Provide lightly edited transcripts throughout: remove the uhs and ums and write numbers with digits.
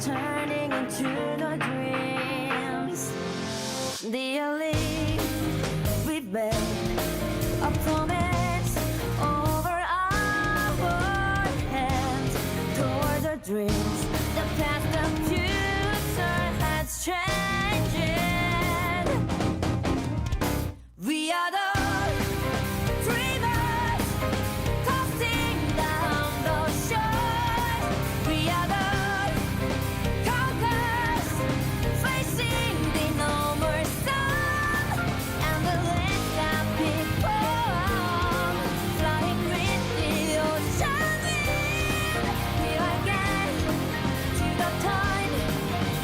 turning into the dreams. The elite, we made a promise over our heads toward the dreams. The past, the future has changed. We are the dreamers tossing down the shore. We are the conquerors facing the no more sun. And the elecsat people flying with the ocean wind. We are getting to the time.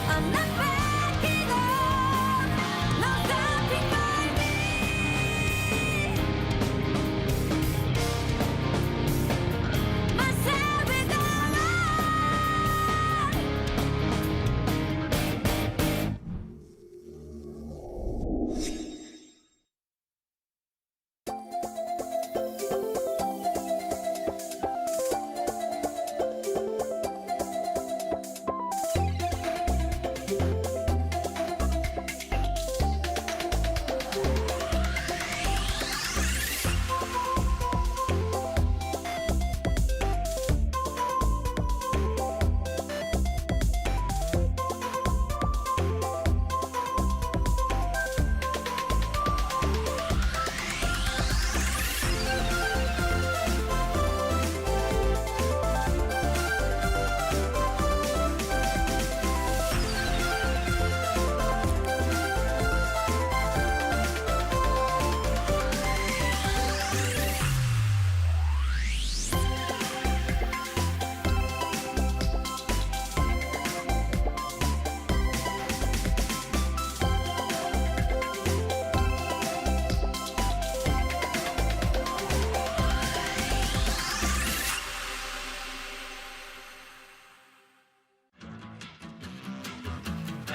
I'm not backing up. No stopping by me. Myself is alive.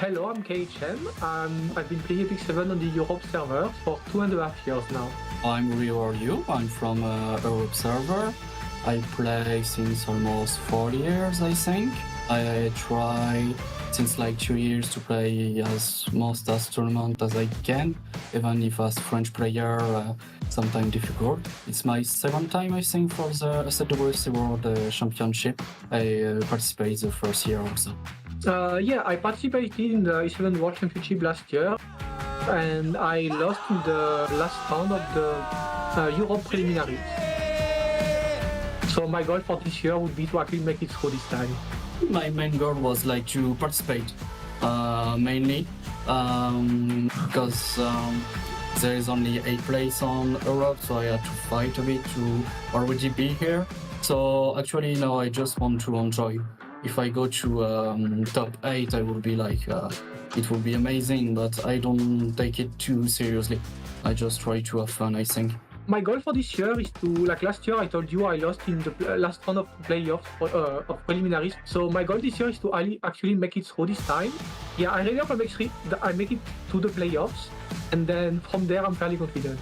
Hello, I'm khhm. I've been playing E7 on the Europe server for 2.5 years now. I'm Ryu. I'm from Europe server. I play since almost 4 years, I think. I try since like 2 years to play as most as tournament as I can, even if as French player sometimes difficult. It's my second time, I think, for the E7WC World Championship. I participated the first year also. Yeah, I participated in the E7 World Championship last year, and I lost in the last round of the Europe preliminaries. So my goal for this year would be to actually make it through this time. My main goal was like to participate, mainly because there is only 8 place on Europe, so I had to fight a bit to already be here. So actually now I just want to enjoy. If I go to top 8, I will be like, it will be amazing, but I don't take it too seriously. I just try to have fun, I think. My goal for this year is to, like last year I told you I lost in the last round of playoffs of preliminaries. So my goal this year is to actually make it through this time. Yeah, I really hope I make it to the playoffs, and then from there I'm fairly confident.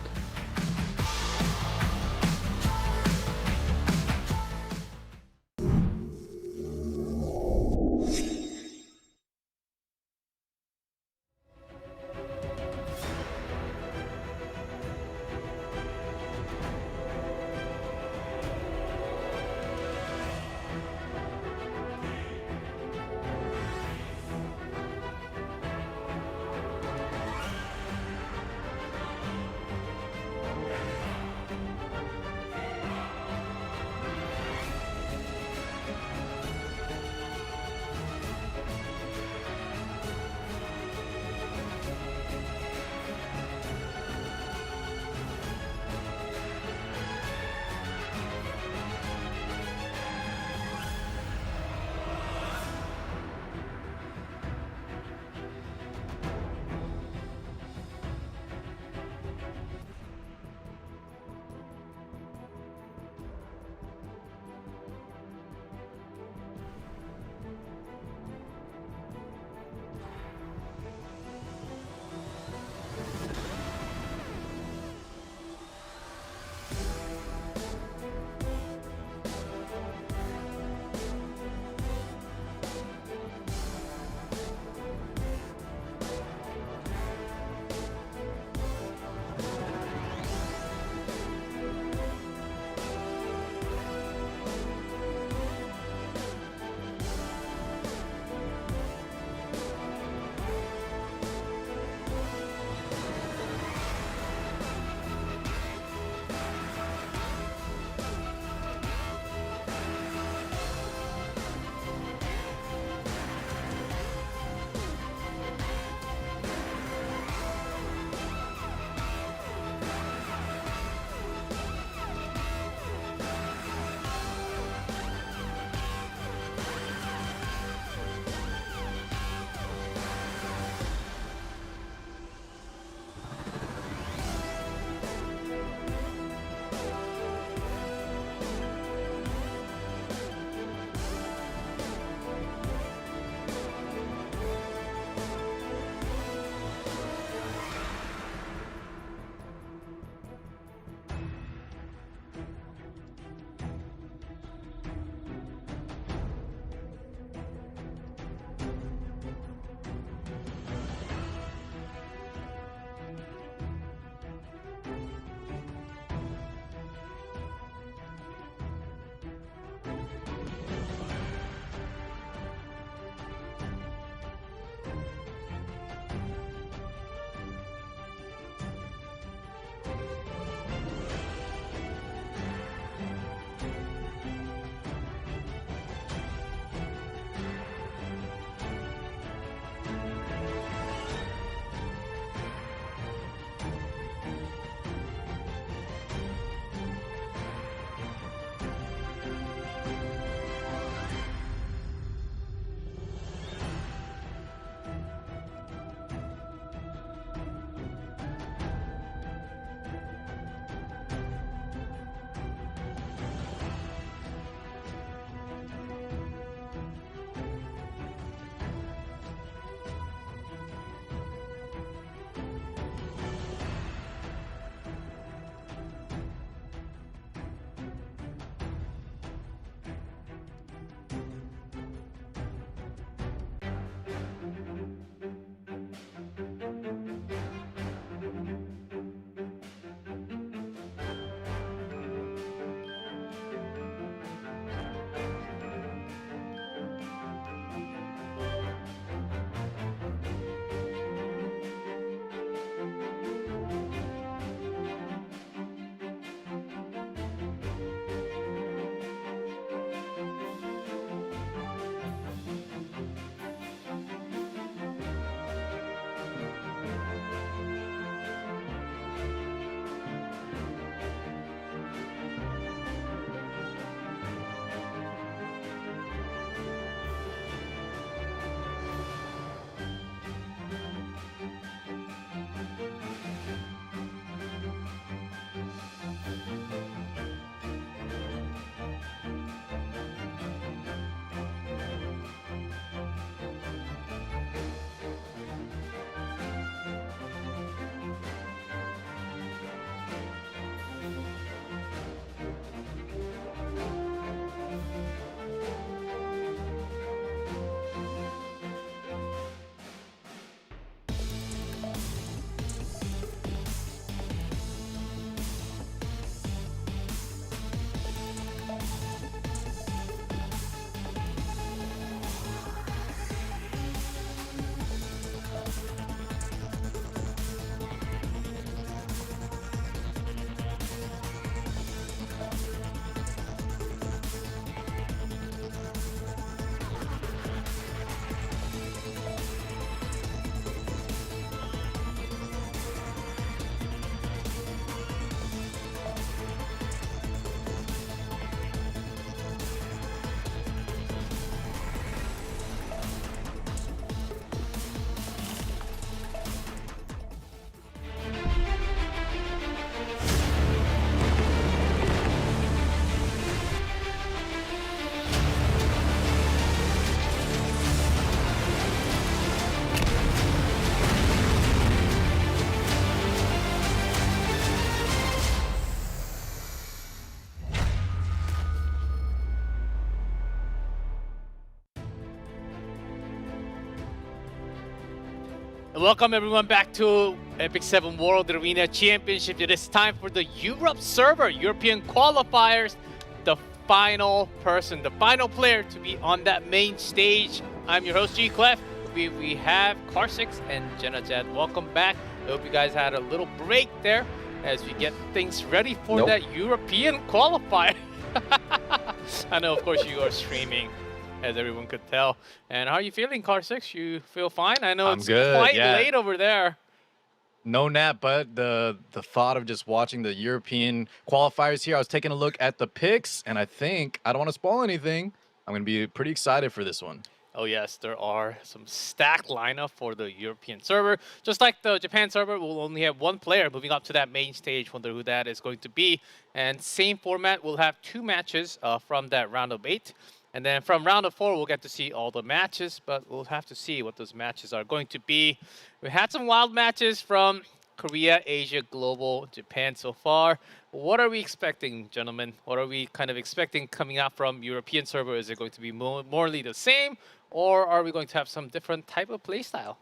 Welcome everyone back to Epic 7 World Arena Championship. It is time for the Europe server, European qualifiers. The final person, the final player to be on that main stage. I'm your host, G Clef. We have khhm and Jenna Jad. Welcome back. I hope you guys had a little break there as we get things ready for that European qualifier. I know, of course, you are streaming, as everyone could tell. And how are you feeling, khmm? You feel fine? I know I'm it's good, quite yeah. late over there. No nap, but the thought of just watching the European qualifiers here, I was taking a look at the picks, and I think, I don't want to spoil anything, I'm going to be pretty excited for this one. Oh yes, there are some stacked lineup for the European server. Just like the Japan server, we'll only have one player moving up to that main stage. Wonder who that is going to be. And same format, we'll have 2 matches from that round of 8. And then from round of 4, we'll get to see all the matches, but we'll have to see what those matches are going to be. We had some wild matches from Korea, Asia, Global, Japan so far. What are we expecting, gentlemen? What are we kind of expecting coming out from European server? Is it going to be morely the same, or are we going to have some different type of playstyle?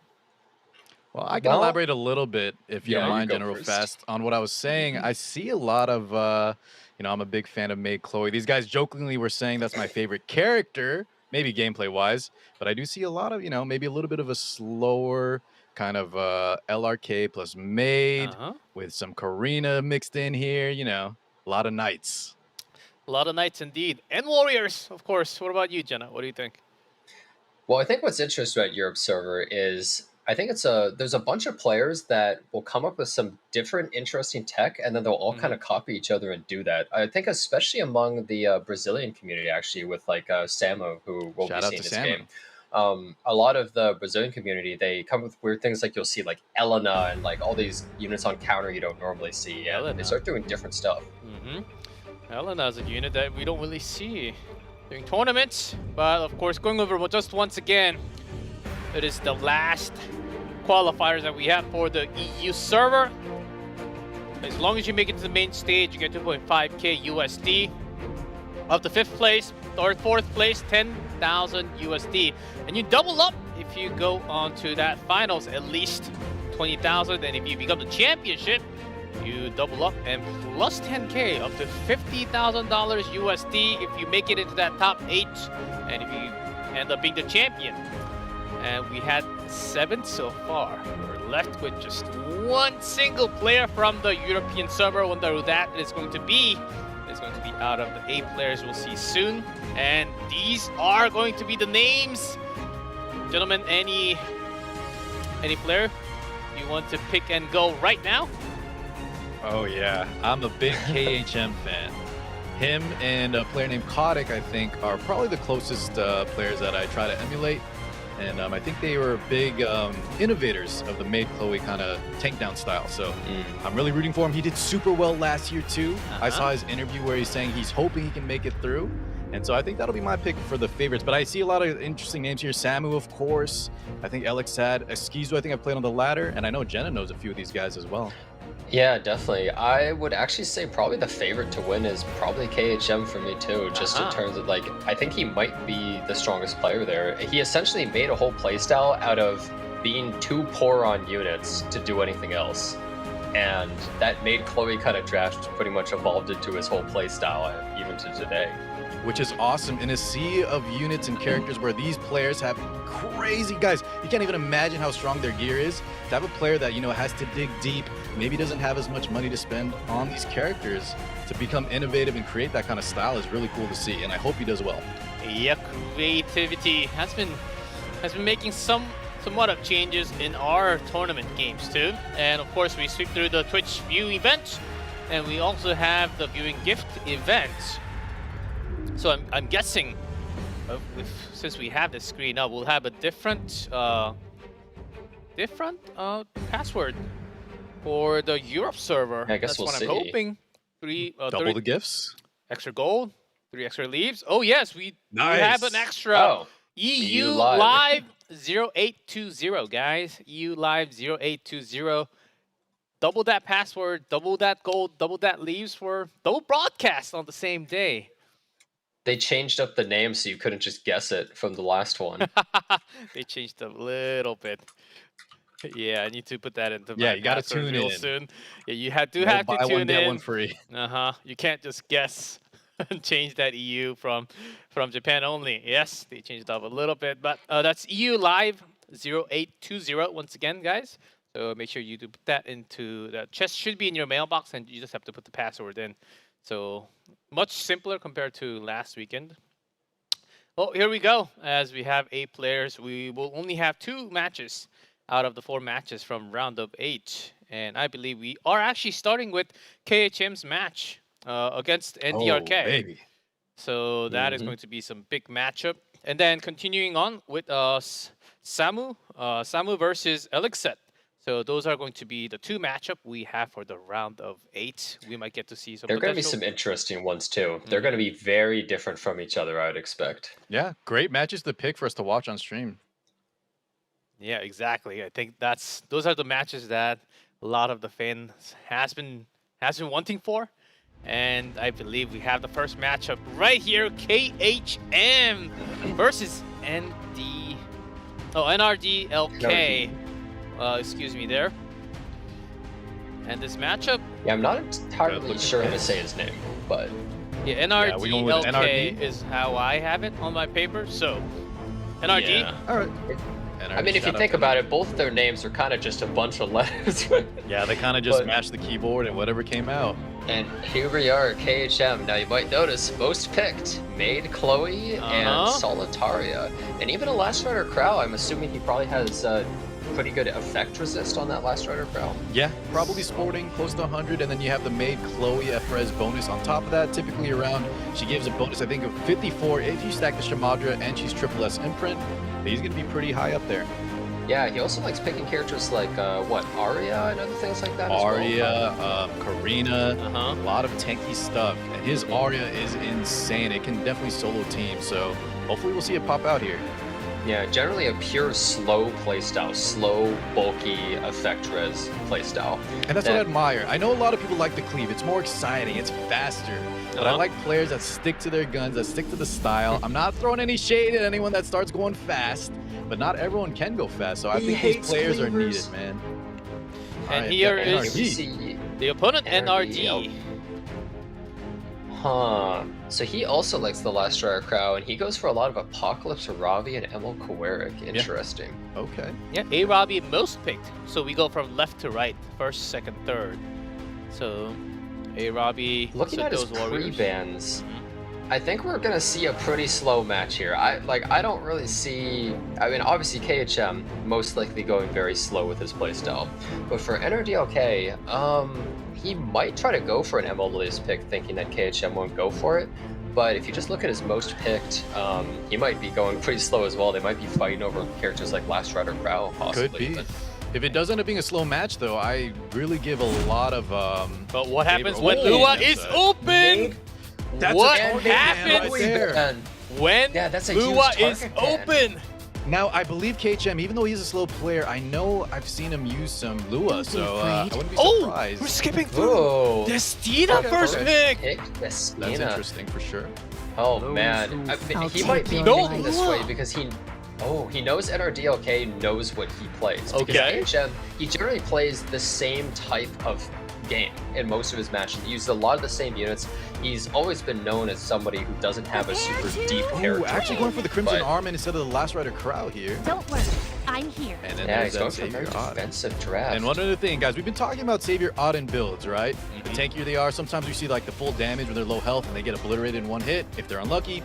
Well, I can elaborate a little bit, if you don't mind, General Fast, on what I was saying. I see a lot of, you know, I'm a big fan of Maid Chloe. These guys jokingly were saying that's my favorite character, maybe gameplay-wise, but I do see a lot of, you know, maybe a little bit of a slower kind of LRK plus Maid with some Karina mixed in here, you know, a lot of knights. A lot of knights indeed. And warriors, of course. What about you, Jenna? What do you think? Well, I think what's interesting about Europe server is I think there's a bunch of players that will come up with some different interesting tech, and then they'll all kind of copy each other and do that. I think especially among the Brazilian community, actually, with like Samu, who will be seeing this game. A lot of the Brazilian community, they come with weird things like you'll see like Elena and like all these units on counter you don't normally see, and they start doing different stuff. Elena is a unit that we don't really see during tournaments, but of course, going over just once again, it is the last qualifiers that we have for the EU server. As long as you make it to the main stage, you get 2.5k USD. Up to 5th place or 4th place, 10,000 USD. And you double up if you go on to that finals, at least 20,000. And if you become the championship, you double up and plus 10k up to $50,000 USD if you make it into that top 8 and if you end up being the champion. And we had 7 so far. We're left with just 1 single player from the European server. Wonder who that is going to be. It's going to be out of the 8 players we'll see soon. And these are going to be the names. Gentlemen, any player you want to pick and go right now? Oh yeah, I'm a big KHM fan. Him and a player named Kotick, I think, are probably the closest players that I try to emulate. And I think they were big innovators of the Maid Chloe kind of tank down style. So I'm really rooting for him. He did super well last year too. I saw his interview where he's saying he's hoping he can make it through. And so I think that'll be my pick for the favorites. But I see a lot of interesting names here. Samu, of course. I think elecsat, Oskizu, I think I've played on the ladder. And I know Jenna knows a few of these guys as well. Yeah, definitely. I would actually say probably the favorite to win is probably KHM for me too, just in terms of like, I think he might be the strongest player there. He essentially made a whole playstyle out of being too poor on units to do anything else. And that made Chloe kind of draft pretty much evolved into his whole playstyle even to today. Which is awesome in a sea of units and characters where these players have crazy guys. You can't even imagine how strong their gear is. To have a player that, you know, has to dig deep, maybe doesn't have as much money to spend on these characters to become innovative and create that kind of style is really cool to see, and I hope he does well. Yeah, creativity has been making somewhat of changes in our tournament games too. And of course, we sweep through the Twitch view event, and we also have the viewing gift event. So I'm guessing, since we have the screen up, we'll have a different password for the Europe server. Yeah, I guess that's what I'm hoping. Double the gifts. Extra gold, 3 extra leaves. Oh yes, we have an extra EU Live 0820, guys. EU Live 0820. Double that password, double that gold, double that leaves for double broadcast on the same day. They changed up the name so you couldn't just guess it from the last one. They changed a little bit. Yeah, I need to put that into Yeah, my you gotta password tune real in. soon. Yeah, you have to No buy tune one, get in. one free. You can't just guess and change that EU from Japan only. Yes, they changed it up a little bit, but that's EU Live 0820 once again, guys. So make sure you do put that into the chest. Should be in your mailbox, and you just have to put the password in. So much simpler compared to last weekend. Well, here we go. As we have 8 players, we will only have 2 matches out of the 4 matches from round of 8. And I believe we are actually starting with KHM's match against Nrdlk. Oh, baby. So that is Mhm. going to be some big matchup. And then continuing on with Samu versus elecsat. So those are going to be the 2 matchup we have for the round of 8. We might get to see some There are going to be potential. some interesting ones too. They're going to be very different from each other, I would expect. Yeah, great matches to pick for us to watch on stream. Yeah, exactly. I think those are the matches that a lot of the fans has been wanting for. And I believe we have the first matchup right here, KHM versus Nrdlk. Excuse me there. And this matchup, Yeah, I'm not entirely looks sure how to intense. say his name, but yeah, we going with Nrdlk NRD? is how I have it on my paper. So, NRD. Yeah. All right. I mean, if you think about it, both their names are kind of just a bunch of letters. Yeah, they kind of just But- mashed the keyboard and whatever came out. And here we are, KHM. Now you might notice most picked Maid Chloe and Solitaria, and even a Last Rider Crow. I'm assuming he probably has pretty good effect resist on that Last Rider Crow. Yeah, probably sporting close to 100, and then you have the Maid Chloe Efrez bonus on top of that. Typically around, she gives a bonus, I think, of 54 if you stack the Shamadra and she's triple S imprint. He's going to be pretty high up there. Yeah, he also likes picking characters like Arya and other things like that. Arya, as well. Karina, Uh-huh. a lot of tanky stuff. And his Arya is insane. It can definitely solo team, so hopefully we'll see it pop out here. Yeah, generally a pure slow playstyle, slow, bulky, effect res playstyle. And that's what I admire. I know a lot of people like the cleave. It's more exciting. It's faster. But I like players that stick to their guns, that stick to the style. I'm not throwing any shade at anyone that starts going fast, but not everyone can go fast. So I think these players are needed, man. And here Here is we see the opponent, NRD. NRD. Huh. So he also likes the Last Rider Crow, and he goes for a lot of Apocalypse Ravi and Emil Kowarik. Interesting. Okay. Yeah, A Robbie most picked. So we go from left to right, first, second, third. So A Robbie. Looking at his Warriors. pre-bans, I think we're gonna see a pretty slow match here. I don't really see. I mean, obviously KHM most likely going very slow with his playstyle, but for Nrdlk, he might try to go for an ML's pick, thinking that KHM won't go for it. But if you just look at his most picked, he might be going pretty slow as well. They might be fighting over characters like Last Rider Crow, possibly. Could be. But If it does end up being a slow match, though, I really give a lot of. But what happens favor- when Oh, Lua that's is a- open? That's a What target man happens right there. And when Yeah, that's a huge Lua is target ban. open? Now, I believe KHM, even though he's a slow player, I know I've seen him use some Lua, so I wouldn't be Oh, surprised. we're skipping through. oh, Destina Okay, first perfect. pick. pick That's Destina. interesting for sure. Oh man, he might be No, thinking this Lua. way because he knows Nrdlk knows what he plays. Because Okay. KHM, he generally plays the same type of game in most of his matches. He uses a lot of the same units. He's always been known as somebody who doesn't have a super deep character. Ooh, actually going for the Crimson but- Arm instead of the Last Rider Crow here. Don't worry, I'm here. And then Yeah, there's he's going that for a very Savior Odd. defensive draft. And one other thing, guys, we've been talking about Savior Odd in builds, right? Mm-hmm. The tankier they are, sometimes we see like the full damage when they're low health and they get obliterated in one hit if they're unlucky.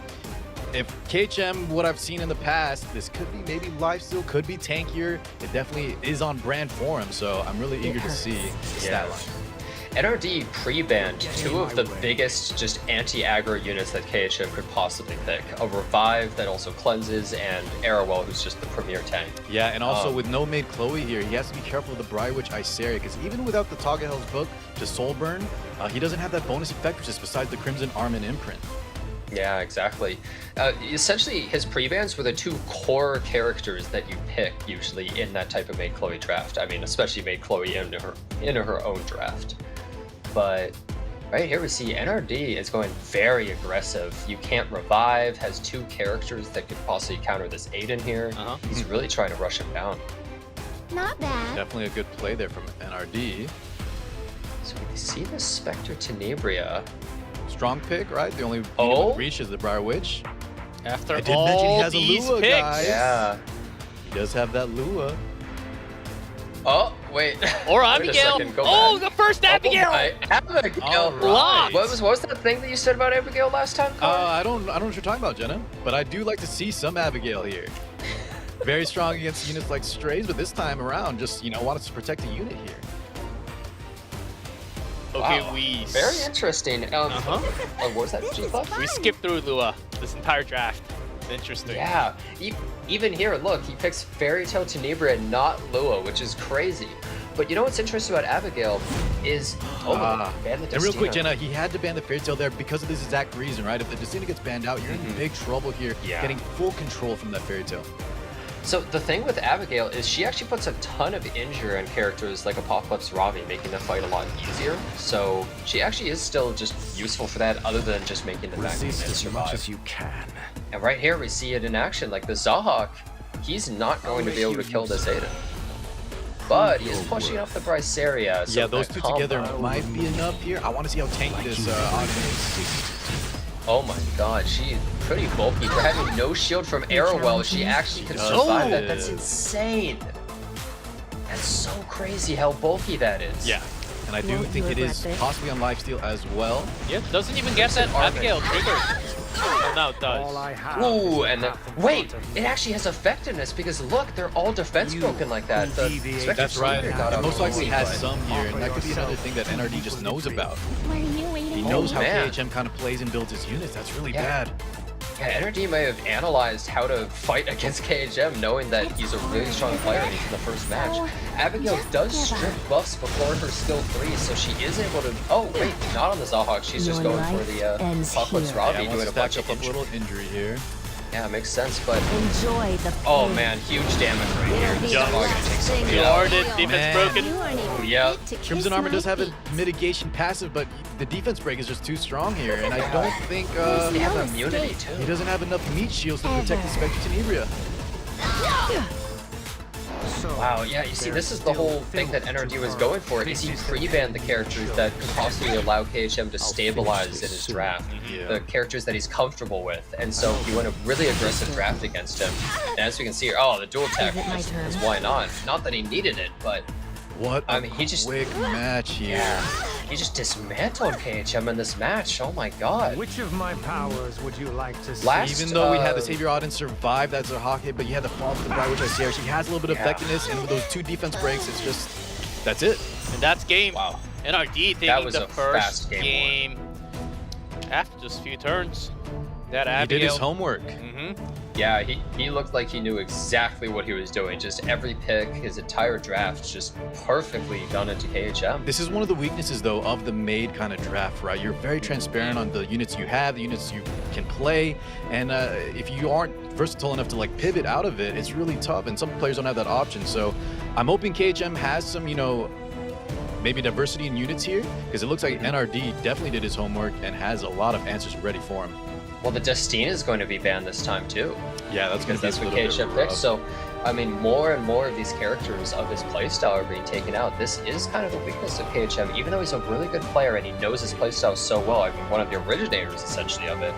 If KHM, what I've seen in the past, this could be maybe lifesteal, could be tankier. It definitely is on brand for him, so I'm really eager to see the stat line. NRD pre-banned two of the biggest just anti-aggro units that KHM could possibly pick. A Revive that also cleanses, and Arrowell, who's just the premier tank. Yeah, and also Um, with no Maid Chloe here, he has to be careful with the Briar Witch Iceria, because even without the Taga Hell's book, just Soul Burn, he doesn't have that bonus effect, which is besides the Crimson Arm and Imprint. Yeah, exactly. Essentially, his pre-bans were the two core characters that you pick usually in that type of Maid Chloe draft. I mean, especially Maid Chloe in her own draft. But right here we see NRD is going very aggressive. You can't revive, has two characters that could possibly counter this Aiden here. He's really trying to rush him down. Not bad. Definitely a good play there from NRD. So we see the Spectre Tenebria. Strong pick, right? The only Oh? with reach is the Briar Witch. After I did mention he all has a these Lua, picks. guys. Yeah. He does have that Lua. Oh, wait. Or Wait a Abigail. second, go Oh, back. the first Abigail. Oh, Abigail. All right. Locked. What was that thing that you said about Abigail last time, Carl? I don't know what you're talking about, Jenna, but I do like to see some Abigail here. Very strong against units like Strays, but this time around, just wanted to protect a unit here. Okay, Wow. we Very interesting. What was that? Just left? we skipped through Lua this entire draft. Interesting. Yeah. Even here, look, he picks Fairy Tale Tenebria and not Lua, which is crazy. But you know what's interesting about Abigail is ban the And real quick, Destina. Jenna, he had to ban the Fairy Tale there because of this exact reason, right? If the Destina gets banned out, you're in big trouble here, Yeah. getting full control from that Fairy Tale. So the thing with Abigail is she actually puts a ton of injure on characters like Apocalypse Ravi, making the fight a lot easier. So she actually is still just useful for that, other than just making the back unit survive. you can. And right here we see it in action, like the Zahhak, he's not going to be able to kill this Aiden. But he's pushing off the Bryceria. So Yeah, those that two combo- together might be enough here. I want to see how tanky this Ogden is. Oh my god, she's pretty bulky. For having no shield from Arrowwell, she actually can survive that. That's insane. That's so crazy how bulky that is. Yeah, and I do think it is possibly on lifesteal as well. Yep, doesn't even get that Armin. Abigail trigger. Oh, now it All does. I have. Ooh, is and a path wait, bottom. it actually has effectiveness because look, they're all defense broken like that. The Spectre That's right. Tenebria got It out most likely early, has but- some here, and that could be another thing that NRD just knows about. What are you waiting He for? knows how man. KHM kind of plays and builds his units. That's really Yeah. bad. Yeah, NRD may have analyzed how to fight against KHM, knowing that he's a really strong player and he's in the first match. Abigail does strip buffs before her skill 3, so she is able to. Oh, wait, not on the Zahhak. She's just Your going for life the ends Apocalypse here. Ravi, Yeah, doing wants a to bunch stack of up a little injury here. Yeah, makes sense, but Enjoy the oh pain. man, huge damage right here. This is Yeah. probably gonna take some You out. are it. Defense Man. broken. You aren't even Yeah. fit to kiss Crimson Armor my does have a feet. mitigation passive, but the defense break is just too strong here, and I don't think They have No immunity escape. he too. doesn't have enough meat shields to protect the Ever. Spectre Tenebria. So, Wow, yeah, you see, this is the whole thing that NRD was going for, is he pre-banned the characters that could possibly allow KHM to stabilize in his draft. Yeah. The characters that he's comfortable with, and so he went a really aggressive draft against him. And as we can see here, oh, the dual attack Is it my is turn? why not? Not that he needed it, but What a I mean, he just- quick match here. yeah, he just dismantled KHM in this match. Oh my god. which of my powers would you like to see? Last- Even though we had the uh, Savior Auden survive that Zahhak hit, but you had the fall to the Bright, which I see here. She has a little bit of Yeah. effectiveness, and with those two defense breaks, it's just, that's it. And that's game. Wow. NRD That taking was the a first fast game game after just a few turns. That He Abigail. did his homework. Yeah, he looked like he knew exactly what he was doing. Just every pick, his entire draft, just perfectly done into KHM. This is one of the weaknesses, though, of the made kind of draft, right? You're very transparent on the units you have, the units you can play, and if you aren't versatile enough to like pivot out of it, it's really tough, and some players don't have that option. So I'm hoping KHM has some, maybe diversity in units here, because it looks like NRD definitely did his homework and has a lot of answers ready for him. Well, the Destina is going to be banned this time too. Yeah, that's going Because to be that's a what little bit KHM picked. rough. So, I mean, more and more of these characters of his playstyle are being taken out. This is kind of a weakness of KHM, even though he's a really good player and he knows his playstyle so well. I mean, one of the originators, essentially, of it.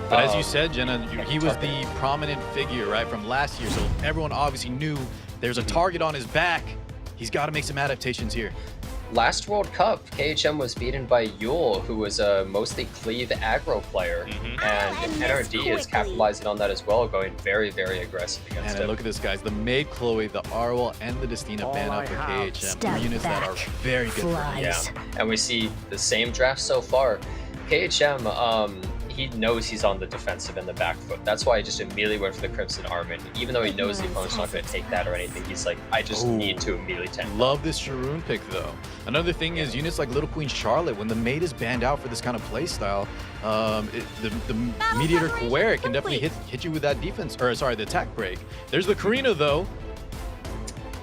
But as you said, Jenna, he was target. the prominent figure, right, from last year. So everyone obviously knew there's a target on his back. He's got to make some adaptations here. Last World Cup, KHM was beaten by Yule, who was a mostly cleave aggro player. And end this NRD is quickly. capitalizing on that as well, going very, very aggressive against And him. look at this, guys. The Maid Chloe, the Arwell, and the Destina All ban I up for have. KHM. Step Three units that are back. very good for him. Flies. Yeah, and we see the same draft so far. KHM, he knows he's on the defensive and the back foot. That's why he just immediately went for the Crimson Armin. Even though he knows the opponent's not going to take that or anything, he's like, I just Ooh. need to immediately tank. Love this Sharoon pick, though. Another thing is units like Little Queen Charlotte, when the Maid is banned out for this kind of play style, the Mediator Kaware can definitely hit you with that defense, or sorry, the attack break. There's the Karina, though.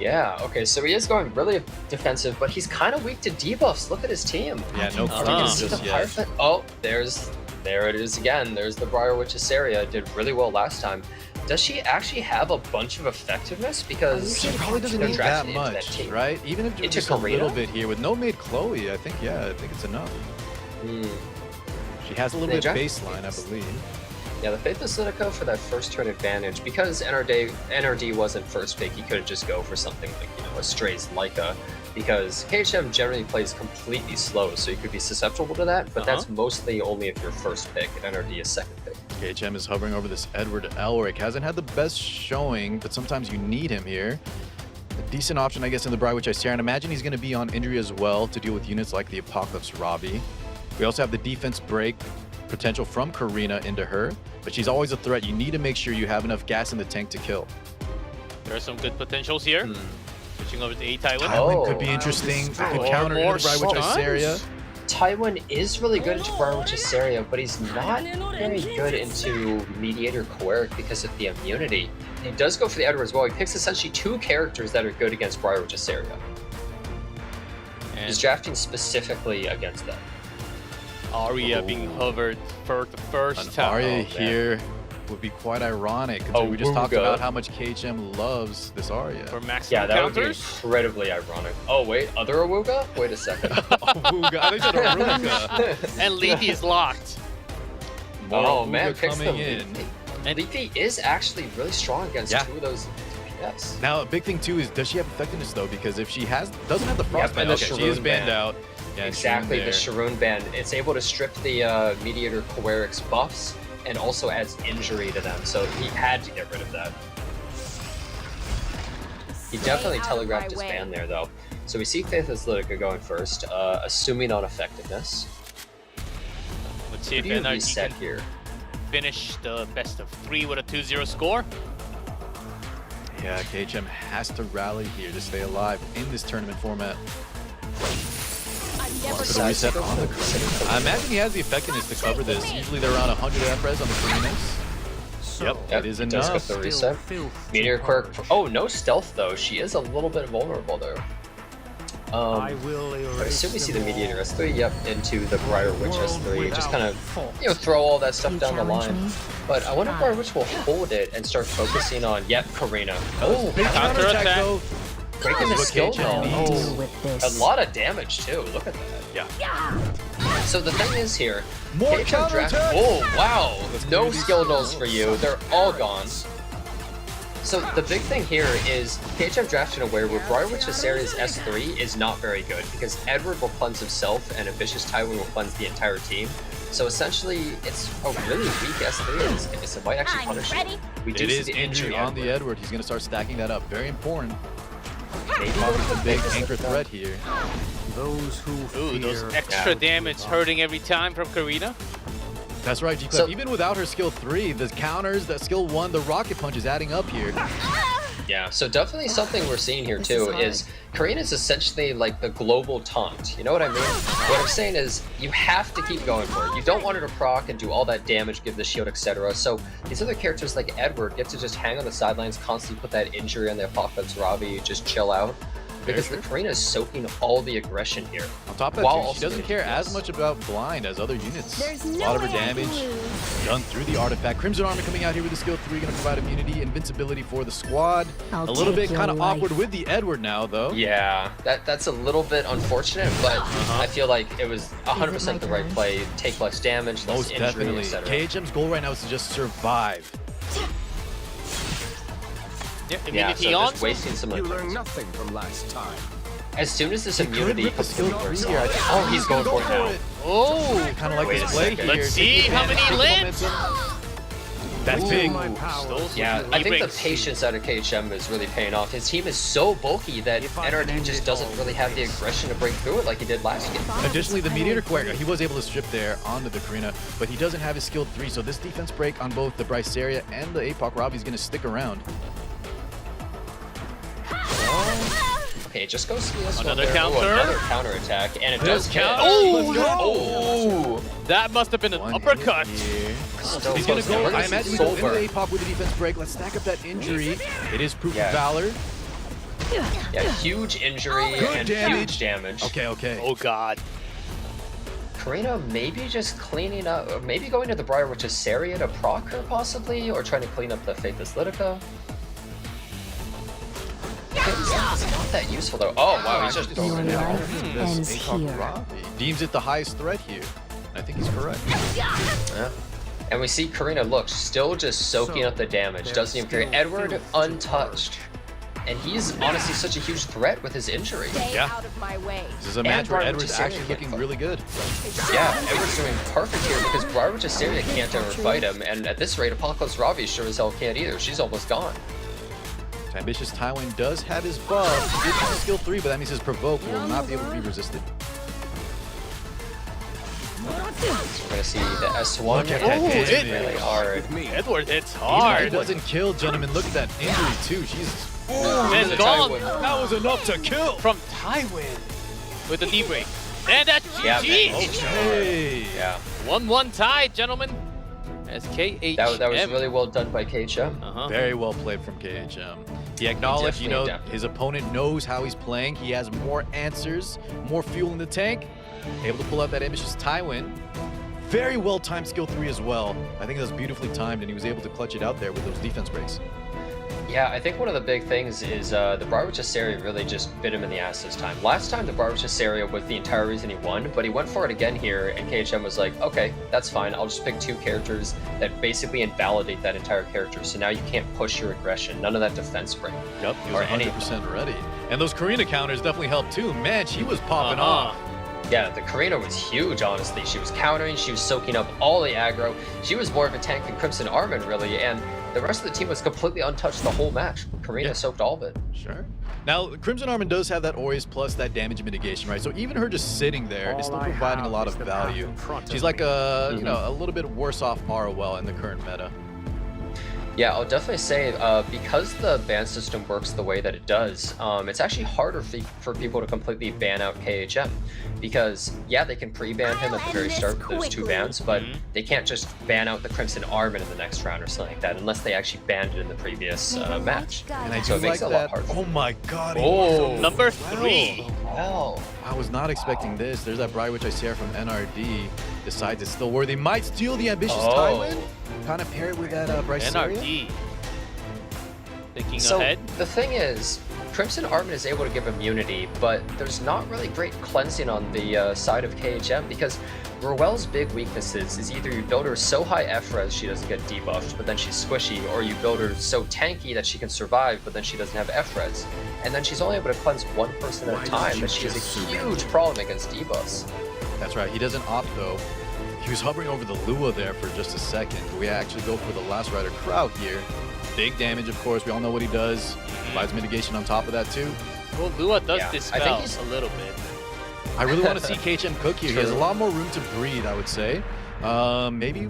Yeah, okay, so he is going really defensive, but he's kind of weak to debuffs. Look at his team. Yeah, no Are we Karina gonna see the just yet. Firefly? Oh, there it is again. There's the Briar Witch Asaria. Did really well last time. does she actually have a bunch of effectiveness? Because She probably doesn't they're need that drafted into that much, team. right? Even if Into just a little Karina? bit here with no made Chloe, I think it's enough. Hmm. She has a little They bit of drafted baseline, I believe. Yeah, the Faithless Lytica for that first turn advantage, because NRD wasn't first pick, he could have just go for something like, a Stray's Lyca, because KHM generally plays completely slow, so you could be susceptible to that, but that's mostly only if you're first pick, and NRD is second pick. KHM is hovering over this Edward Elric. Hasn't had the best showing, but sometimes you need him here. A decent option, I guess, in the Bride Witch Heir, and imagine he's going to be on injury as well to deal with units like the Apocalypse Ravi. We also have the defense break potential from Karina into her, but she's always a threat. You need to make sure you have enough gas in the tank to kill. There are some good potentials here. Switching over to A Tywin. Tywin could be interesting. Could counter into the Bride Witch Heir. Tywin is really good into Bride Witch Heir, but he's not very good into Mediator Queric because of the immunity. And he does go for the Edward as well. He picks essentially 2 characters that are good against Bride Witch Heir. He's drafting specifically against them. Arya being hovered for the first time. Arya here would be quite ironic, considering we just talked about how much KHM loves this Arya. For maximum Yeah, that would be counters. incredibly ironic. Oh wait, other Awuga? Wait a second. Awuga, I think it's Awuga. And Leafy is locked. Oh Awuga man, picks coming the in. And Leafy is actually really strong against 2 of those DPS. Now, a big thing too is, does she have effectiveness though? Because if she doesn't have the frost and ban, the okay, she is Sharoon banned ban. out. Yeah, Exactly, the Sharoon Sharoon ban. It's able to strip the Mediator Queric's buffs and also adds injury to them, so he had to get rid of that. He definitely telegraphed his ban there, though. So we see Faithless Lytica going first, assuming on effectiveness. Let's see if What do you NRG reset can here? finish the best of 3 with a 2-0 score. Yeah, KHM has to rally here to stay alive in this tournament format. For the reset on the Karina. I imagine he has the effectiveness to cover this. Usually they're around 100 FRES on the Karinas. Yep, it is he does enough. get the reset. Meteor Quirk. Oh, no stealth though. She is a little bit vulnerable though. I assume we see the Mediator S3. Yep, into the Briar Witch S3. Just kind of, throw all that stuff down the line. But I wonder if Briar Witch will hold it and start focusing on Karina. Oh, Big counterattack though. Breaking the skill though. Deal with this. A lot of damage too. Look at that. Yeah. So the thing is here, More KHM draft. counterattack. Oh wow! No these skill nulls for you. They're all gone. So the big thing here is KHM drafted aware where Briar Witch's Area's S3 is not very good because Edward will cleanse himself and a Vicious Tywin will cleanse the entire team. So essentially, it's a really weak S3 in this case. It might actually punish you. We do It see is the injury on the Edward. Edward. He's going to start stacking that up. Very important. Maybe Probably the big Faithless anchor Lytica. threat here. Those who Ooh, those fear extra damage hurting every time from Karina. That's right, G-Clip. So- Even without her skill 3, the counters, the skill 1, the rocket punch is adding up here. Yeah, so definitely something we're seeing here too is Karina is essentially like the global taunt. You know what I mean? What I'm saying is you have to keep going for it. You don't want her to proc and do all that damage, give the shield, etc. So these other characters like Edward get to just hang on the sidelines, constantly put that injury on the Apocalypse Ravi, just chill out. Because the Karina is soaking all the aggression here. On top of that, While too, she also doesn't doing care as DPS. much about blind as other units. There's A no lot of her way I can damage lose. done through the artifact. Crimson Armor coming out here with the skill 3, going to provide immunity, invincibility for the squad. I'll A little take bit your kind of life. awkward with the Edward now, though. Yeah, that's a little bit unfortunate, but I feel like it was 100% my the right turn? play. Take less damage, less Most injury, definitely. etc. KHM's goal right now is to just survive. Yeah, Yeah, immunity so on. just wasting some You of learned nothing from last time. As soon as this Could immunity rip the skill completely 3 wears here. off. Oh, he's going for it now. Oh, Kind of like Wait this a play second. here. Let's see Take how advantage, many take lands. momentum. That's Ooh. big. My powers. Yeah, would you I think the breaks. patience out of KHM is really paying off. His team is so bulky that If I NRD end just it doesn't all really have the aggression to break through it like he did last game. Additionally, the Mediator Quagga, he was able to strip there onto the Karina, but he doesn't have his skill 3, so this defense break on both the Bryceria and the Apoc Robbie is going to stick around. Okay, just go see this Another one there. counter. Ooh, another counterattack, and it does count. Oh, Oh! that must have been an One uppercut. hit here. Still He's going close to now. go, We're I see imagine, we go into Silver. the Apoc with the defense break. Let's stack up that injury. It is proof Yeah. of valor. Yeah, huge injury Good and damage. huge damage. Okay. Oh God. Karina maybe just cleaning up, or maybe going to the Briar Witch's Saria to proc her possibly, or trying to clean up the Faithless Litica. It's not that useful though. Oh wow, he's just Your throwing it out. life ends here. He deems it the highest threat here. I think he's correct. Yeah. And we see Karina, look, still just soaking up the damage. Doesn't even care. Edward untouched. And he's honestly such a huge threat with his injury. Stay Yeah. out of my way. This is a match where Briar Edward's Witch's Saria actually can't looking fight. really good. Yeah, Edward's doing perfect here because Briar Witch's Saria can't ever fight him. And at this rate, Apocalypse Ravi sure as hell can't either. She's almost gone. Ambitious Tywin does have his buff. He did use skill 3, but that means his provoke will not be able to be resisted. So we're gonna see the S1 Look at that hit damage. really hard. With me. Edward hits He hard. doesn't kill, gentlemen. Look at that injury too. Jesus. And the gone Tywin. That was enough to kill. from Tywin with the knee break. And that's Yeah, GG. man. Hey. Yeah, 1-1 tie, gentlemen. As KHM. that was really well done by KHM. Uh-huh. Very well played from KHM. He acknowledged, you know, definitely adapted. his opponent knows how he's playing. He has more answers, more fuel in the tank. Able to pull out that ambitious Tywin. Very well timed skill 3 as well. I think that was beautifully timed, and he was able to clutch it out there with those defense breaks. Yeah, I think one of the big things is the Briar Witch's Saria really just bit him in the ass this time. Last time the Briar Witch's Saria was the entire reason he won, but he went for it again here, and KHM was like, okay, that's fine. I'll just pick 2 characters that basically invalidate that entire character. So now you can't push your aggression. None of that defense break. Yep, he was Or any- 100% ready. And those Karina counters definitely helped too. Man, she was popping Uh-huh. off. Yeah, the Karina was huge, honestly. She was countering, she was soaking up all the aggro. She was more of a tank than Crimson Armin, really, and the rest of the team was completely untouched the whole match. Karina Yeah. soaked all of it. Sure. Now, Crimson Armin does have that Aureus plus that damage mitigation, right? So even her just sitting there is still All I providing a have lot is of the path value. in front of She's like a, Mhm. you know, a little bit worse off ROL in the current meta. Yeah, I'll definitely say because the ban system works the way that it does, it's actually harder for people to completely ban out KHM. Because, yeah, they can pre-ban him at the very start with those 2 bans, but they can't just ban out the Crimson Armin in the next round or something like that unless they actually banned it in the previous match. And I So do it makes like it a lot that. harder. Oh my god. he Oh, was Number so well. 3. Wow. I was not expecting this. There's that Briar Witch I share from NRD. Decides it's still worthy. Might steal the ambitious Oh. Tywin. Kind of pair it with that Bryce Saria. NRD. Thinking So ahead. the thing is, Crimson Armin is able to give immunity, but there's not really great cleansing on the side of KHM because Ruel's big weaknesses is either you build her so high F-res she doesn't get debuffed, but then she's squishy, or you build her so tanky that she can survive, but then she doesn't have F-res. And then she's only able to cleanse 1 person at Why a don't time, you but she has just a surrender? huge problem against debuffs. That's right. He doesn't opt though. He was hovering over the Lua there for just a second. But we actually go for the Last Rider Kraut here. Big damage, of course. We all know what he does. Provides mitigation on top of that too. Well, Lua does Yeah, I think dispel he's- a little bit. I really want to see KHM cook here. He has a True. lot more room to breathe, I would say. Maybe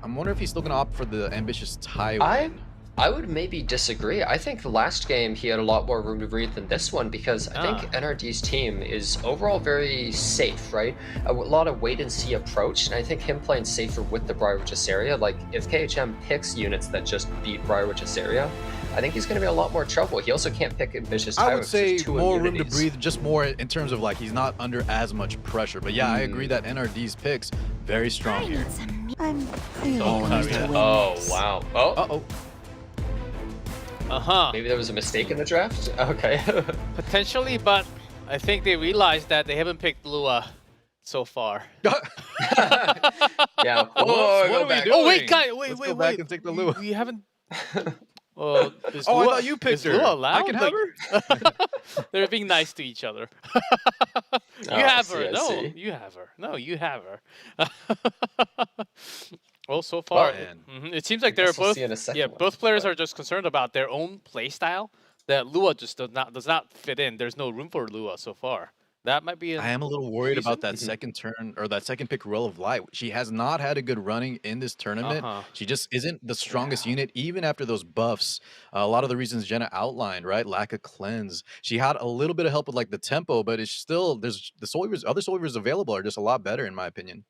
I'm wondering if he's still gonna opt for the ambitious Tywin. I would maybe disagree. I think the last game he had a lot more room to breathe than this one because I think NRD's team is overall very safe, right? A lot of wait and see approach, and I think him playing safer with the Briar Witch's Saria, like if KHM picks units that just beat Briar Witch's Saria, I think he's going to be in a lot more trouble. He also can't pick ambitious Tywin. I would 'cause say there's 2 more room to immunities. breathe, just more in terms of like he's not under as much pressure. But yeah, I agree that NRD's picks very strong here. I'm clearly Oh, going to yeah. win Oh, this. wow. Oh, Uh-oh. Uh-huh. maybe there was a mistake in the draft? Okay. Potentially, but I think they realized that they haven't picked Lua so far. Yeah. Whoops, Whoa, what go are we back. doing? Oh, wait, guys, wait, Let's wait, go back wait. and take the Lua. We haven't... is Oh, I Lua, thought you picked is her. Lua allowed? I can have her? They're being nice to each other. You Oh, I have see, her. I No, see. you have her. No, you have her. Well, so far, Man. it seems like I they're guess we'll both. see in a second Yeah, one, both players but- are just concerned about their own play style. That Lua just does not fit in. There's no room for Lua so far. That might be. I am a little worried about that Mhm. second turn or that second pick Roll of Light. She has not had a good running in this tournament. Uh-huh. She just isn't the strongest unit, even after those buffs. A lot of the reasons Jenna outlined, right? Lack of cleanse. She had a little bit of help with like the tempo, but it's still there's the Soul Reavers, other Soul Reavers available are just a lot better in my opinion.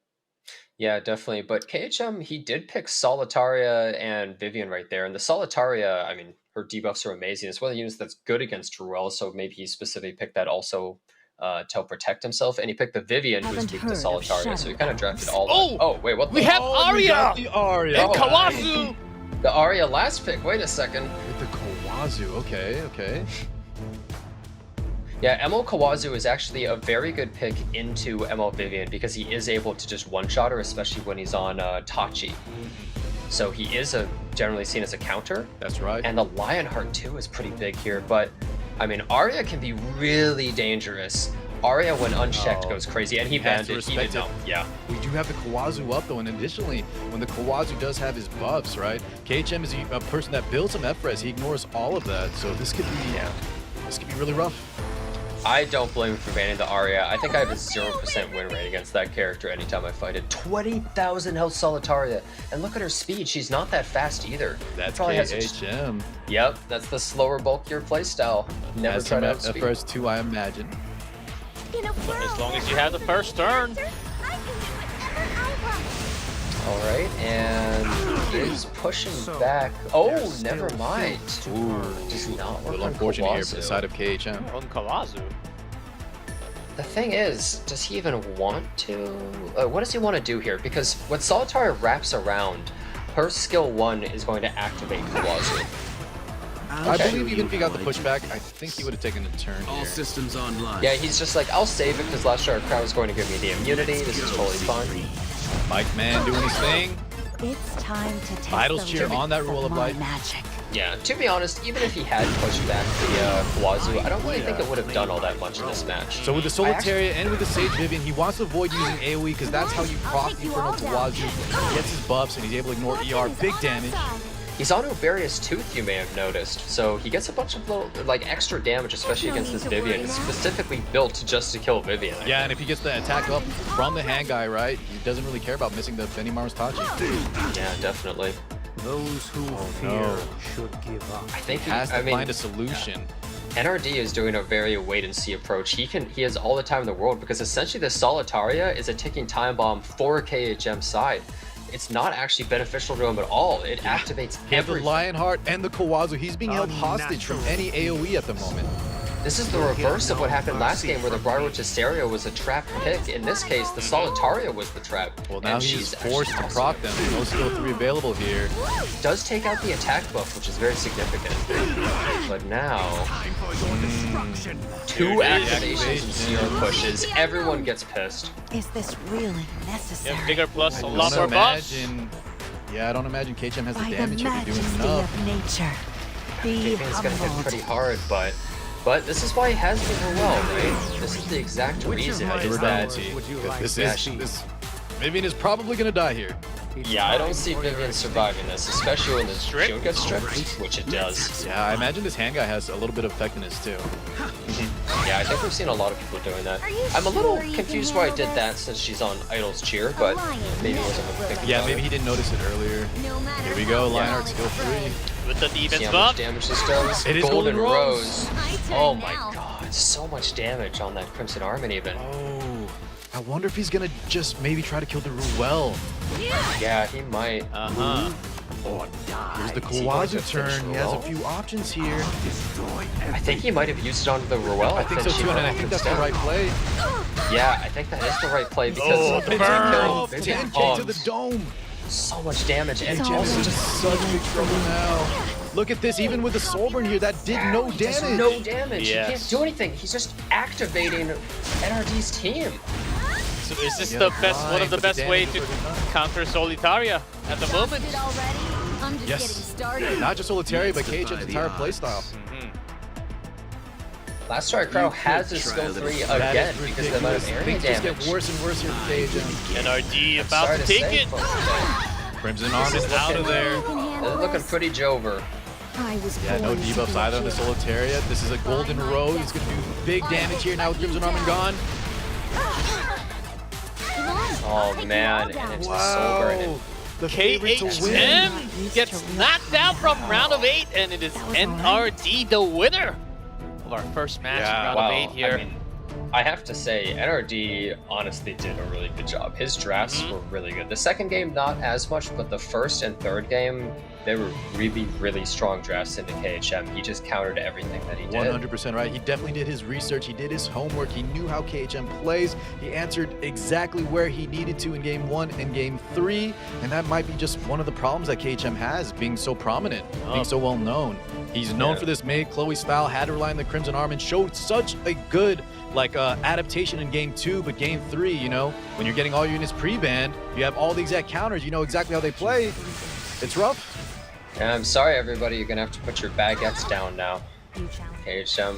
Yeah, definitely. But KHM, he did pick Solitaria and Vivian right there. And the Solitaria, I mean, her debuffs are amazing. It's one of the units that's good against Ruel, so maybe he specifically picked that also to protect himself, and he picked the Vivian, who's Haven't weak to heard of Solitaria, so he kind of drafted shadows. all. Oh! Oh wait, what? We have you got Arya the Arya. and Oh. Kawazu. The Arya last pick. Wait a second. With the Kawazu. Okay, okay. Yeah, ML Kawazu is actually a very good pick into ML Vivian because he is able to just one-shot her, especially when he's on Tachi. So he is generally seen as a counter. That's right. And the Lionheart too is pretty big here, but I mean, Arya can be really dangerous. Arya, when unchecked, Oh. goes crazy, and he Has banned to it. He respect didn't it. know. Yeah. We do have the Kawazu up though, and additionally, when the Kawazu does have his buffs, right? KHM is a person that builds some F-res. He ignores all of that, so this could be really rough. I don't blame him for banning the Arya. I think I have a 0% win rate against that character anytime I fight it. 20,000 health Solitaria. And look at her speed. She's not that fast either. That's Probably has KHM. Yep, that's the slower, bulkier playstyle. Never Has tried some to outspeed. F-res too, I imagine. In a world As long as you without have the first turn. I can do whatever I want. All right, and he's pushing back. Oh, never mind. Ooh, Does not a work little on unfortunate here for the Kawazu. side of KHM. On Kawazu. The thing is, does he even want to? What does he want to do here? Because when Solitaria wraps around, her skill 1 is going to activate Kawazu. I Okay. believe even if he got the pushback, I think he would have taken a turn All here. systems online. Yeah, he's just like, I'll save it because last year our crowd was going to give me the immunity. This is totally fine. Mike Man doing his thing. It's time to test Vitals the cheer on that limits rule of my life. magic. Yeah, to be honest, even if he had pushed back the Kawazu, I don't really think it would have done all that much in this match. So with the Solitaria and with the Sage Vivian, he wants to avoid using AoE because that's how you proc the Infernal Kawazu. He gets his buffs and he's able to ignore ER. Big damage. He's on Ovarius Tooth, you may have noticed, so he gets a bunch of little, like, extra damage, especially against this Vivian. It's specifically built just to kill Vivian. Yeah, and if he gets the attack up from the hand guy, right, he doesn't really care about missing the Benimaru's Tachi. Yeah, definitely. Those who fear no. should give up. I think He has to I mean, find a solution. NRD is doing a very wait-and-see approach. He has all the time in the world because essentially the Solitaria is a ticking time bomb for KHM side. It's not actually beneficial to him at all. It activates He has the everything. Lionheart and the Kawazu. He's being held hostage from any AoE at the moment. This is the reverse of what happened last game where the Briarwood Cesario was a trap pick. In this case, the Solitaria was the trap. Well, now and he's she's forced to actually proc them. No skill 3 available here. does take out the attack buff, which is very significant. But now, two activations and CR pushes. Everyone gets pissed. Is this really necessary? Yeah, bigger plus, a I lot don't more buffs. imagine. Yeah, I don't imagine KHM has the By the damage here to do majesty enough. of nature, be Vivian's gonna hit humbled. pretty hard, but this is why he has been well, right? This is the exact reason I is do that. This Yeah, is Vivian is probably gonna die here. Yeah, I don't see Vivian surviving this, especially when the shield gets stripped, which it does. Yeah, I imagine this hand guy has a little bit of effectiveness too. Yeah, I think we've seen a lot of people doing that. Are you I'm a little sure you can confused why I handle did that this? since she's on Idol's Cheer, but maybe he wasn't thinking Yeah, about maybe he it. didn't notice it earlier. No matter Here we how go, long Lionheart it's skill 3. With the See defense how buff. much damage this does? It is Golden Golden Rose. Rose. My turn Oh my now. god, so much damage on that Crimson Armin even. Oh, I wonder if he's gonna just maybe try to kill the Ruel. Yeah, he might. Uh-huh. Here's the Is he going to Kawazu finish turn. He has a Ruel? few options here. I think he might have used it onto the Ruel. I think so too, and I think that's the right play. Yeah, I think that is the right play because Oh, the burn. Oh, Vivian 10k to the dome. so much damage and KHM also is just in such big trouble now. Look at this, even with the Soulburn here, that did no he does damage. no damage. Yes. He can't do anything. He's just activating NRD's team. So is this Yeah, the best, one of fine, the but best the way damage to is already done. counter Solitaria at the moment? Exhausted already? I'm just Yes. getting started. Not just Solitaria, but Defy KHM's the entire odds. playstyle. Last try Crow You has could his try skill a little 3 That again is because of the amount ridiculous. of area Things just damage. get worse and worse here for KHM. NRD about Sorry to to take say, it. folks, Crimson Arm is out of there. they're looking pretty Jover. I was Yeah, no born to debuffs be either on the hero. Solitaria. This is a Golden Rose. It's going to do big damage here now with Crimson Arm gone. Oh man, and it's the Soulburn. Wow. The favorite to win. KHM gets knocked out from round of 8, and it is NRD the winner of our first match in round of 8 here. I mean, I have to say, NRD honestly did a really good job. His drafts were really good. The second game, not as much, but the first and third game, they were really, really strong drafts into KHM. He just countered everything that he did. 100% right. He definitely did his research. He did his homework. He knew how KHM plays. He answered exactly where he needed to in Game 1 and Game 3. And that might be just one of the problems that KHM has, being so prominent, being so well known. He's known for this made Chloe style, had to rely on the Crimson Arm, and showed such a good adaptation in Game 2, but Game 3, you know, when you're getting all your units pre-banned, you have all the exact counters, you know exactly how they play. It's rough. And I'm sorry, everybody, you're gonna have to put your baguettes down now. KHM.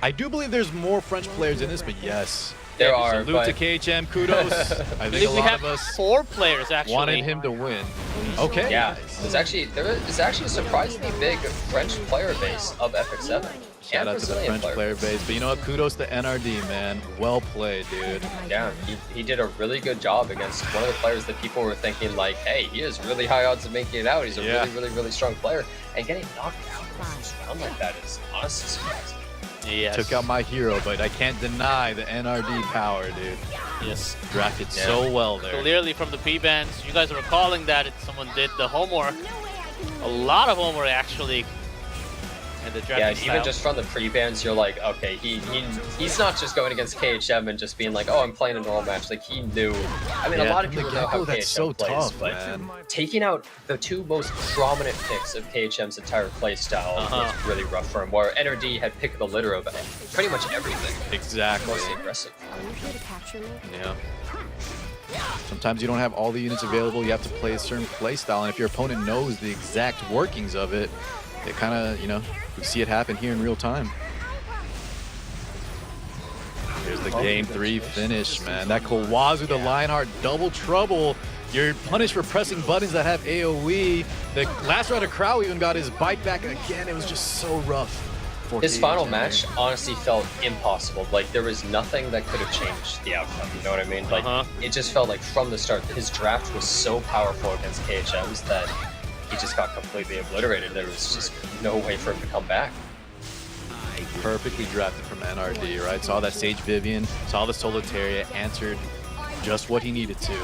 I do believe there's more French players in this, but yes. There are, Salute but... to KHM, kudos. I think a we lot have of us 4 players actually. wanted him to win. Okay. Yeah, there is actually a surprisingly big French player base of FX7. Shout out to the French player base. But you know what? Kudos to NRD, man. Well played, dude. Yeah, he did a really good job against one of the players that people were thinking like, hey, he has really high odds of making it out. He's a really strong player. And getting knocked out in the first round like that is honestly surprising. Yes. Took out my hero, but I can't deny the NRD power, dude. Yes. Drafted so well there. Clearly from the P-bands, you guys are recalling that someone did the homework. A lot of homework actually. And the yeah, even just from the pre-bans, you're like, okay, he's not just going against KHM and just being like, oh, I'm playing a normal match. Like, he knew. I mean, a lot of people know how KHM plays, but taking out the 2 most prominent picks of KHM's entire playstyle was really rough for him, where NRD had picked the litter of pretty much everything. Exactly. Mostly aggressive. Yeah. Sometimes you don't have all the units available. You have to play a certain playstyle, and if your opponent knows the exact workings of it, it kind of, you know, we see it happen here in real time. Here's the Game 3 finish, man. That Kawazu, the Lionheart, double trouble. You're punished for pressing buttons that have AoE. The last round of Crow even got his bite back again. It was just so rough. His final match honestly felt impossible. Like, there was nothing that could have changed the outcome, you know what I mean? Like, it just felt like from the start, his draft was so powerful against KHM's that he just got completely obliterated. There was just no way for him to come back. Perfectly drafted from NRD, right? Saw that Sage Vivian, saw the Solitaria, answered just what he needed to.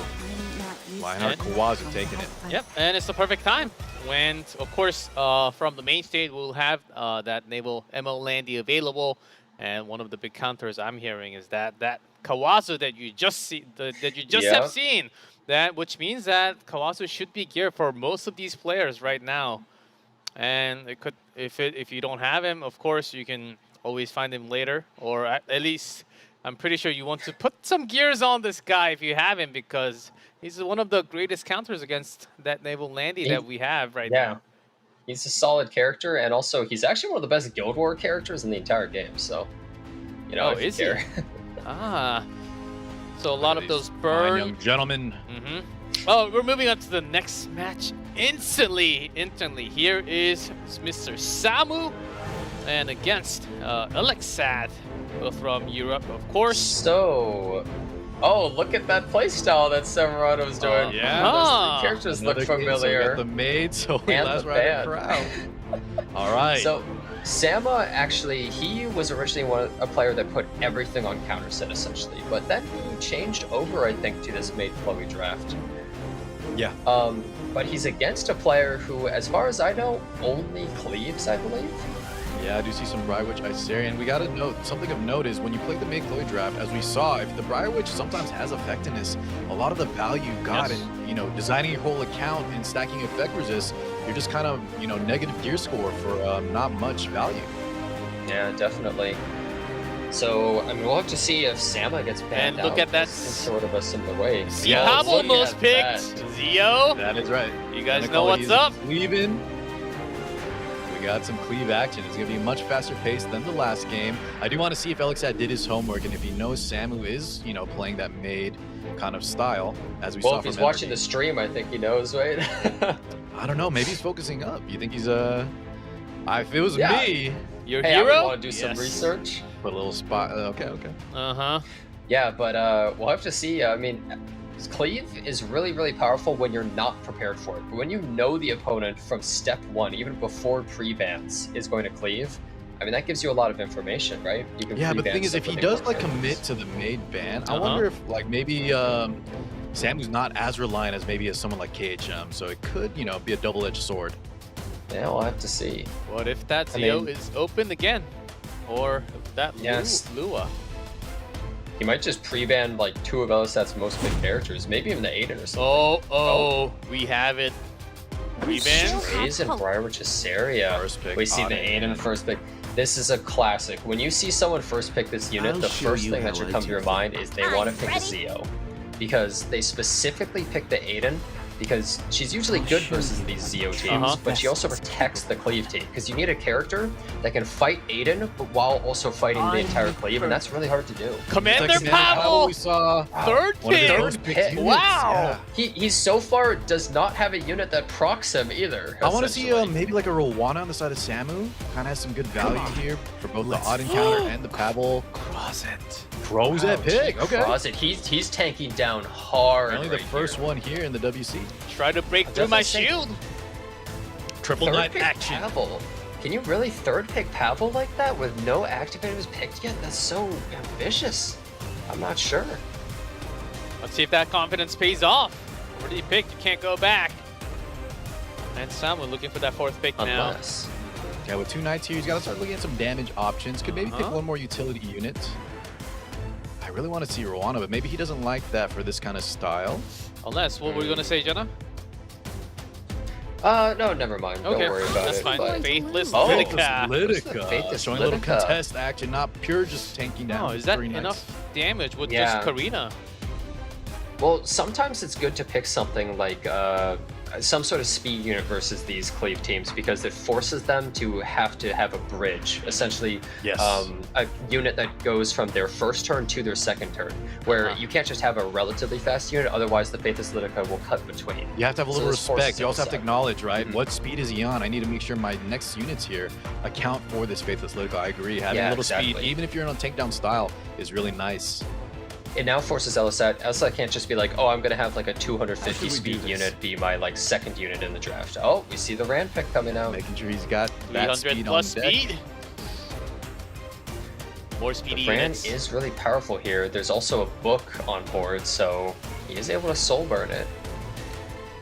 Lionheart Kawazu taking it. Yep, and it's the perfect time when, of course, from the main stage, we'll have that naval ML Landy available. And one of the big counters I'm hearing is that Kawazu that you just have seen. Which means that Kawazu should be geared for most of these players right now. And it could, if you don't have him, of course you can always find him later, or at least I'm pretty sure you want to put some gears on this guy if you have him, because he's one of the greatest counters against that naval Landy that we have right now. He's a solid character, and also he's actually one of the best Guild War characters in the entire game. So, you know, is he? So a lot of those burn. Young gentlemen. Oh, we're moving on to the next match instantly. Here is Mr. Samu, and against elecsat, both from Europe, of course. So, oh, look at that playstyle that Samuhrado is doing. Those 3 characters look familiar. So got the maid, so and last the round of Crow. All right. So, Sama, actually, he was originally a player that put everything on counter set, essentially. But then he changed over, I think, to this Maid Chloe draft. Yeah. But he's against a player who, as far as I know, only cleaves, I believe. Yeah, I do see some Briarwitch Isarian. We got to note, something of note is when you play the Maid Chloe draft, as we saw, if the Briarwitch sometimes has effectiveness, a lot of the value you got in, you know, designing your whole account and stacking effect resist, you're just kind of, you know, negative gear score for not much value. Yeah, definitely. So, I mean, we'll have to see if Sama gets banned And look at that. sort of a similar way. Zio almost picked. Zio. That is right. You guys know what's up. Cleaving. We got some cleave action. It's going to be a much faster pace than the last game. I do want to see if elecsat did his homework and if he knows Samu is, you know, playing that maid kind of style, as we saw from if he's watching the stream, I think he knows, right? I don't know. Maybe he's focusing up. You think he's if it was me, Your hey, hero? I would want to do some research. Put a little spot. Okay. Yeah, but we'll have to see. I mean, cleave is really, really powerful when you're not prepared for it. But when you know the opponent from step 1, even before pre-bans, is going to cleave, I mean, that gives you a lot of information, right? You can but the thing is, if he does like commit to the maid ban, I wonder if like maybe Samu's not as reliant as maybe as someone like KHM, so it could, you know, be a double-edged sword. Yeah, we'll have to see. What if that I Zio mean- is open again? Or that Yes. Lua? He might just pre-ban like 2 of elecsat's most big characters, maybe even the Aiden or something. We have it. Revenge? Raze and Briar with Cesaria. First pick, We see the Auden. Aiden first pick. This is a classic. When you see someone first pick this unit, I'll the show first you thing that how should I come to do your things. mind is they want to pick the ready. Zio. Because they specifically pick the Aiden because she's usually I'll good show versus you these how Zio I teams, Uh-huh. but she also protects the Cleave team. Because you need a character that can fight Aiden, but while also fighting the entire Cleave, and that's really hard to do. Commander It's like Commander Pavel! we saw. Third One of the pick! first pick Pick. units, Wow. yeah. He so far does not have a unit that procs him either. I want to see essentially. maybe like a Rowana on the side of Samu. Kind of has some good value here for both the odd encounter and the Pavel. Crozet. Throws that pick. Okay. Crozet, he's tanking down hard. Only the right first here. one here in the WC. Try to break through doesn't my say- shield. Triple Third knight pick action. Pavel. Can you really third pick Pavel like that with no activators picked yet? That's so ambitious. I'm not sure. Let's see if that confidence pays off. Already picked, you can't go back. And Samu looking for that fourth pick now. Unless. Yeah, with 2 knights here, he's got to start looking at some damage options. Could maybe pick Uh-huh. one more utility unit. I really want to see Rowana, but maybe he doesn't like that for this kind of style. Unless, what were you gonna say, Jenna? No, never mind. Okay, Don't worry about that's it. fine. but- Faithless Oh, Lidica. Lidica. Faithless Showing a little Lidica. contest action, not pure just tanking down. Oh, is that 3 knights. enough damage with Yeah. just Karina? Well, sometimes it's good to pick something like some sort of speed unit versus these Cleave teams because it forces them to have a bridge, essentially Yes. a unit that goes from their first turn to their second turn, where Uh-huh. you can't just have a relatively fast unit, otherwise the Faithless Lidica will cut between. You have to have a So little this forces respect. You also have to upside. acknowledge, right? Mhm. What speed is he on? I need to make sure my next units here account for this Faithless Lidica. I agree. Having Yeah, a little speed, exactly. even if you're in a takedown style, is really nice. It now forces elecsat. Elecsat can't just be like, oh, I'm gonna have like a How 250 should we do speed this? unit be my like second unit in the draft. Oh, we see the Rand pick coming out. Making sure he's got that 300 speed plus on deck. speed. More speedy The Rand units. is really powerful here. There's also a book on board, so he is able to soul burn it.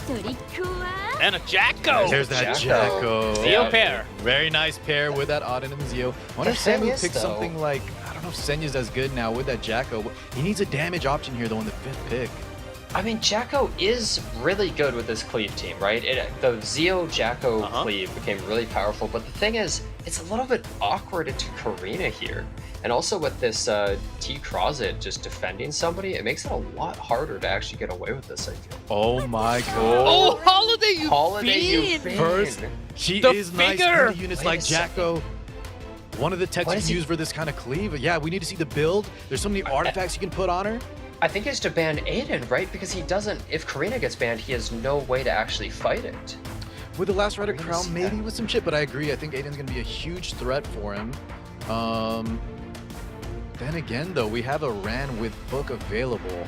トリックは And a Jacko! There's that Jacko. Jacko. Zio Yeah. pair. Very nice pair with that Auden and Zio. I wonder if The thing Samu is, picks though- something like, I don't know if Senya's as good now with that Jacko. He needs a damage option here though in the 5th pick. I mean, Jacko is really good with this Cleave team, right? The Zio Jacko Uh-huh. Cleave became really powerful, but the thing is, it's a little bit awkward into Karina here. And also with this T Crozet just defending somebody, it makes it a lot harder to actually get away with this, I feel. Oh my god. Oh, Holiday, you Holiday, you fiend! fiend. First, she The is nice figure! into units Wait like a second. Jacko. One of the techs Why you does can he- use for this kind of cleave. Yeah, we need to see the build. There's so many artifacts you can put on her. I think it's to ban Aiden, right? Because he doesn't, if Karina gets banned, he has no way to actually fight it. With the Last Rider Really crown, see maybe that. with some chip, but I agree. I think Aiden's going to be a huge threat for him. Then again, though, we have a Ran with Book available.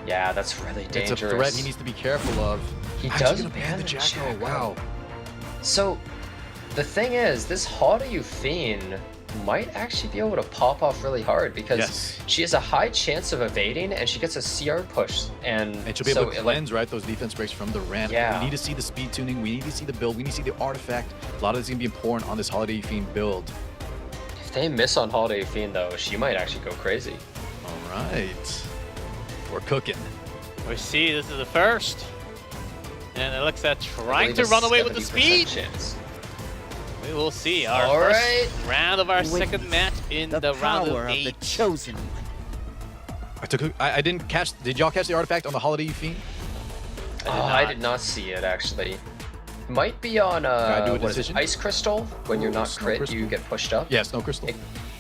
Yeah, that's really dangerous. It's a threat he needs to be careful of. He How's does gonna ban the the Jacko. Jacko. Wow. So, the thing is, this Holiday Fiend might actually be able to pop off really hard because Yes. she has a high chance of evading and she gets a CR push. And And she'll be so able to it, like, cleanse, right, those defense breaks from the Ran. Yeah. We need to see the speed tuning. We need to see the build. We need to see the artifact. A lot of this is going to be important on this Holiday Fiend build. if they miss on Holiday Fiend, though, she might actually go crazy. All right. We're cooking. We see, this is the first. And Alexa I trying believe to a run away with the 70% speed. chance. We will see our All first right. round of our Witness second match in the the round power of of the 8. chosen one. I didn't catch. Did y'all catch the artifact on the Holiday Fiend? I did not see it, actually. Might be on Guide to a what is it, Decision? Ice Crystal. When you're Ooh, not Snow crit, Crystal. you get pushed up. Yeah, Snow Crystal.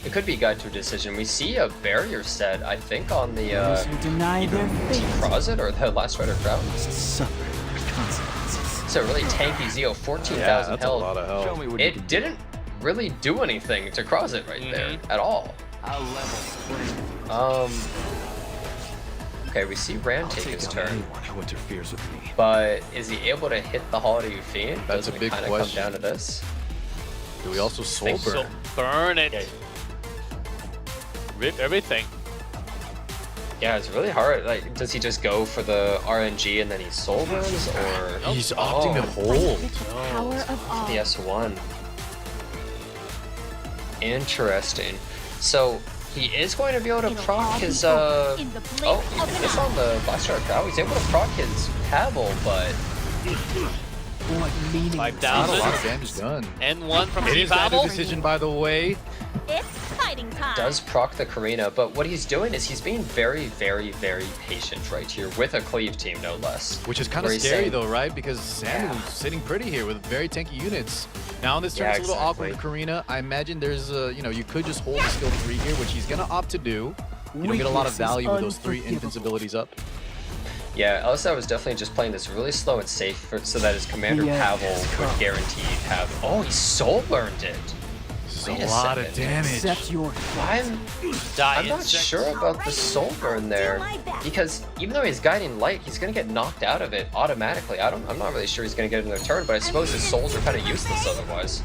It could be Guide to a Decision. We see a barrier set, I think, on the Those who deny their T faith Crozet or the Last Rider Crown. must suffer the consequences. It's a really tanky Zio, 14,000 Yeah, that's a health. lot of health. Show me what you It can didn't really do anything to Crozet right there Mhm. at all. do. I'll level Okay, we see Rand take his turn, anyone who interferes with me. but is he able to hit the Holiday Fiend? That's a Doesn't big it kind of come question. down to this? Do we also soul Think burn? So burn it. Yeah. Rip everything. Yeah, it's really hard. Like, does he just go for the RNG and then he soul burns, or He's opting to hold. Power of all. the S1? Interesting. So he is going to be able to It'll proc all be his over in the blink oh, he of an missed eye. on the Blaster Crow. He's able to proc his Pavel, but What meaning? Not a 5,000. lot of damage done. And one from It is that Pavel. decision, by the way. It's fighting time. does proc the Karina. But what he's doing is he's being very, very, very patient right here with a cleave team, no less. Which is kind Where of he's scary saying- though, right? Because Samu's sitting pretty here with very tanky units. Now on this turn, Yeah, it's a little awkward exactly. with Karina. I imagine there's you could just hold the skill 3 here, which he's gonna opt to do. You don't get a lot of Weakness is value with those 3 unforgivable. invincibilities up. Yeah, Elsa was definitely just playing this really slow and safe so that his commander The end Pavel has would come. guarantee have. Oh, he soul burned it. This Wait a is a lot of second. damage. Accept your I'm Die not insect. sure about the soul burn there, because even though he's guiding light, he's gonna get knocked out of it automatically. I'm not really sure he's gonna get another turn, but I suppose his souls are kind of useless otherwise.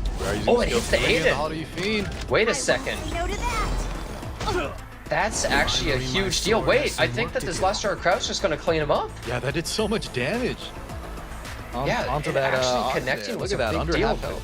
Oh, it hits the Aiden. How do you fiend? Wait a second. No to that. That's actually a huge deal. Wait, I think that this last Star Crouch is gonna clean him up. Yeah, that did so much damage. Yeah, onto it that actually connecting yeah, was look a at that big under deal. half health.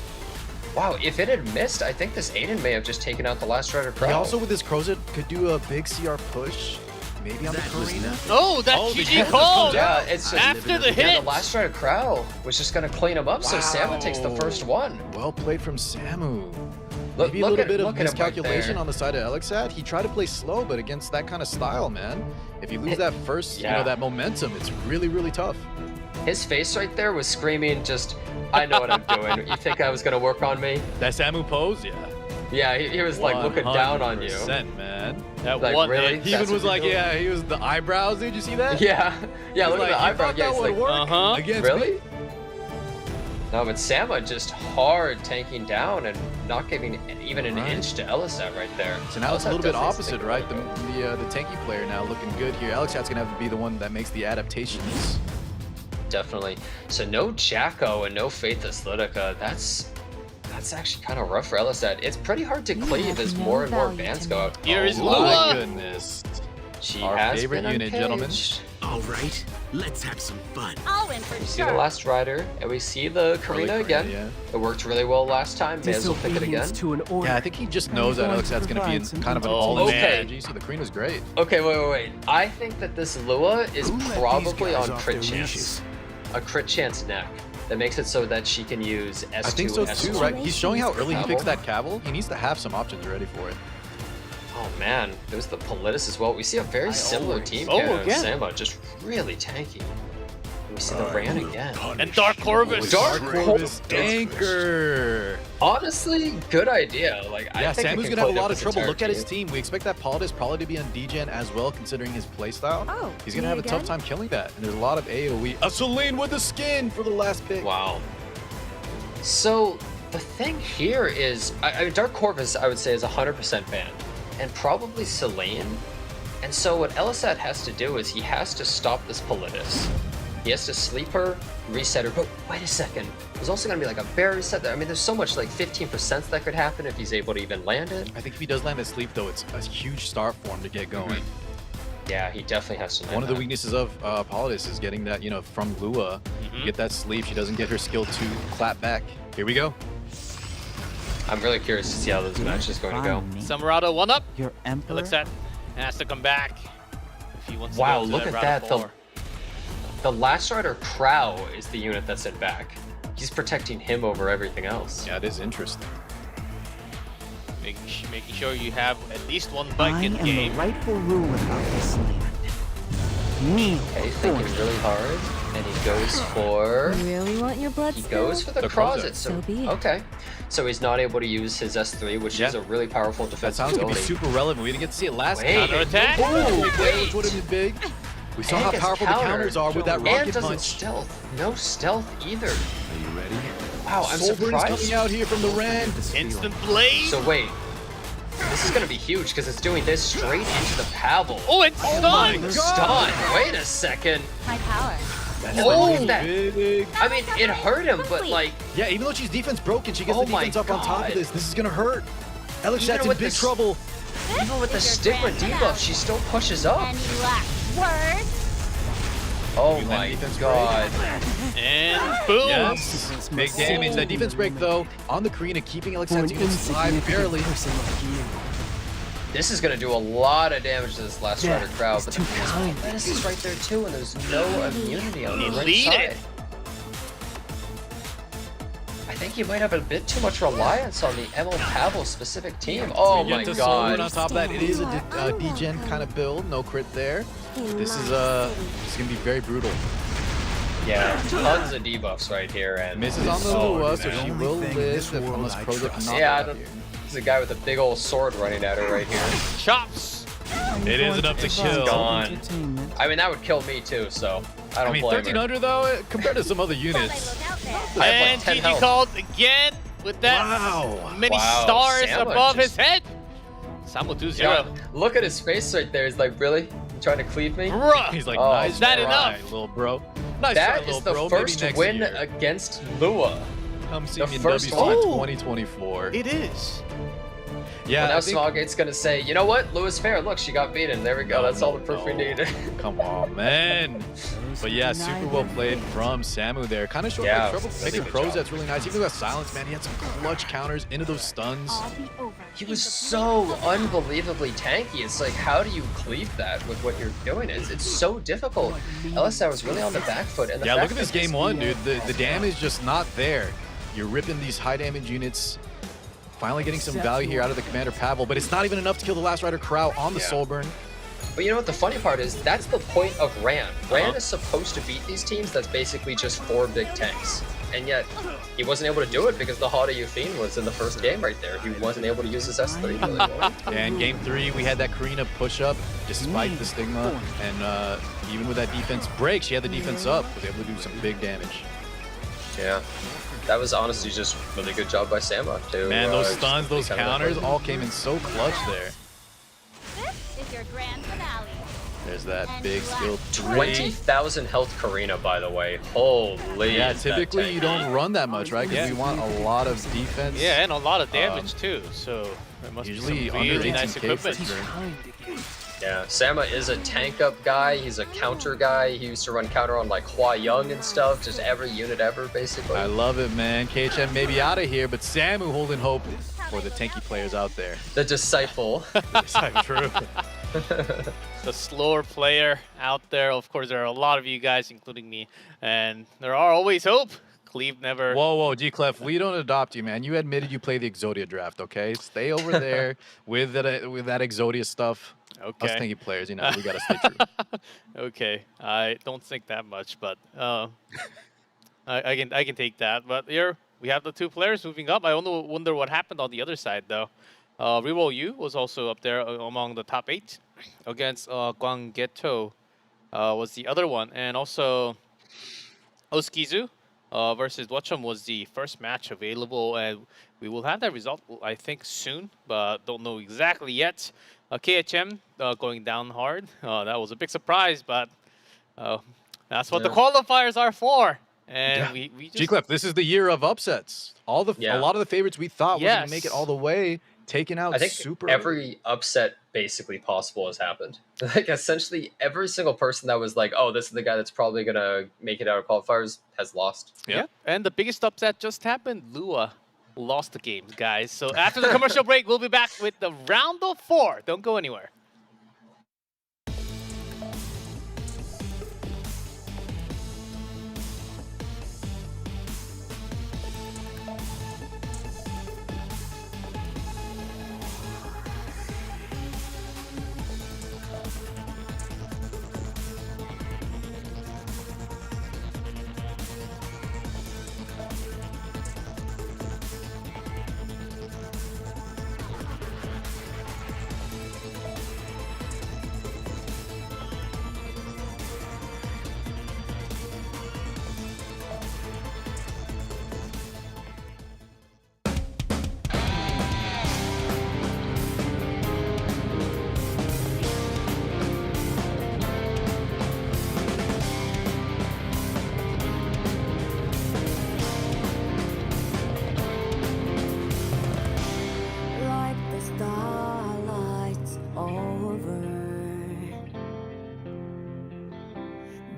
Wow, if it had missed, I think this Aiden may have just taken out the last Rider Crow. He also with his Crozet could do a big CR push, maybe on the Karina. No, that Oh, the GG hit call. Yeah, it's just After the yeah, hit. the last Rider Crow was just gonna clean him up, so Samu takes the first one. Well played from Samu. Look, Maybe a look little at, bit of look at him right miscalculation there. on the side of elecsat. He tried to play slow, but against that kind of style, man, if you lose that first, Yeah. that momentum, it's really, really tough. His face right there was screaming, just, I know what I'm doing. You think I was gonna work on me? That Samu pose, yeah. Yeah, he was like looking down on you. 100%, man. That Like, one really? hit. He That's even was what like, you're doing? yeah, he was the eyebrows. Did you see that? Yeah, yeah. He's Look like, at the "You eyebrow. thought Yeah, that he's would like, work Uh-huh. against really? me? No, but Sama just hard tanking down and not giving even an Right. inch to Elisat right there. So now it's a Elisat little bit definitely opposite, sticking right? with The tanky player now looking good here. Elecsat's gonna have to be the one that makes the adaptations. Definitely. So no Jacko and no Faithless Lidica. That's actually kind of rough for Elisat. It's pretty hard to You cleave have as no more and more value bans to go me. out. Here is Oh, Lua. My goodness. She Our has favorite been unit, gentlemen. uncaged. All right, let's have some fun. I'll win for We see sure. the last rider, and we see the Karina Early again. Karina, It worked really well last time. May as well pick it again. Disobedience to an order. Yeah, I think he just knows that I'm going to Elecsat's gonna be in provide some kind of an info. all-in Okay. strategy, so the Karina's great. Okay, wait. I think that this Lua is Who let these probably guys on off crit their chance. leashes? A crit chance neck that makes it so that she can use S2, I think so too, S1. right? He's showing how early he picks Cavill. that Cavill. He needs to have some options ready for it. Oh man, there's the Politis as well. We see a very similar team Oh, here. again. Sama just really tanky. And we see the Ran again. And Dark Corvus. Dark Corvus Anchor. Honestly, good idea. Like, I Yeah, think it Samu's can gonna have a clean up lot of this trouble. entire Look at his team. We expect that Politis probably to be on degen as well, considering his playstyle. Oh, He's gonna me have a tough again? time killing that. And there's a lot of AoE. A Celine with the skin for the last pick. Wow. So the thing here is, I mean, Dark Corvus, I would say, is 100% banned, and probably Selene. And so what Elisat has to do is he has to stop this Politis. He has to sleep her, reset her. But wait a second, there's also gonna be like a bear reset there. I mean, there's so much, like 15% that could happen if he's able to even land it. I think if he does land that sleep, though, it's a huge start for him to get going. Yeah, he definitely has to land One of the that. weaknesses of Politis is getting that, from Lua. You get that sleep, she doesn't get her skill to clap back. Here we go. I'm really curious to see how this match is going to go. Find me. Samuhrado 1-up. Your emperor. Elecsat has to come back if he wants Wow, to go to look at round that. 4. The Last Rider Crow is the unit that's in back. He's protecting him over everything else. Yeah, it is interesting. Making sure you have at least one I bike in am game. the rightful ruler of this land. Kneel Okay, he's before thinking me. really hard, and he goes for... You really want your blood He spilled? goes for the The Crozet. So be it. Okay, so he's not able to use his S3, which is Yeah. a really powerful That defensive sounds gonna be ability. super relevant. We didn't get to see it last Wait. time. Counterattack. Ooh, Which would have been big. We saw And how gets powerful the countered. counters are with that And rocket doesn't punch. stealth. No stealth either. Are you ready? Wow, I'm Soul Burn is surprised. coming out here from the Ren. This Instant blade. So wait, this is gonna be huge because it's doing this straight into the Pavel. Oh, it's my stunned. The God. stun. Wait a second. High power. Oh, that. Big. I mean, it hurt him, but like, Yeah, even though she's defense broken, she gets Oh the my defense up on top God. of this. This is gonna hurt. Elecsat's in with big this- trouble. Even with the Is your stigma grand debuff, finale. she still pushes up. Any last words? Oh You my land defense god. And boom! Yes. Big damage. That defense break, though, on the Karina, keeping Elecsat's units alive barely. This is gonna do a lot of damage to this last rider crowd, but too kind. Menace is right there too, and there's no immunity on the right Elite side. it. I think you might have a bit too much reliance on the ML Pavel specific team. Oh We my get to Solar, and on god. top of that, it is a degen kind of build. No crit there. This is gonna be very brutal. Yeah, tons of debuffs right here, and Misses on the Oh, Lua, so man. she will live unless Proza cannot Yeah, I out don't. here. There's a guy with a big old sword running at her right here. Chops! It is enough to kill. Gone. I mean, that would kill me too, so I don't I mean, blame her. 1300 though, compared to some other Thought I units. look out there. I have And like 10 GG health. called again with that Wow. many Wow, stars Samuh above just- his head. Samuh 2-0. Yeah, look at his face right there. He's like, really? You trying to cleave me? Bruh! He's like, Oh, nice is that try, enough? little bro. Nice try, That little is the bro. Maybe first next win year. against Lua. Come see the me in first WC one. 2024. It is. Yeah, Well, now I think- Smallgate's gonna say, you know what? Lua is fair. Look, she got beaten. There we go. No, That's all no, the proof we no. need. Come on, man. But yeah, super well played from Samuh there. Kind of showed Yeah, like trouble really making good pros. job. That's really nice. Even with silence, man, he had some clutch counters into those stuns. All be over. He was so unbelievably tanky. It's like, how do you cleave that with what you're doing? It's so difficult. LSI was really on the back foot. And the Yeah, fact look at this that game one, dude. The damage just not there. You're ripping these high damage units. Finally getting some value here out of the Commander Pavel, but it's not even enough to kill the last rider Crow on the Yeah. Soulburn. But you know what the funny part is? That's the point of Ran. Ran is supposed to beat these teams that's basically just 4 big tanks. And yet, he wasn't able to do it because the Haughty Euthene was in the first game right there. He wasn't able to use his S3 really well. And game 3, we had that Karina push up despite the stigma, and even with that defense break, she had the defense up, was able to do some big damage. Yeah. That was honestly just really good job by Samuh too. Man, those just stuns, those becoming that counters person. all came in so clutch there. This is your grand finale. There's that big skill 3. 20,000 health Karina, by the way. Holy. Yeah, is that typically tanky. you don't run that much, right? Because Yeah. we want a lot of defense. Yeah, and a lot of damage too. So it must Usually be some under really nice 18K equipment. for sure. Yeah, Samuh is a tank up guy. He's a counter guy. He used to run counter on like Hua Young and stuff. Just every unit ever, basically. I love it, man. KHM may be out of here, but Samuh holding hope for the tanky players out there. The disciple. True. The slower player out there. Of course, there are a lot of you guys, including me, and there are always hope. Cleve never. Whoa, whoa, G-Clef, we don't adopt you, man. You admitted you play the Exodia draft, okay? Stay over there with that Exodia stuff. Okay. Us tanky players, you know, we gotta stay true. Okay, I don't think that much, but I can take that. But here we have the 2 players moving up. I only wonder what happened on the other side though. Reroll U was also up there among the top 8 against Gwanggaeto was the other one, and also Oskizu versus Watchum was the first match available, and we will have that result I think soon, but don't know exactly yet. KHM going down hard. That was a big surprise, but that's what the Yeah. qualifiers are for. And Yeah. we just G-Clef, this is the year of upsets. A lot of the favorites we thought were gonna make it Yes. all the way, taken out I think super every upset basically possible has happened. Like essentially every single person that was like, oh, this is the guy that's probably gonna make it out of qualifiers has lost. Yeah. And the biggest upset just happened. Lua lost the game, guys. So after the commercial break, we'll be back with the round of 4. Don't go anywhere.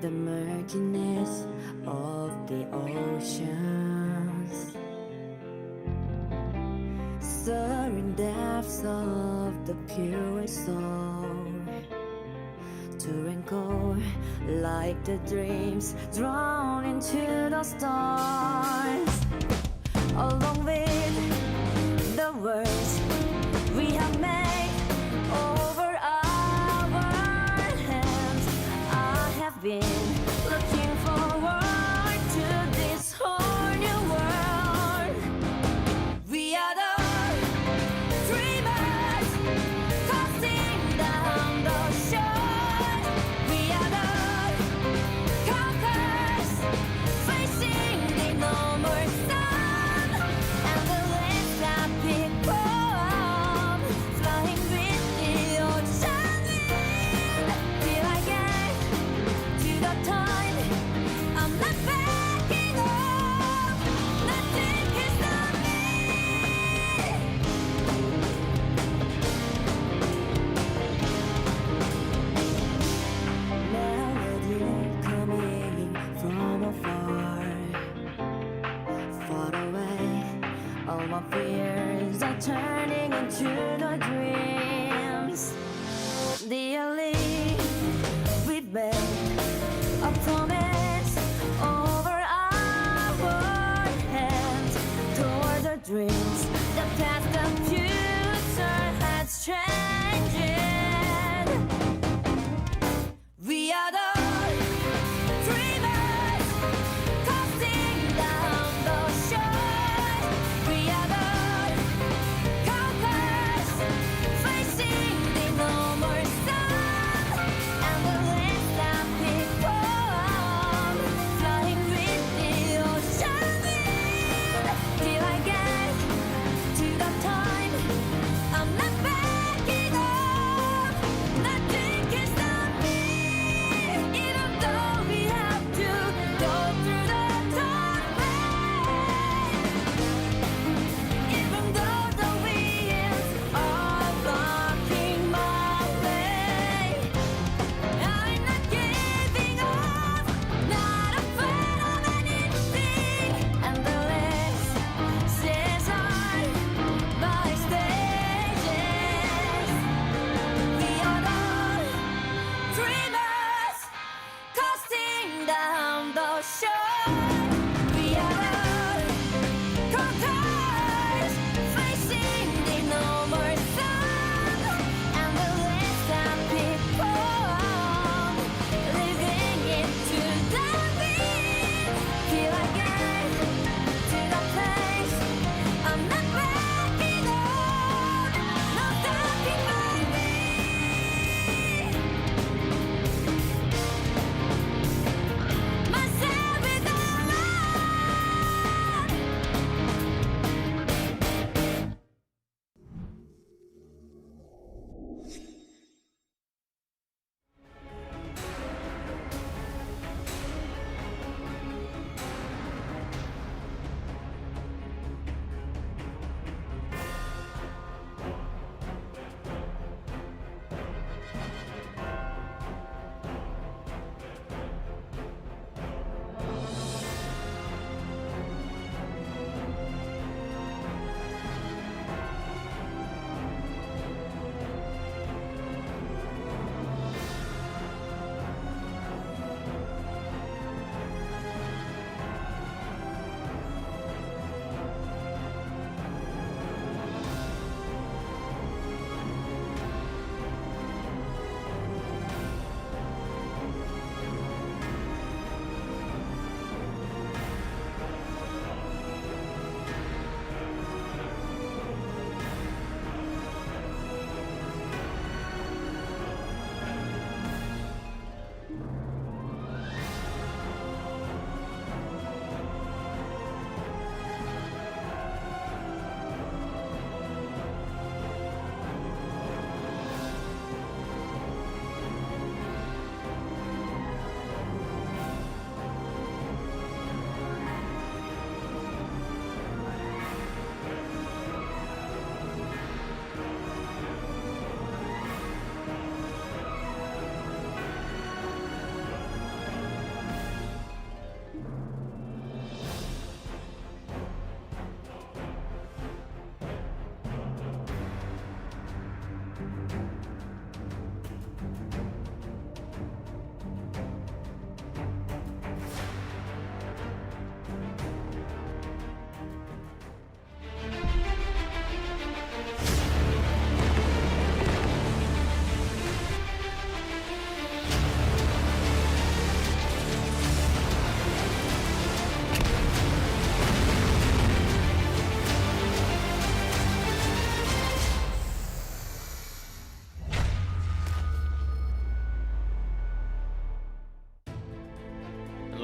the murkiness of the oceans, stirring depths of the pure soul, to rancor like the dreams drawn into the stars, along with the words we have made over our hands. I have been looking forward to this whole new world. We are the dreamers tossing down the shore. We are the conquerors facing the no more sun and the land.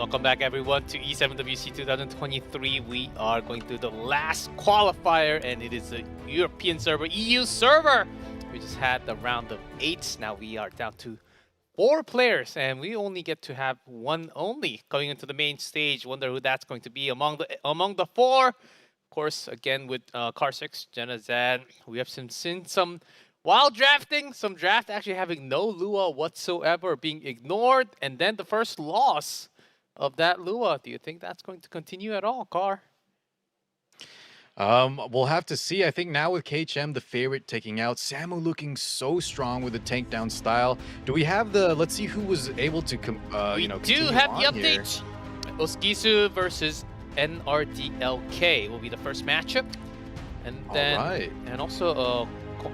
Welcome back everyone to E7WC 2023. We are going through the last qualifier and it is a European server, EU server. We just had the round of 8. Now we are down to 4 players and we only get to have one only coming into the main stage. Wonder who that's going to be among the 4. Of course, again with Car6, Jenna Zan. We have seen some wild drafting, some draft actually having no Lua whatsoever, being ignored, and then the first loss of that Lua. Do you think that's going to continue at all, Car? We'll have to see. I think now with khM the favorite taking out, Samu looking so strong with the tank down style. Do we have the? Let's see who was able to We do have the update. Oskizu versus Nrdlk will be the first matchup, and then and also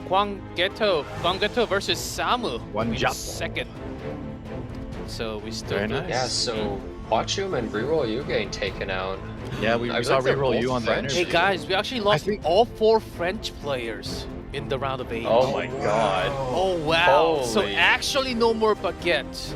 Gwanggaeto versus Samu will be the second. So we still Very nice. Yeah, so Hwachum and Reroll you getting taken out. Yeah, we saw Reroll you on the French. energy. Hey guys, we actually lost all 4 French players in the round of 8. Oh my god. Oh wow. So Holy. actually no more baguette.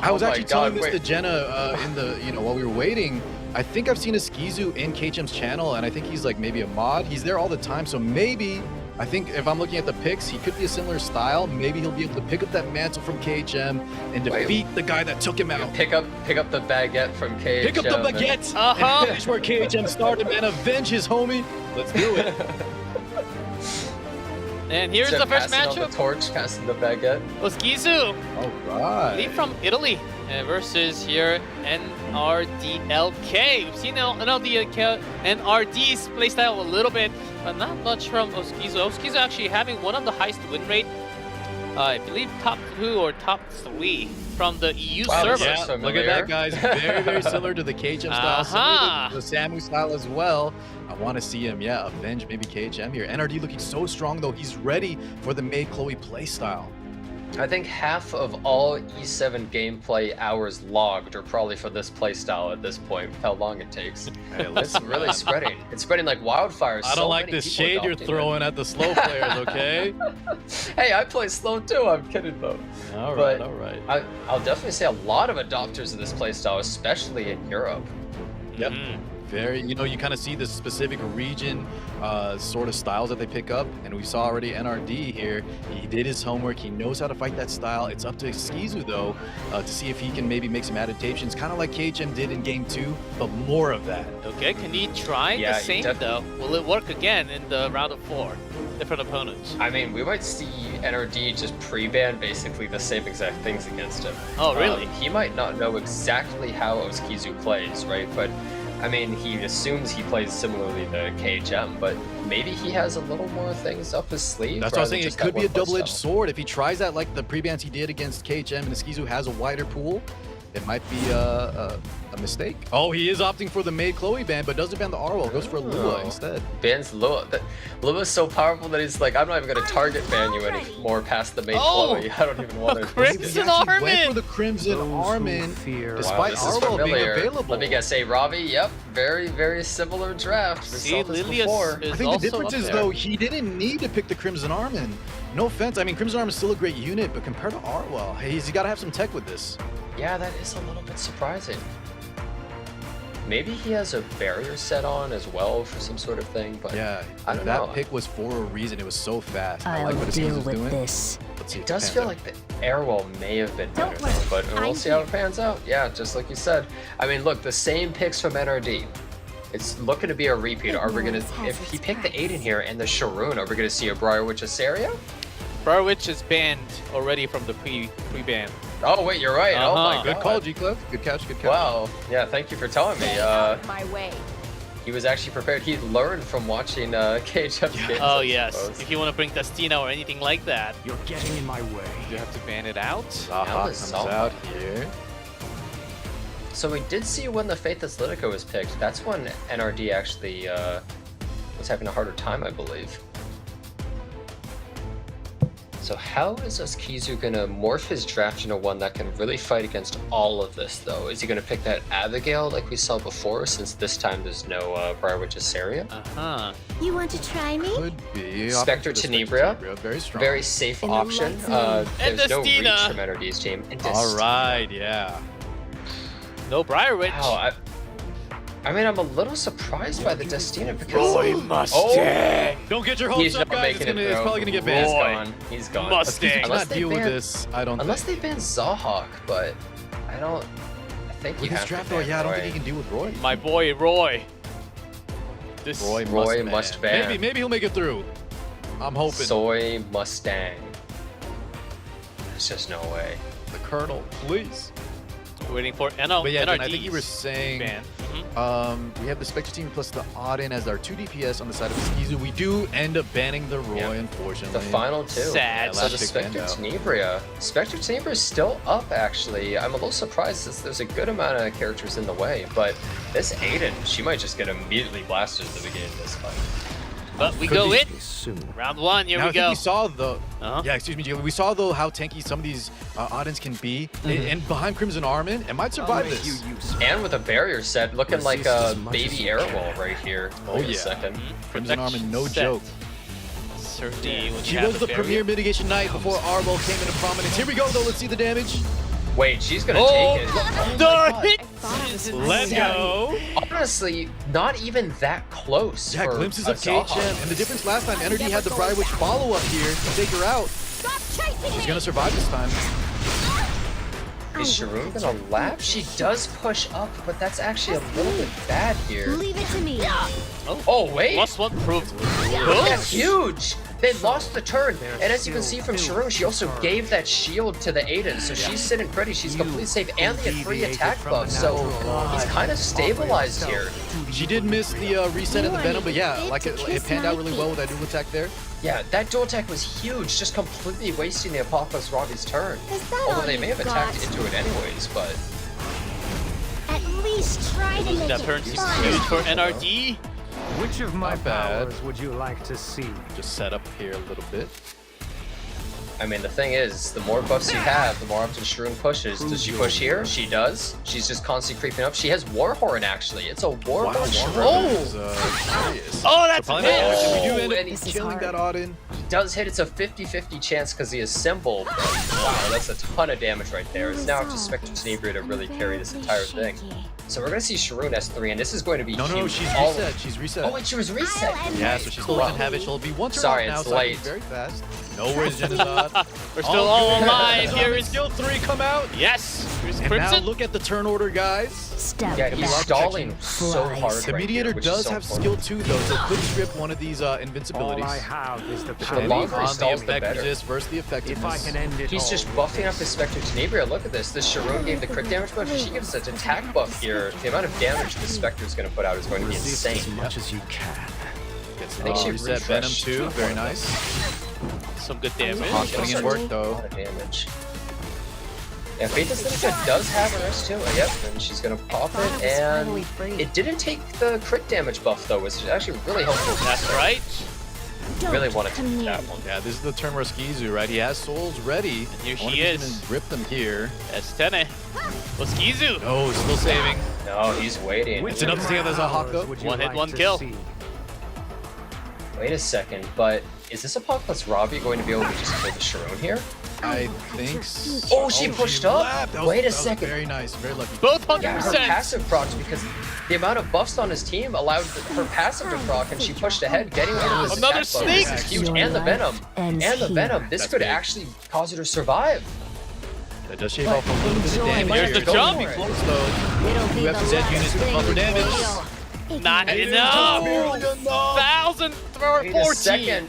I was Oh my actually telling God, this to wait. Jenna in the while we were waiting. I think I've seen Oskizu in khM's channel, and I think he's like maybe a mod. He's there all the time, so maybe I think if I'm looking at the picks, he could be a similar style. Maybe he'll be able to pick up that mantle from khM and defeat the guy that took him out. Pick up the baguette from KHM. Pick up the baguette and finish where khM started and avenge his homie. Let's do it. And here's the first matchup. The torch, passing the baguette. Oskizu, All right. lead from Italy versus here Nrdlk. We've seen NRD's playstyle a little bit, but not much from Oskizu. Oskizu actually having one of the highest win rate, I believe top 2 or top 3 from the EU server. Yeah, look at that, guys. Very, very similar to the khM style, similar to the Samu style as well. I want to see him, avenge maybe khM here. NRD looking so strong, though. He's ready for the Made Chloe playstyle. I think half of all E7 gameplay hours logged are probably for this playstyle at this point, with how long it takes. Hey, It's really spreading. It's spreading like wildfire. I don't like this shade you're throwing at the slow players, okay? Hey, I play slow too. I'm kidding though. All right, But all right. I'll definitely say a lot of adopters of this playstyle, especially in Europe. Yep. Very, you kind of see the specific region sort of styles that they pick up, and we saw already NRD here. He did his homework. He knows how to fight that style. It's up to Oskizu though to see if he can maybe make some adaptations, kind of like khM did in game 2, but more of that. Okay, can he try the same though? Will it work again in the round of 4? Different opponents. I mean, we might see NRD just pre-ban basically the same exact things against him. Oh, really? He might not know exactly how Oskizu plays, right? But I mean, he assumes he plays similarly to khM, but maybe he has a little more things up his sleeve. That's what I was saying. It could be a double-edged sword. If he tries that like the pre-bans he did against khM and Oskizu has a wider pool, it might be a mistake. Oh, he is opting for the Made Chloe ban, but doesn't ban the Arwell. Goes for Lua instead. Bans Lua. Lua's so powerful that he's like, I'm not even going to target ban you anymore past the Made Chloe. I don't even want to. Crimson Went Armin! for the Crimson Armin, despite this is Arwell being familiar. available. Let me guess, say Ravi. Yep, very, very similar draft. We See, saw this Lilius before. is I think the also difference up is, there. though, he didn't need to pick the Crimson Armin. No offense. I mean, Crimson Armin is still a great unit, but compared to Arwell, he's got to have some tech with this. Yeah, that is a little bit surprising. Maybe he has a barrier set on as well for some sort of thing, but Yeah, I don't that know. pick was for a reason. It was so fast. I like I'll what deal Oskizu's with doing. this. Let's see if It does pans feel out. like the Airwell may have been better, Don't worry, but we'll I'm see how here. it pans out. Yeah, just like you said. I mean, look, the same picks from NRD. It's looking to be a repeat. Are we gonna, Ignorance has if he its picked the price. Aiden here and the Sharoon, are we gonna see a Briarwitch Asaria? Briarwitch is banned already from the pre-ban. Oh wait, you're right. Oh my Uh-huh. god. Good call, G-Clef. Good catch, good catch. Wow. Yeah, thank you for telling me. Stay out of my way. He was actually prepared. He learned from watching KHM's games. Oh I yes, suppose. if you want to bring Dustina or anything like that, You're getting in my way. you have to ban it out. Zaha That was comes Zaha. out here. So we did see when the Faith Athletica was picked. That's when NRD actually was having a harder time, I believe. So how is Oskizu gonna morph his draft into one that can really fight against all of this, though? Is he gonna pick that Abigail like we saw before, since this time there's no Briarwitch Asaria? You want to try me? Could be. Spectre Opting for the Tenebria. Tenebria. Very strong. Very safe In the option. light zone. There's no reach Destina. from NRD's team. And All right, yeah. No Briarwitch. Wow, I mean, I'm a little surprised by the Destina because Roy Mustang. Don't get your hopes he's up, not guys. making It's probably gonna get banned. He's gone. Mustang. Cannot Unless they deal with ban- this. I don't. Unless think. they ban Zahawk, but I don't. I think With you his have draft to though, ban yeah, I don't Roy. think he can deal with Roy. My boy Roy. This Roy must ban. Maybe he'll make it through. I'm hoping. Soy Mustang. There's just no way. The Colonel, please. waiting for NL. But yeah, Jen, I NRD's think you were saying ban. we have the Spectre team plus the Auden as our 2 DPS on the side of Oskizu. We do end up banning the Roy, Yeah. unfortunately. The final two. Sad. So last the pick Spectre banned out. Tenebria. Spectre Tenebria is still up, actually. I'm a little surprised since there's a good amount of characters in the way, but this Aiden, she might just get immediately blasted at the beginning of this fight. But we Could go be. in. Round one, here Now, we I think go. we saw the Uh-huh. yeah, excuse me, Jalen. We saw though how tanky some of these Audens can be, and behind Crimson Armin, it might survive this. And with a barrier set, looking like Resist a as much as baby you air can. wall right here. Oh, Wait a yeah. second. Crimson Armin, no Set. joke. Certainly, when She you have was the barrier. premier mitigation knight before Arwell came into prominence. Here we go though. Let's see the damage. Wait, she's gonna Oh, take it. Oh the my God. hit. Let's go. Honestly, not even that close. Yeah, for glimpses a of KHM. Zahawk. And the difference last time, Nrdlk had the Briarwitch follow up here to take her out. Stop chasing She's me! gonna survive this time. Is Sharoon gonna lap? She does push up, but that's actually a little bit bad here. Leave it to me. Oh, wait. Plus one proved. That's huge! They lost the turn, and as you can see from Sharoon, she also gave that shield to the Aiden, so she's sitting pretty, she's completely safe, and they had 3 attack buffs, so he's kind of stabilized here. She did miss the reset of the Venom, but yeah, like it panned out really well with that dual attack there. Yeah, that dual attack was huge, just completely wasting the Apocalypse Robbie's turn. Is that all Although they may you've have attacked got? into it anyways, but At least try to make That it turn seems fun. huge for NRD. Which of my Not bad. powers would you like to see? Just set up here a little bit. I mean, the thing is, the more buffs you have, the more often Sharoon pushes. Does she push here? She does. She's just constantly creeping up. She has Warhorn, actually. It's a Warhorn Sharoon. Is, curious. Oh, that's So a probably hit. not much. We do Oh, end up and he's killing that Auden. He does hit. It's a 50-50 chance because he is symbol. Wow, that's a ton of damage right there. It's now up to Spectre Tenebria to really carry this entire thing. So we're going to see Sharoon S3, and this is going to be No, huge. she's All- reset. She's reset. Oh, wait, she was reset. Yeah, so she still doesn't have it. She'll be one turn Sorry, off now, it's so I late. can very fast. No worries, Genocide. We're still all good. alive. Here is skill 3 come out. yes. Here's And now Crimson. look at the turn order, guys. Step Yeah, he's back. stalling so hard The right Mediator here, which is does so have important. skill 2 though, so it could strip one of these All invincibilities. I have is the The power. longer he on the stalls, the effect better. resist versus the effectiveness. If I can end it He's all. just buffing up his Spectre Tenebria. Look at this. This Sharoon gave the crit damage buff. She gives an attack buff here. The amount of damage the Spectre is going to put out is going to be Resist as insane. much as you can. Gets I think she reset Venom refreshed. too, very nice. Some good damage. Hawk putting in work A though. lot of damage. Yeah, Phaetus Ninja does have her S2. Yep, and she's gonna pop it, and it didn't take the crit damage buff though, which is actually really helpful. That's right. Really want to take that one. Yeah, this is the turn where Oskizu, right? He has souls ready. And here I wonder she if he's is. gonna rip them here. That's Tene. Oskizu. Oh, still saving. No, he's waiting. It's enough to take out as a Hawk though. Would you One hit, like one to kill. see? Wait a second, but is this Apocalypse Robbie going to be able to just kill the Sharoon here? I think so. Oh, she pushed up? lapped. That Wait a that was second. Very nice, very lucky. Both Yeah, her 100%. passive procs because the amount of buffs on his team allowed her passive to proc, and she pushed ahead, getting rid of this Another attack buff. snake! This is huge, and the Venom. And the Venom. This That's could big. actually cause her to survive. That does shave off a little bit of damage. There's the here. jump. Be close though. It'll be You have the to dead last units with thing buffer you damage. feel. Not enough. 1,000 for Wait a 14. second.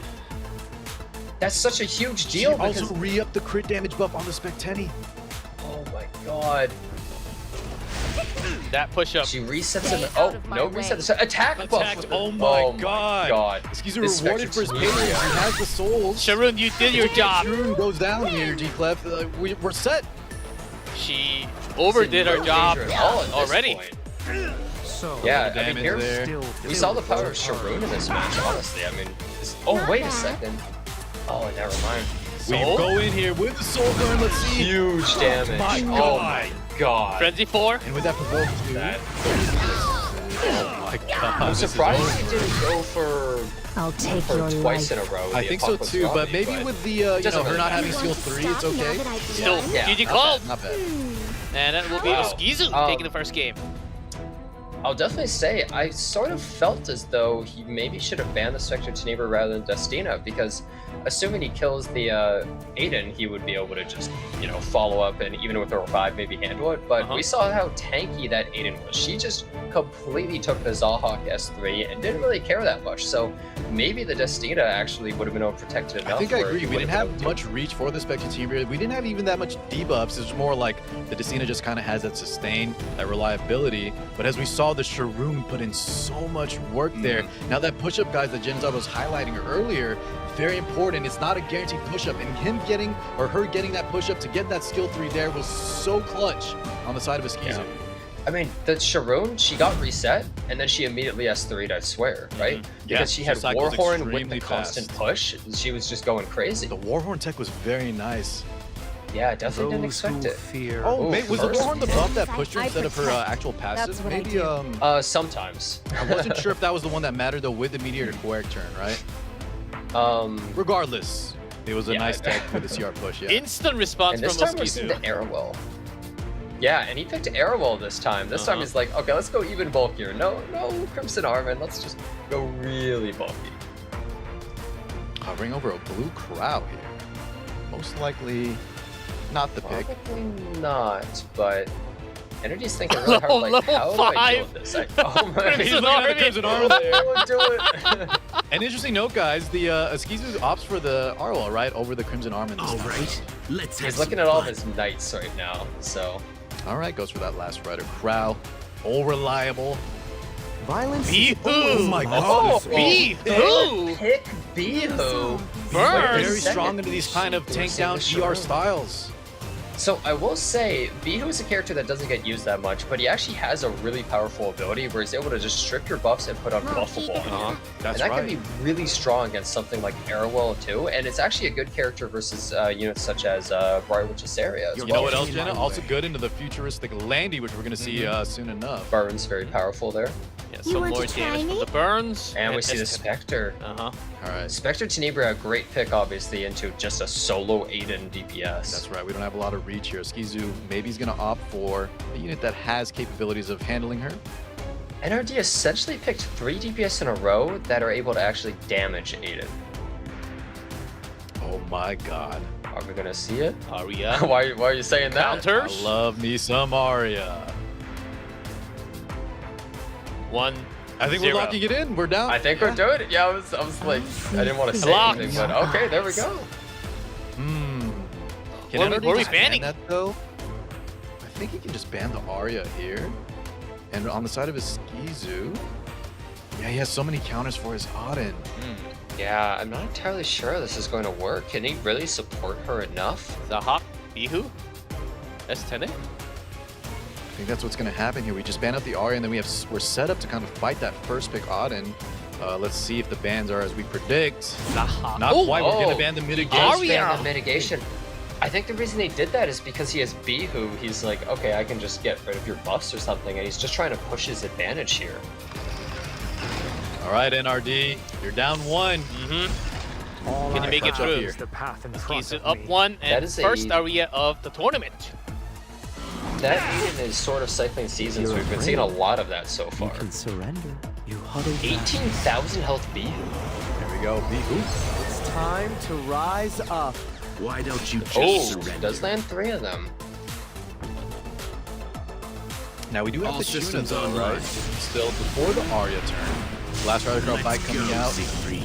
That's such a huge She deal also because re-upped the crit damage buff on the Spectenny. oh my god, That push up. she resets Stay him. out Oh of my no, way. reset the attack buff. Attacked. Oh my god. Oskizu This rewarded for his Spectre patience. He Tenebria. has the souls. Sharoon, you did your job. Sharoon goes down here, G-Clef. We're set. She overdid her No job danger at all at this already. point. So, Yeah, I mean damage here there. still we saw the filled power of with Sharoon in this match. Honestly, I mean, oh wait a second. Oh, never mind. We Soul? go in here with the soul gun. Let's see. Huge damage. my Oh God. my god. Frenzy 4. And with that provoke too. That- Oh my god. I'm this is surprised over. he didn't go for I'll take your twice in life. a row. with I the think so Apocalypse too, but Robbie, maybe with the you doesn't know her really not matter. having skill 3, it's okay. Still, Yeah, GG Not called. bad, not bad. And that will be Wow. Oskizu taking the first game. I'll definitely say I sort of felt as though he maybe should have banned the Spectre Tenebra rather than Destina, because assuming he kills the Aiden, he would be able to just, you know, follow up and even with a revive maybe handle it. But we saw how tanky that Aiden was. She just completely took the Zahawk S3 and didn't really care that much. So maybe the Destina actually would have been protected enough. I think I where agree. he We didn't would've have been able much reach for the Spectre Tenebra. We didn't have even that much debuffs. It was more like the Destina just kind of has that sustain, that reliability. But as we saw, the Sharoon put in so much work there. Now that push-up, guys, that Genzar was highlighting earlier, very important. It's not a guaranteed push-up, and him getting, or her getting that push-up to get that skill 3 there was so clutch on the side of Oskizu. Yeah. I mean, the Sharoon, she got reset, and then she immediately S3'd, I swear, right? Yeah, Because she had cycles Warhorn with the extremely constant fast. push. She was just going crazy. The Warhorn tech was very nice. Yeah, I definitely didn't Those who expect it. fear Oh, Ooh, maybe was the first- Warhorn the buff that pushed her I instead of her protect. actual passive? That's what I Maybe, do. Sometimes. I wasn't sure if that was the one that mattered though with the Meteor to Quake turn, right? Regardless, it was a Yeah. nice tech with the CR push, yeah. Instant response And this from time we're seeing Oskizu. the Arrowwell. Yeah, and he picked Arrowwell this time. This time he's like, okay, let's go even bulkier. No Crimson Armor, let's just go really bulky. Hovering over a blue crowd here. Most likely not the pick. Probably not, but Energy's thinking really hard, like, Level how do I deal 5. with this? Oh my Crimson He's looking at the Army. Crimson Armor there. Don't do it. An interesting note, guys, the Oskizu opts for the Arwell, right, over the Crimson Armor this All time. right, let's have He's some looking at all of fun. his knights right now, so. All right, goes for that last rider. Crow, all reliable. Violence. Bihu! Oh my God. Bihu! Pick Bihu. Burn! Very strong into these kind of tank down ER styles. So I will say, Bihu is a character that doesn't get used that much, but he actually has a really powerful ability where he's able to just strip your buffs and put on buffable on you. That's and that right. can be really strong against something like Arrowwell too, and it's actually a good character versus units such as Briar Witch's Area. You know what else, Jenna? Also good into the futuristic Landy, which we're going to see soon enough. Burns very powerful there. Yeah, You some want more to try damage from me? the burns. And we see the Spectre. Uh-huh. All right. Spectre Tenebra, a great pick obviously into just a solo Aiden DPS. That's right. We don't have a lot of reach here. Oskizu maybe he's going to opt for a unit that has capabilities of handling her. NRD essentially picked 3 DPS in a row that are able to actually damage Aiden. Oh my god. Are we gonna see it? Aria. why are you saying that? Counters. I love me some Arya. 1. I think 0. we're locking it in. We're down. I think we're doing it. Yeah, I was like, I didn't want to say Locked. anything, but okay, there we go. Hmm. Can What are we- NRD what are we just ban banning? that though? I think he can just ban the Arya here. And on the side of his Oskizu, yeah, he has so many counters for his Auden. Yeah, I'm not entirely sure this is going to work. Can he really support her enough? Zahawk. Bihu. S10. I think that's what's going to happen here. We just ban out the Arya, and then we're set up to kind of fight that first pick Auden. Let's see if the bans are as we predict. Zahawk. Not quite. We're going to ban the mitigation. Arya. Ban the mitigation. I think the reason they did that is because he has Bihu. He's like, okay, I can just get rid of your buffs or something, and he's just trying to push his advantage here. All right, NRD, you're down 1. All Can you I make it have through? is the path in front He's of up me. 1 That and is first a- area of the tournament. That Aiden is sort of cycling seasons. You're We've been afraid. seeing a lot of that so You far. can surrender. You huddle back. 18,000 health Bihu. There we go. Bihu. It's time to rise up. Why don't you just Oh, surrender? does land 3 of them. Now we do have All the Shuna systems though, online. right? Still before the Arya turn. Last Rider Girl bike Let's coming go, out. Siegfried.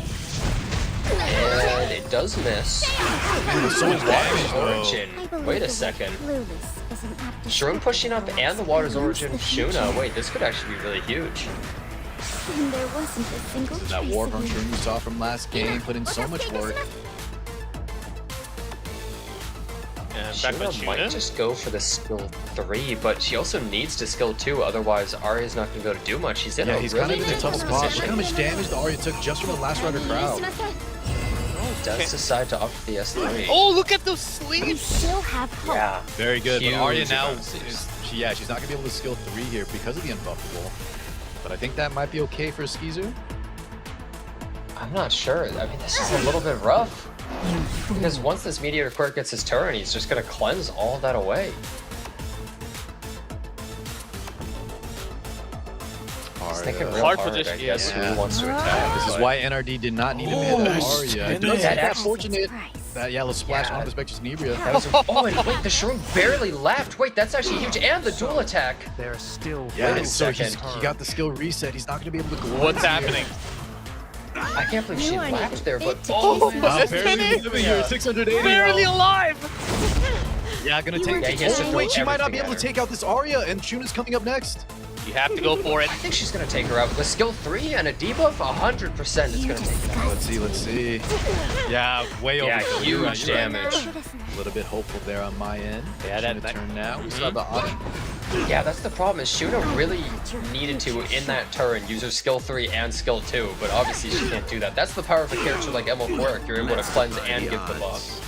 And it does miss. So much damage though. Origin. Wait a second. Shroom pushing up and the Water's Origin Shuna. Wait, this could actually be really huge. There wasn't a single This is that trace war of from you. Shroom we saw from last game. Put in so much work. And back with Shuna might Shuna. just go for the skill 3, but she also needs to skill 2, otherwise Arya's not going to be able to do much. He's in Yeah, a he's really kind of in a tough difficult spot. Look position. how much damage the Arya took just from the last Rider crowd. Does decide to opt for the S3. Oh, look at those You sleeves. still have hope. Yeah. Very good. Huge But Arya now, amount of she's not going to be able to skill 3 here because of the unbuffable. But I think that might be okay for Oskizu. I'm not sure. I mean, this is a little bit rough. Because once this Meteor Quirk gets his turn, he's just going to cleanse all that away. He's thinking real Hard hard, position, I guess, yeah. who he wants to attack. This is but- why NRD did not need to hit the Arya. It does that that actually- fortunate that yellow splash Yeah. on Perspective Nebria. That was oh, and wait, the Shroom barely left. Wait, that's actually huge. And the dual attack. They're still Yeah, Wait a so second. he got the skill reset. He's not going to be able to go. What's happening? I can't believe she You are laughed there, but fit oh, to Wow, That's barely Kenny. living here, 680. Barely alive! Yeah, gonna You take were it. just- Oh, wait, she might not be everything able at to her. take out this Arya, and Shuna's coming up next. You have to go for it. I think she's gonna take her out with skill 3 and a debuff. 100% is gonna take her out. Let's see. Yeah, way over. Yeah, You're huge right, you're right. damage. A little bit hopeful there on my end. Yeah, Shuna that- turn now. We still have the option. Yeah, that's the problem. Is Shuna really needed to in that turn use her skill 3 and skill 2, but obviously she can't do that. That's the power of a character like Emil Quirk. You're able to cleanse and give the buff.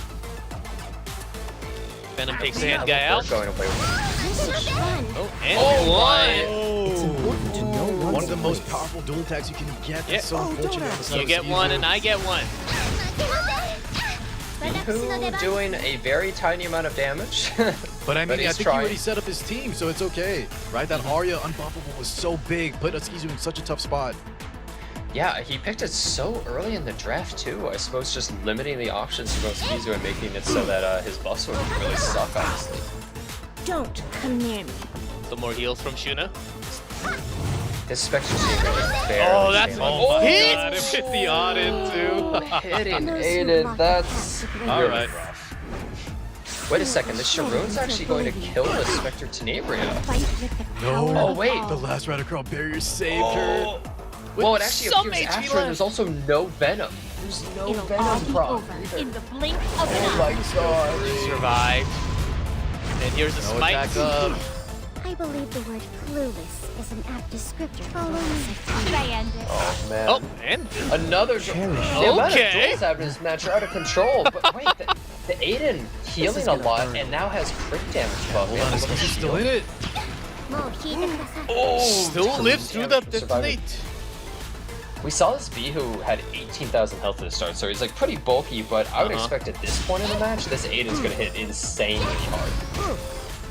Venom takes the hand Emil guy Quirk out. going away with This is fun. Oh, and Oh, one. It's important to know One one's of the most place. powerful dual attacks you can get. That's Yeah. so unfortunate. You get one and I get one. Bihu doing a very tiny amount of damage. But I But mean, I he's think trying. he already set up his team, so it's okay. Right? That Arya unbuffable was so big, put Oskizu in such a tough spot. Yeah, he picked it so early in the draft too. I suppose just limiting the options for Oskizu and making it so that his buffs would really suck, honestly. Don't come near me. Some more heals from Shuna. His Spectre Secret is barely Oh, that's staying oh on. my Hit! god, it hit the odd odd in, too. Hitting Those who Aiden, mock that's the path of really Alright. rough. Wait a second, this Sharon's actually going to kill the Spectre Tenebria. Fight with the No. power Oh, of wait. all. The last Rider Crawl barrier saved her. Well, it actually some appears HP after, and left. there's also no Venom. There's no It'll all Venom be proc over either. in the blink of an Oh eye. my god. Survived. And here's the No smite. attack up. I believe the word clueless is an apt descriptor. Follow me. Should I end it? Oh man. Oh, and Another the amount of Okay. duels happening in this match are out of control. But wait, the Aiden healing a lot and now has crit damage buff. Hold on, Oskizu's still in it. Oh, still tons lives of through the damage surviving. detonate. We saw this Bihu had 18,000 health at the start, so he's like pretty bulky. But I would expect at this point in the match, this Aiden's gonna hit insanely hard.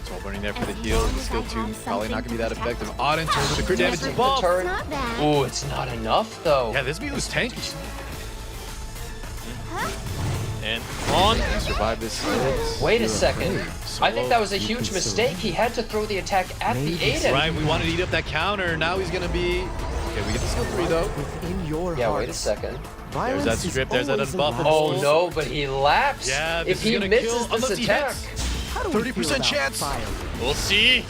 Soul burning there for the heal. The skill 2 probably not gonna be that effective. Auden turns with the crit damage The buff. turn. Not bad. Ooh, it's not enough though. Yeah, this Bihu's tanky. And on. He survived this hit. Wait a second. I think that was a You huge can mistake. He had to throw the attack at the Aiden. Right, we wanted to eat up that counter. Now he's gonna be. Okay, we get the skill 3 though. Within your Yeah, heart. wait a second. Violence There's that is strip, there's that always unbuffable. Oh allowed. no, but he laps. Yeah, if this is he gonna misses kill this unless he attack. hits. How do we 30% feel about chance. fire? We'll see.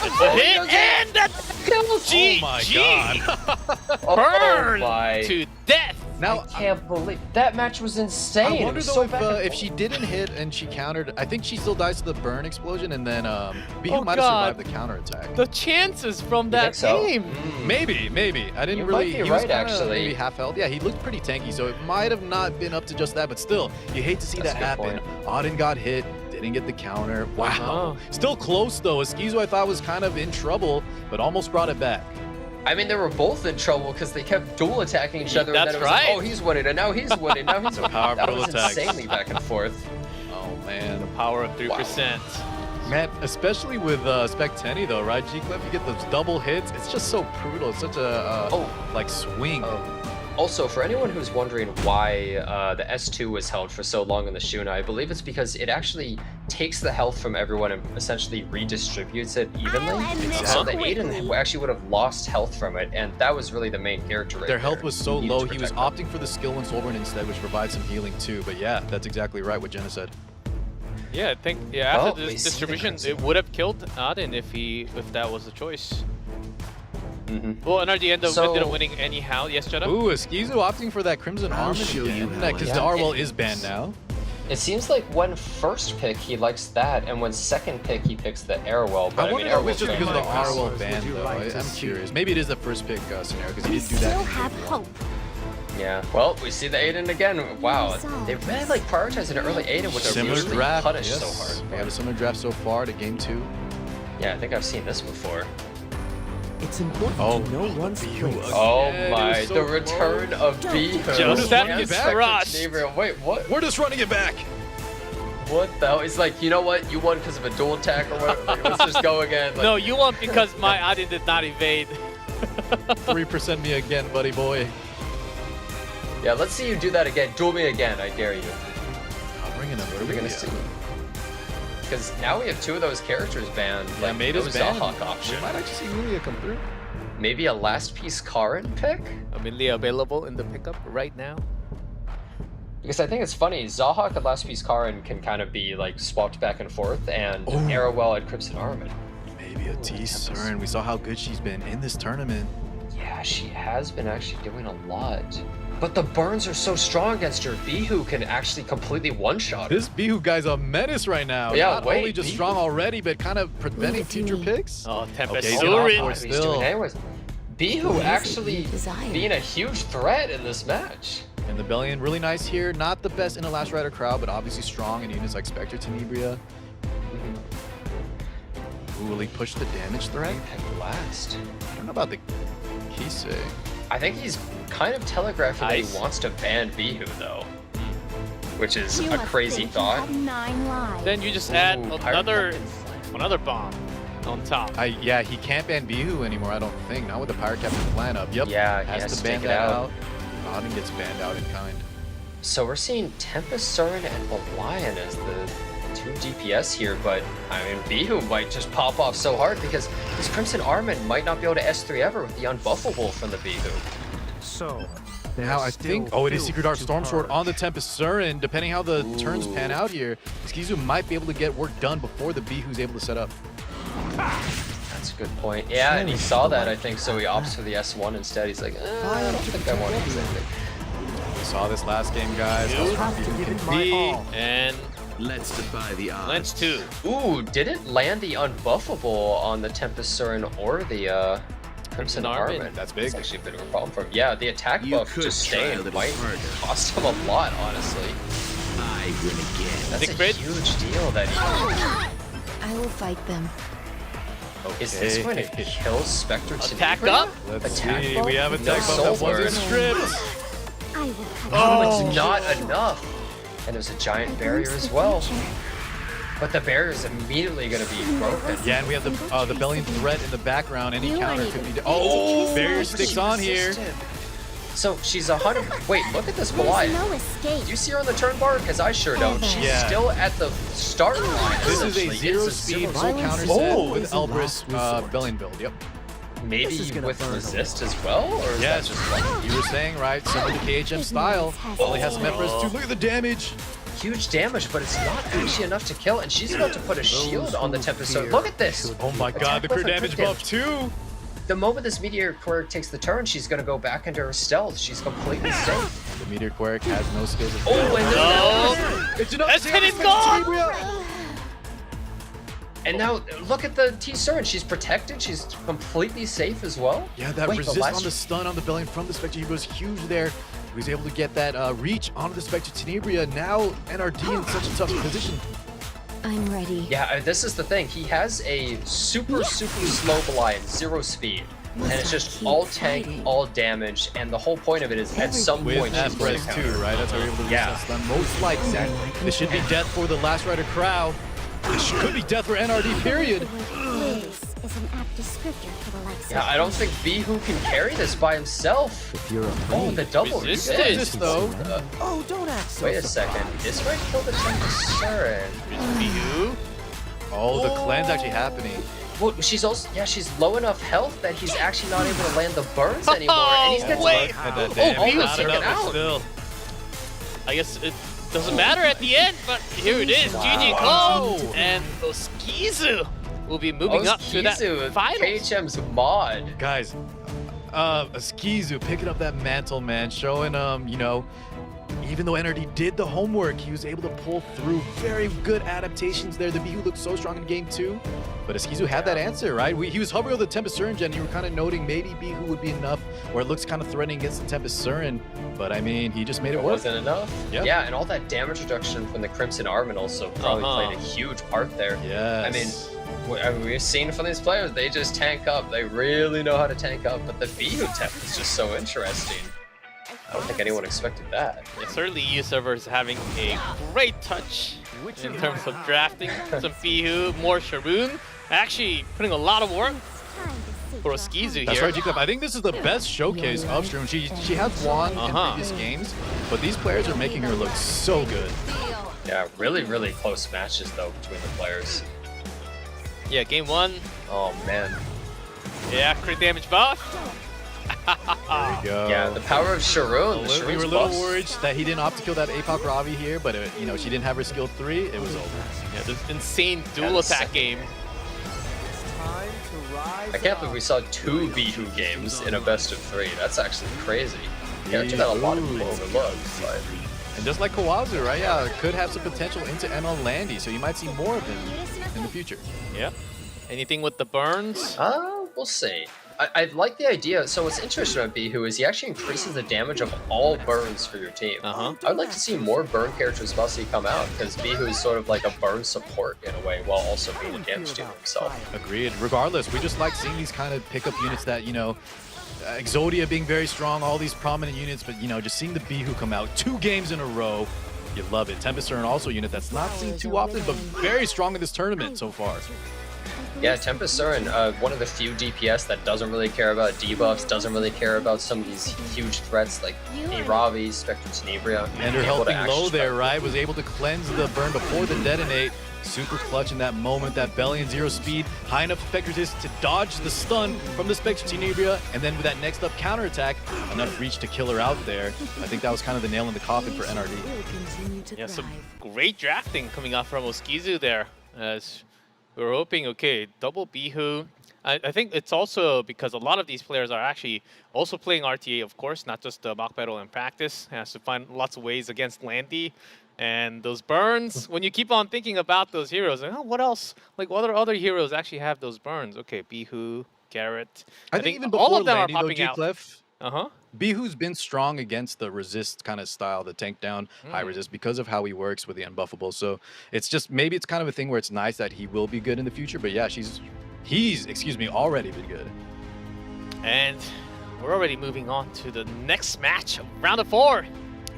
Oh, Hit he does and that kills G. Oh my G. god. Oh Burn my. to death. Now, I can't believe that match was insane. I It wonder was though so if, back and if forth. she didn't hit and she countered, I think she still dies to the burn explosion, and then Bihu Oh, might have God. survived the counter attack. The chances from You that think so? game. Mm. Maybe. I didn't You really. might be he was right, kinda actually. Maybe half health. Yeah, he looked pretty tanky, so it might have not been up to just that. But still, you hate to see That's that a good happen. Auden got hit, didn't get the counter. Wow. Oh. Still close though. Oskizu I thought was kind of in trouble, but almost brought it back. I mean, they were both in trouble because they kept dual attacking each other. That's and then it was right. like, oh, he's winning, and now he's winning. Now he's winning. Power That dual was attacks. insanely back and forth. Oh man. Power of 3%. Man, especially with Spec Tenny though, right? G-Clip, you get those double hits. It's just so brutal. It's such a like swing. Also, for anyone who's wondering why the S2 was held for so long in the Shuna, I believe it's because it actually takes the health from everyone and essentially redistributes it evenly. I'll end this So that quickly. Aiden actually would have lost health from it, and that was really the main character right Their there. health was so You needed low, to he was protect them. opting for the skill 1 Soulburn instead, which provides some healing too. But yeah, that's exactly right what Jenna said. Yeah, I think after Oh, we this see the distribution, crimson. it would have killed Auden if that was the choice. Mhm. Well, NRD ended So- up winning anyhow. Yes, Jetta? Ooh, Oskizu opting for that Crimson I'll Armor show you how I because am. the Arwell is banned now. It seems like when first pick he likes that, and when second pick he picks the Airwell. But I I, wonder mean, if it's just Airwell's because of the banned. Arwell Would ban you though. like to I'm see? curious. Maybe it is the first pick scenario because he We didn't do still that. have hope. Yeah. Well, we see the Aiden again. Wow, they really like prioritizing an early Aiden with a Similar really draft, punish yes. so hard. We have a similar draft so far to game 2. Yeah, I think I've seen this before. It's important Oh, to know one's Bihu place. Oh Yeah, it my, was so the return of Bihu. Just that And back. Spectre Trust. Tenebria. Wait, what? We're just running it back. What the hell? He's like, you know what? You won because of a dual attack or what? Like, let's just go again. Like, No, you won because my Auden did not evade. 3% me again, buddy boy. Yeah, let's see you do that again. Duel me again, I dare you. I'll bring in a What are we gonna see? Because now we have 2 of those characters banned. Yeah, Like, made no us banned. Zahhak option. We might actually see Mulia come through. Maybe a last piece Karin pick? Amelia available in the pickup right now. Because I think it's funny, Zahhak and last piece Karin can kind of be like swapped back and forth, and Arrowell and Crimson Armament. Maybe a T-Surin. We saw how good she's been in this tournament. Yeah, she has been actually doing a lot. But the burns are so strong against her. Bihu can actually completely one-shot her. This Bihu guy's a menace right now. Yeah, Not wait, only just Bihu? strong already, but kind of preventing future picks. Oh, Tempest Okay, Surin. he's off He's still. doing anyways. Bihu it actually you desire? being a huge threat in this match. And the Bellion really nice here. Not the best in the Last Rider crowd, but obviously strong in units like Spectre Tenebria. Ooh, will he push the damage threat? Impact Blast. I don't know about the Kisei. I think he's kind of telegraphing that Nice. he wants to ban Bihu, though. Which is You a must crazy think you thought. have 9 lives. Then you just add Ooh, Pirate another bomb on top. Yeah, he can't ban Bihu anymore, I don't think. Not with the Pirate Captain plan up. Yep. Yeah, he has has to to ban take it that out. out. Odin gets banned out in kind. So we're seeing Tempest Surin and the Lion as the 2 DPS here, but I mean, Bihu might just pop off so hard because this Crimson Armament might not be able to S3 ever with the unbuffable from the Bihu. So, Now I think, oh, it is Secret Art Storm Sword on the Tempest Surin. Depending how the turns pan out here, Oskizu might be able to get work done before the Bihu's able to set up. That's a good point. Yeah, and he saw that, I think, so he opts for the S1 instead. He's like, I don't think I want to use anything. We saw this last game, guys. Dude. How strong Bihu can be. And Let's defy the odds. Lens 2. Ooh, didn't land the unbuffable on the Tempest Surin or the Crimson Armament. Armament. That's big. It's actually a bit of a problem for him. Yeah, the attack You buff could just try a staying little might harder. cost him a lot, honestly. I win again. That's The a crit. huge deal that he... I will fight them. Is this going to kill Spectre Attack Tenebria? up. Let's Attack see. buff We have with attack no buff that soul wasn't burn. stripped. I will cut Oh, you it's not enough. And there's a giant barrier as well. But the barrier is immediately going to be broken. Yeah, and we have the Bellion threat in the background. Any You counter aren't could be. even Oh, barrier kiss sticks She on here. resisted. So she's 100. Wait, look at this There's Goliath. no escape. Do you see her on the turn bar? Because I sure don't. She's Yeah. still at the start line. This is a essentially. zero It's speed full Violence counter is set always with a last Elbrus resort. Bellion build. Yep. Maybe This is gonna with burn a resist as well? Or is Yes, that just like you were saying right. Similar to KHM style. Only has some Empress too. Look at the damage. huge damage, but it's not actually enough to kill. And she's about to put a shield on the Tempest. So look at this. Oh my God, the crit damage buff too. The moment this Meteor Quirk takes the turn, she's going to go back into her stealth. She's completely safe. The Meteor Quirk has no skills. Oh, and No. It's enough. That's it, it's gone. And now look at the T-Surin. She's protected. She's completely safe as well. Yeah, that Wait, resist the last- on the stun on the Bellion from the Spectre was huge there. He was able to get that reach onto the Spectre Tenebria. Now NRD in such a tough position. I'm ready. Yeah, this is the thing. He has a super slow Goliath, 0 speed. And it's just all tank, all damage, and the whole point of it is at some With point she's going to Empress too, counter. right? That's how you're able to reach Yeah. that stun. Most likely, this should be death for the Last Rider crowd. This could be death for NRD, period. The word clueless is an apt descriptor for the likes Yeah, of I don't think Bihu can carry this by himself. If you're Oh, afraid, the double Resisted. resist. Resist though. oh, don't act so Wait a second. This might kill the Tempest Surin. Bihu. Oh, the cleanse actually happening. Well, she's also, yeah, she's low enough health that he's actually not able to land the burns anymore. And he's gets wait. And that Oh, damage he was not taken enough, but out. still. I guess it doesn't matter at the end, but here it is. GG called. And Oskizu will be moving up to that Oskizu, finals. KHM's mod. Guys, Oskizu picking up that mantle, man, showing you know, even though NRD did the homework, he was able to pull through very good adaptations there. The Bihu looked so strong in game 2, but Oskizu had that answer, right? He was hovering over the Tempest Surin gen. You were kind of noting maybe Bihu would be enough, or it looks kind of threatening against the Tempest Surin, but I mean, he just made it It work. wasn't enough. Yep. Yeah, and all that damage reduction from the Crimson Armament also probably played a huge part there. Yes. I mean, we've seen from these players, they just tank up. They really know how to tank up, but the Bihu tech is just so interesting. I don't think anyone expected that. Yeah, certainly EU server is having a great touch in terms of drafting some Bihu, more Sharoon. Actually putting a lot of work. It's time to see for Oskizu That's here. right, G-Club. I think this is the best showcase of Shroom. She has won in previous games, but these players are making her look so good. Yeah, really, really close matches though between the players. Yeah, game 1. Oh man. Yeah, crit damage buff. There we go. Yeah, the power of Sharon. We were a little worried that he didn't opt to kill that APOC Ravi here, but you know, she didn't have her skill 3. It was over. Yeah, this insane dual attack game. I can't believe we saw 2 Bihu games in a best of 3. That's actually crazy. Character that a lot of people overlook. But... And just like Kawazu, right? Yeah, could have some potential into ML Landy, so you might see more of him in the future. Yep. Anything with the burns? We'll see. I like the idea. So what's interesting about Bihu is he actually increases the damage of all burns for your team. I would like to see more burn characters mostly come out, because Bihu is sort of like a burn support in a way, while also being a damage dealer himself. Agreed. Regardless, we just like seeing these kind of pickup units that, you know, Exodia being very strong, all these prominent units, but, you know, just seeing the Bihu come out 2 games in a row, you love it. Tempest Urn also a unit that's not seen too often, but very strong in this tournament so far. Yeah, Tempest Urn, one of the few DPS that doesn't really care about debuffs, doesn't really care about some of these huge threats like Ravi, Spectre Tenebria. And her helping low there, right? Was able to cleanse the burn before the detonate. Super clutch in that moment, that belly and 0 speed, high enough effect resist to dodge the stun from the Spectre Tenebria, and then with that next up counterattack, enough reach to kill her out there. I think that was kind of the nail in the coffin for NRD. Yeah, some great drafting coming out from Oskizu there. As we were hoping, okay, double Bihu. I think it's also because a lot of these players are actually also playing RTA, of course, not just mock battle in practice. Has to find lots of ways against Landy. And those burns, when you keep on thinking about those heroes, like, oh, what else? Like, what other heroes actually have those burns? Okay, Bihu, Garrett. I think even all before of them Landy, are popping out. G-Clef, Bihu's been strong against the resist kind of style, the tank down, high resist, because of how he works with the unbuffable. So it's just, maybe it's kind of a thing where it's nice that he will be good in the future. But yeah, he's already been good. And we're already moving on to the next match, round of 4.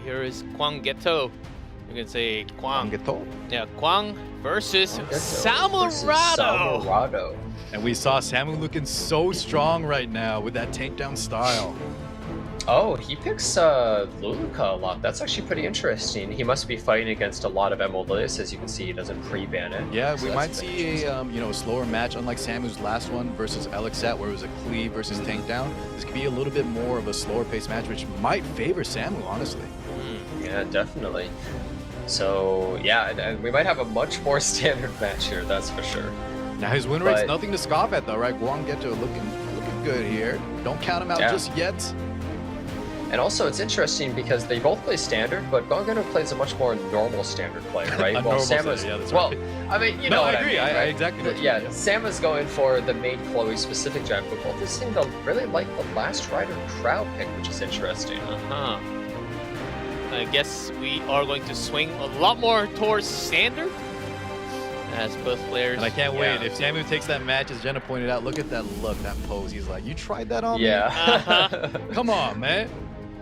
Here is Gwanggaeto. You can say Gwanggaeto. Yeah, Gwang versus Samuhrado. And we saw Samu looking so strong right now with that tank down style. Oh, he picks Nrdlk a lot. That's actually pretty interesting. He must be fighting against a lot of Emeralds. As you can see, he doesn't pre-ban it. Yeah, so we might see a you know, a slower match, unlike Samu's last one versus elecsat, where it was a cleave versus tank down. This could be a little bit more of a slower paced match, which might favor Samu, honestly. Yeah, definitely. So yeah, we might have a much more standard match here, that's for sure. Now his win rate's nothing to scoff at though, right? Gwanggaeto looking good here. Don't count him out just yet. And also it's interesting because they both play standard, but Gwanggaeto plays a much more normal standard play, right? Well, Samu's, I mean, you know what I mean, I right? exactly. Yeah, Sam is going for the main Chloe specific giant, but both seem to really like the Last Rider crowd pick, which is interesting. I guess we are going to swing a lot more towards standard as both players. And I can't wait. If Samu takes that match, as Jenna pointed out, look at that look, that pose. He's like, you tried that on me? Come on, man.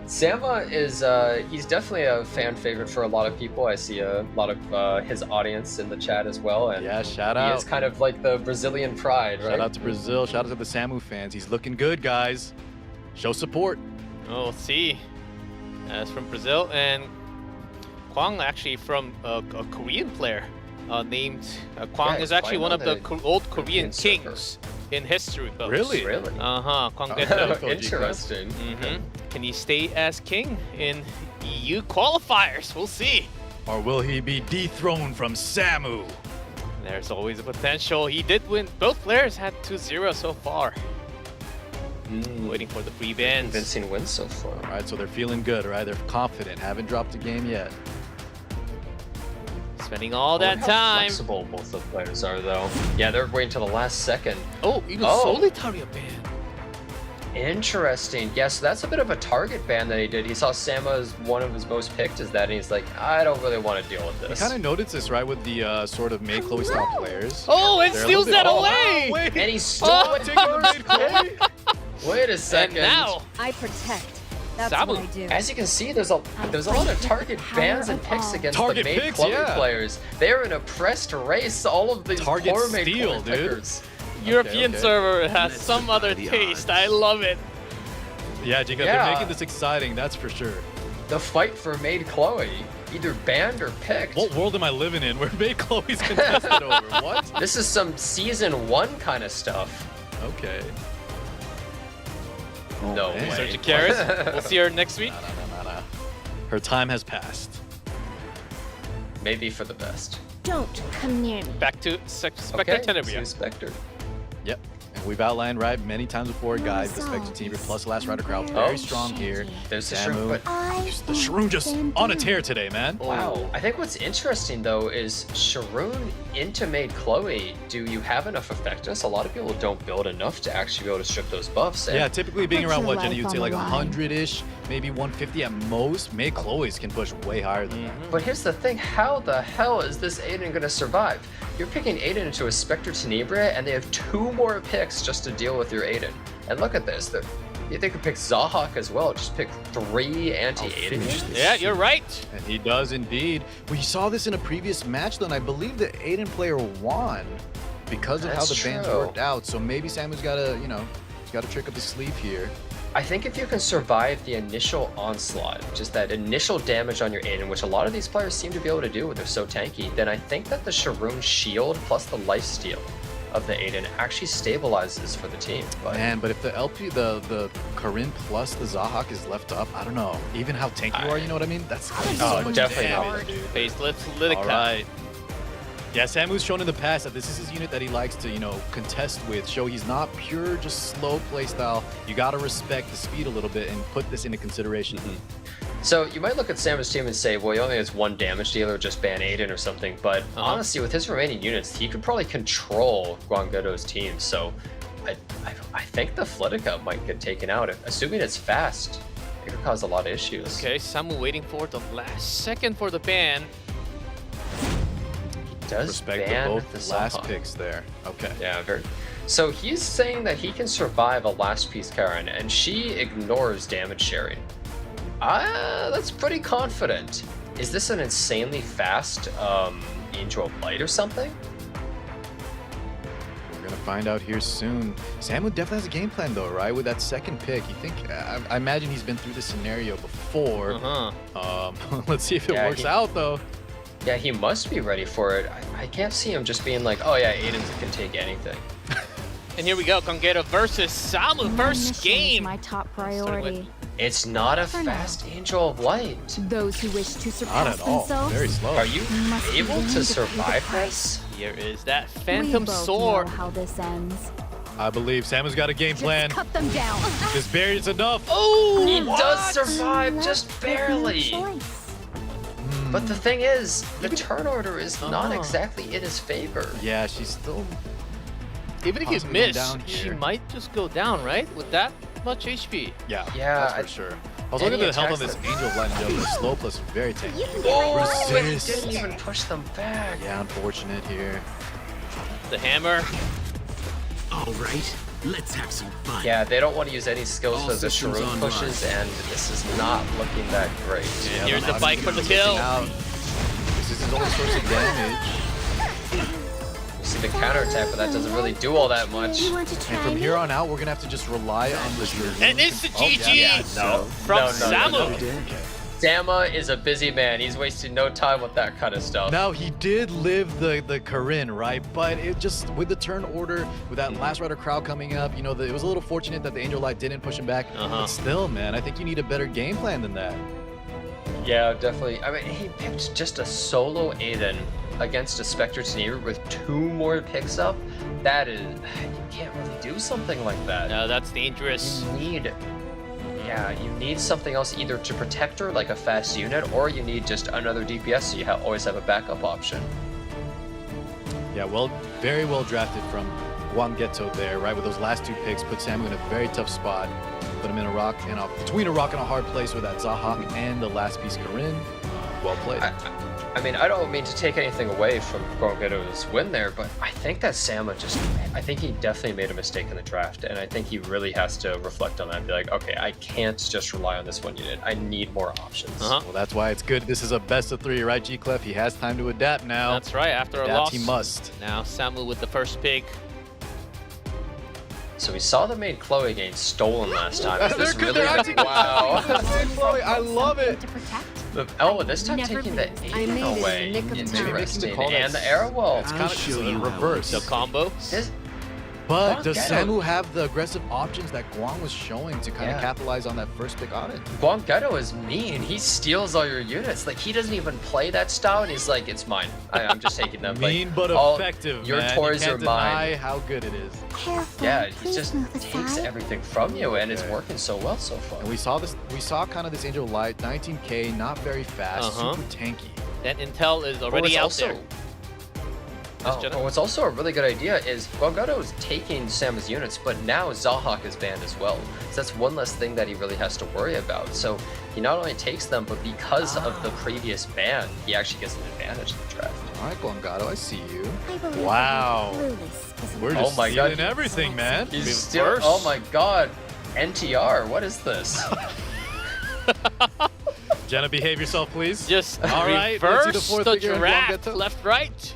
Sama is, he's definitely a fan favorite for a lot of people. I see a lot of his audience in the chat as well. And yeah, shout out. He is kind of like the Brazilian pride, right? Shout out to Brazil. Shout out to the Samu fans. He's looking good, guys. Show support. Oh, we'll see. As from Brazil, and Kwang actually from a Korean player named Kwang is actually one of the old Korean kings in history books. Really? Gwanggaeto. Interesting. Can he stay as king in EU qualifiers? We'll see. Or will he be dethroned from Samu? There's always a potential. He did win. Both players had 2-0 so far. Waiting for the free bans. Convincing wins so far. All right, so they're feeling good, right? They're confident. Haven't dropped a game yet. Spending all that time. How flexible both the players are, though. Yeah, they're waiting till the last second. Oh, even Solitaria ban. Interesting. Yeah, so that's a bit of a target ban that he did. He saw Sama as one of his most picked as that, and he's like, I don't really want to deal with this. You kind of noticed this, right, with the sort of May Chloe style players. Oh, and steals that away! And he stole it first. Wait a second. And now I protect. That's what I do. As you can see, there's a lot of target bans and picks against the main Chloe players. They're in a pressed race. All of these target poor main steal, Chloe pickers. European okay. server has Let's some other defy the taste. odds. I love it. Yeah, Jacob, Yeah. they're making this exciting, that's for sure. The fight for Maid Chloe, either banned or picked. What world am I living in where Maid Chloe's contested over? What? This is some season 1 kind of stuff. Okay. No man. way. Search of Karis. We'll see her next week. Nah. Her time has passed. Maybe for the best. Don't come near me. Back to Spectre Okay, Tenebria. Sue Spectre. Yep. And we've outlined, right, many times before, guys, the Spectre team plus Last Rider crowd very strong here. There's the Samu. shroom, but The Shroom just on a tear today, man. wow. I think what's interesting though is Sharoon into Maid Chloe. Do you have enough effectiveness? A lot of people don't build enough to actually be able to strip those buffs. And Yeah, typically being Put around your what, Jenny? life You'd say on like the line. 100-ish, maybe 150 at most. Maid Chloe's can push way higher than that. But here's the thing, how the hell is this Aiden gonna survive? You're picking Aiden into a Spectre Tenebria and they have 2 more picks just to deal with your Aiden. And look at this, they could pick Zahhak as well, just pick 3 anti-Aiden. Yeah, you're right. And he does indeed. We saw this in a previous match, though, and I believe the Aiden player won because of how That's the bans true. worked out. So maybe Samu's got to, he's got a trick up his sleeve here. I think if you can survive the initial onslaught, just that initial damage on your Aiden, which a lot of these players seem to be able to do when they're so tanky, then I think that the Sharoon shield plus the lifesteal of the Aiden actually stabilizes for the team. But Man, but if the LP, the Karin plus the Zahhak is left up, I don't know. Even how tanky you are, you know what I mean? That's so much definitely damage. not. Facelift All right. Yeah, Samu's shown in the past that this is his unit that he likes to, contest with. Show he's not pure, just slow playstyle. You got to respect the speed a little bit and put this into consideration. So you might look at Samu's team and say, well, he only has 1 damage dealer, just ban Aiden or something. But honestly, with his remaining units, he could probably control Gwanggaeto's team. So I think the Flitica might get taken out. Assuming it's fast, it could cause a lot of issues. Okay, Samu waiting for the last second for the ban. Does Respect ban the both the last Zahhak. picks there. Okay. Yeah, very. So he's saying that he can survive a last piece Karen, and she ignores damage sharing. That's pretty confident. Is this an insanely fast Angel of Light or something? We're gonna find out here soon. Samu definitely has a game plan though, right? With that second pick, you think? I imagine he's been through this scenario before. Let's see if it Yeah, works out though. Yeah, he must be ready for it. I can't see him just being like, oh yeah, Aiden can take anything. And here we go, Gwanggaeto versus Samu, My first mission is game. my top Starting priority. with- It's not a For now. fast Angel of Light. Those who wish to Not surpass at all. themselves Very slow. Are you must be able willing to pay the survive price. this? Here is that We Phantom both Sword. know how this ends. I believe Samu's got a game plan. Just cut them down. This barrier's enough. Oh, He does I'm survive left just with no barely. choice. But the thing is, the turn order is not Oh. exactly in his favor. Yeah, she's still. even if you possibly going miss, down she here. might just go down, right? With that much HP. Yeah, Yeah, that's I- for sure. I was any looking at the health on attacks this that- Angel of Light and Joe. Slow plus very tanky. You can get Oh, right and he Resist. didn't even push them back. Yeah, unfortunate here. The hammer. All right, let's have some fun. Yeah, they don't want to use any skills All for the systems Sharoon online. pushes, and this is not looking that great. And here's the Navi's fight for gonna the be kill. looking out. This is his only source of damage. You see the counterattack, but that doesn't really do all that much. You want to try And from me? here on out, we're gonna have to just rely on the Sharoon. And it's the Oh, yeah, GG yeah, No, from no, no, Samu. no, no. Sama is a busy man. He's wasting no time with that kind of stuff. Now he did live the Karin, right? But it just with the turn order, with that last rider crowd coming up, it was a little fortunate that the Angel Light didn't push him back. But still, man, I think you need a better game plan than that. Yeah, definitely. I mean, he picked just a solo Aiden against a Spectre Tenebria with 2 more picks up. That is, you can't really do something like that. No, that's dangerous. You need something else either to protect her, like a fast unit, or you need just another DPS so you always have a backup option. Yeah, very well drafted from Gwanggaeto there, right? With those last 2 picks, put Samu in a very tough spot. Put him in between a rock and a hard place with that Zahhak and the last piece Karin. Well played. I mean, I don't mean to take anything away from Gwanggaeto's win there, but I think that I think he definitely made a mistake in the draft, and I think he really has to reflect on that and be like, okay, I can't just rely on this one unit. I need more options. Well, that's why it's good. This is a best of 3, right, G-Clef? He has time to adapt now. That's right, after a Adapt loss. he must. Now Samu with the first pick. So we saw the main Chloe getting stolen last time. Is this really they're actually wow? Chloe, I love it. To protect. Oh, this time Never taking the lose. Aiden I made it in the away. nick of time. Interesting. Call that And the arrow wall. It's I'll kind of show you how it reverse. The combo. This, But does Gwanggaeto- Samu have the aggressive options that Gwang was showing to kind of Yeah. capitalize on that first pick on it? Gwanggaeto is mean. He steals all your units. Like, he doesn't even play that style, and he's like, it's mine. I'm just taking them. Mean like, but all- effective, Your man. toys you can't are mine. deny how good it is. Careful. Yeah, he Please just move takes aside. everything from you, and it's working so well so far. And we saw this. We saw kind of this Angel Light, 19k, not very fast, Uh-huh. super tanky. That intel is But already what's out also- there. but what's also a really good idea is Gwanggaeto is taking Sam's units, but now Zahak is banned as well. So that's one less thing that he really has to worry about. So he not only takes them, but because of the previous ban, he actually gets an advantage in the draft. All right, Gwanggaeto, I see you. I believe Wow. the word clueless is an We're Oh just my God. stealing everything, man. He's still. Oh my God, NTR, what is this? Jenna, behave yourself, please. Just All right, let's see reverse fourth the figure in draft, Gwanggaeto. left, right.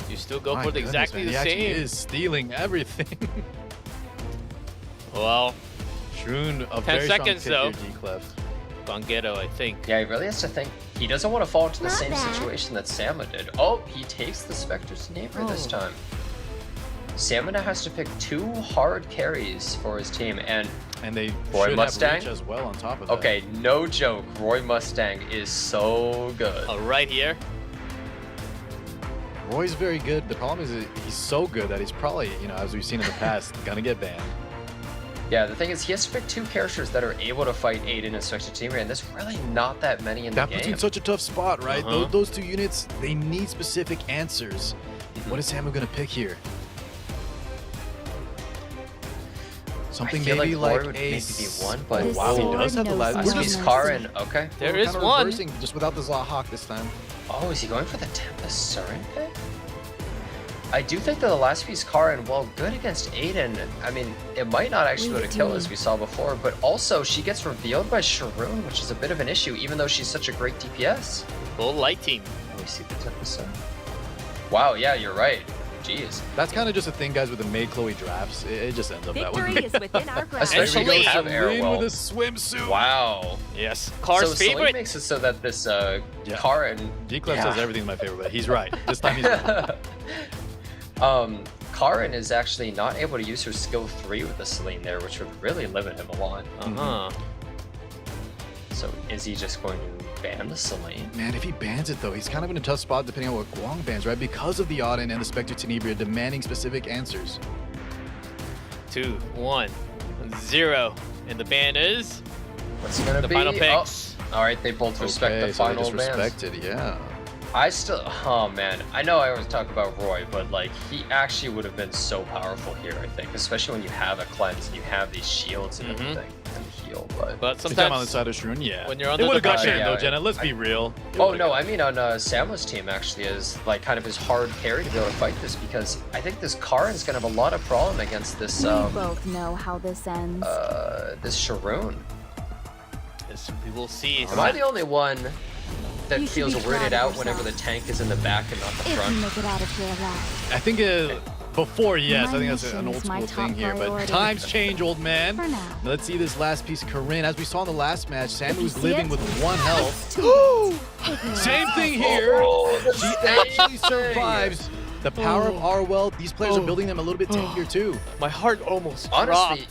You still go My for goodness, exactly man, the he actually same. is stealing everything. Well, Shroon, a 10 very seconds, strong though. pick here, G-Clef. Gwanggaeto, I think. Yeah, he really has to think. He doesn't want to fall into the Not same bad. situation that Sama did. Oh, he takes the Spectre's neighbor this time. Sama now has to pick 2 hard carries for his team, and And they Roy should Mustang? have reach as well on top of that. okay, no joke, Roy Mustang is so good. Right here. Roy's very good. The problem is that he's so good that he's probably, you know, as we've seen in the past, gonna get banned. Yeah, the thing is, he has to pick 2 characters that are able to fight Aiden and Spectre Teamer, and there's really not that many in That the puts game. you in such a tough spot, right? Uh-huh. Those 2 units, they need specific answers. What is Samu gonna pick here? Something I feel maybe like Roy like would a maybe be one, but This wow, he sword does have the knows last. no We're Last just piece mercy. Karin, okay. There we're is kinda one. reversing just without the Zahak this time. Oh, is he going for the Tempest Surin pick? I do think that the last piece Karin, while good against Aiden, I mean, it might not actually go to kill as we saw before, but also she gets revealed by Sharoon, which is a bit of an issue, even though she's such a great DPS. Full light team. Oh, we see the Tempest Surin. Wow, yeah, you're right. Jeez. That's kind of just a thing, guys, with the Made Chloe drafts. It just ends up that way. Victory is within our grasp. Especially Celine if you have Celine Airwell. with a swimsuit. Wow. Yes. Car's so Celine favorite. makes it so that this Yeah. Karin... G-Clef Yeah. says everything's my favorite, but he's right. This time he's right. Karin is actually not able to use her skill 3 with the Celine there, which would really limit him a lot. Uh-huh. So is he just going to ban the Celine? Man, if he bans it, though, he's kind of in a tough spot depending on what Gwang bans, right? Because of the Auden and the Spectre Tenebria demanding specific answers. 2, 1, 0. And the ban is What's it gonna the be? final picks. Oh, all right, they both respect Okay, the so they final just bans. respected, yeah. I still, oh man, I know I always talk about Roy, but like he actually would have been so powerful here, I think, especially when you have a cleanse and you have these shields and everything and heal. But But On the sometimes side of Shroon, yeah. when you're It under would the have got pressure, banned, though, yeah, Jenna. Let's be real. It oh would've no, got- I mean on Samla's team actually is like kind of his hard carry to be able to fight this because I think this Karin's gonna have a lot of problem against this We both know how this ends. this Sharoon. yes, we will see. Am I the only one that You should feels be weirded proud out of whenever the yourself. tank is in the back and not the If you front? make it out of here alive. I think before, yes, My I think that's an mission old is my school thing top here. But priority. times change, old man. For now. Let's see this last piece, Corinne. As we saw in the last match, Samu's see living it, with 1 health. it's too late. Same thing here. Oh, She actually survives. The power of Arwell. These players are building them a little bit tankier too. My heart almost Honestly,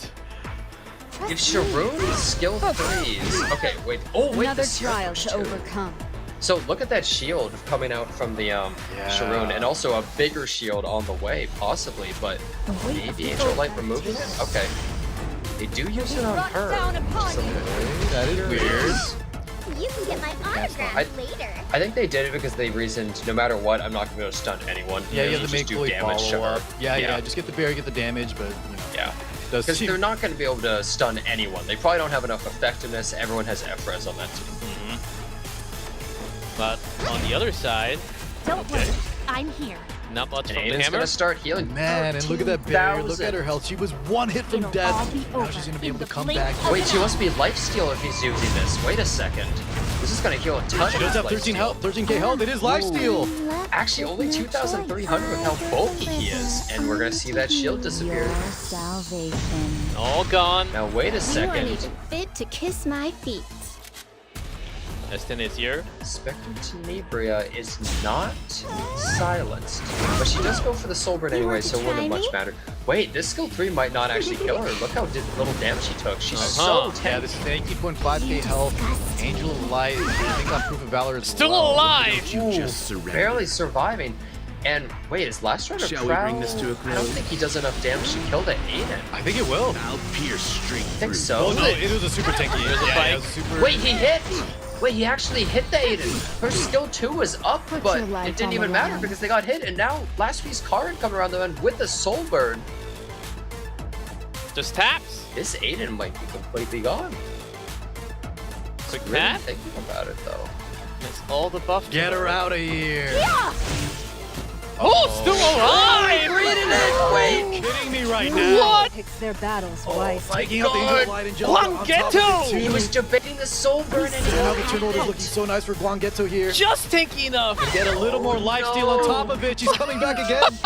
dropped. if Sharoon's skill 3s... Okay, wait. Oh, wait, Another the trial Surge to too. overcome. So look at that shield coming out from the Sharoon, and also a bigger shield on the way, possibly, but maybe Angel Light removing it? Okay. They do use it on her. Just a little bit. That is weird. You can get my autograph I- later. I think they did it because they reasoned, no matter what, I'm not going to be able to stun anyone. Yeah, you Maybe have to just make do fully damage to follow her. up. Yeah, just get the barrier, get the damage, but you know, Yeah. does Because seem- they're not going to be able to stun anyone. They probably don't have enough effectiveness. Everyone has F-res on that team. But on the other side, Don't worry, I'm here. Not much And from the Aiden's hammer. gonna start healing. Man, and look at that barrier. Look at 13,000. her health. She was one hit from death. Now she's gonna be able to come back. Wait, she must be lifesteal if he's using this. Wait a second. This is gonna heal a ton. She does have 13 health, 13k health. It is lifesteal. Actually, only 2,300 with how bulky he is, and we're gonna see that shield disappear. Your salvation. All gone. Now wait a You aren't second. even fit to kiss my feet. Estin is here. Spectre Tenebria is not silenced, but she does go for the soul burn anyway, so it wouldn't much matter. Wait, this skill 3 might not actually kill her. Look how little damage she took. She's so Yeah, tanky. this is 18.5k health. Angel of Light. I think on Proof of Valor as Still well. alive. You just surrender. Barely surviving. And wait, is Last Rider Shall we Prowl? bring this to a I don't close? think he does enough damage to kill the Aiden. I think it will. I'll pierce straight I think through. so. Oh no, it was a super tanky. There's a Yeah, bike. it was a super. Wait, he hit! Wait, he actually hit the Aiden. Her skill 2 was up, Put but your life it didn't on even the matter line. because they got hit, and now last week's card coming around the end with the soul burn. Just taps. This Aiden might be completely gone. Quick Really tap. thinking about it though. It's all the buff. Get her out of here. Oh, still alive! Wait, Kidding me right now. What? Picks their battles oh my Taking out the Angel of god! Light and Angelica on top of it, Gwanggaeto! too. He was debating the soul burn and he Now the turn order is looking so nice for Gwanggaeto here. Just tanky enough. Get a little more lifesteal on top of it. She's coming back again.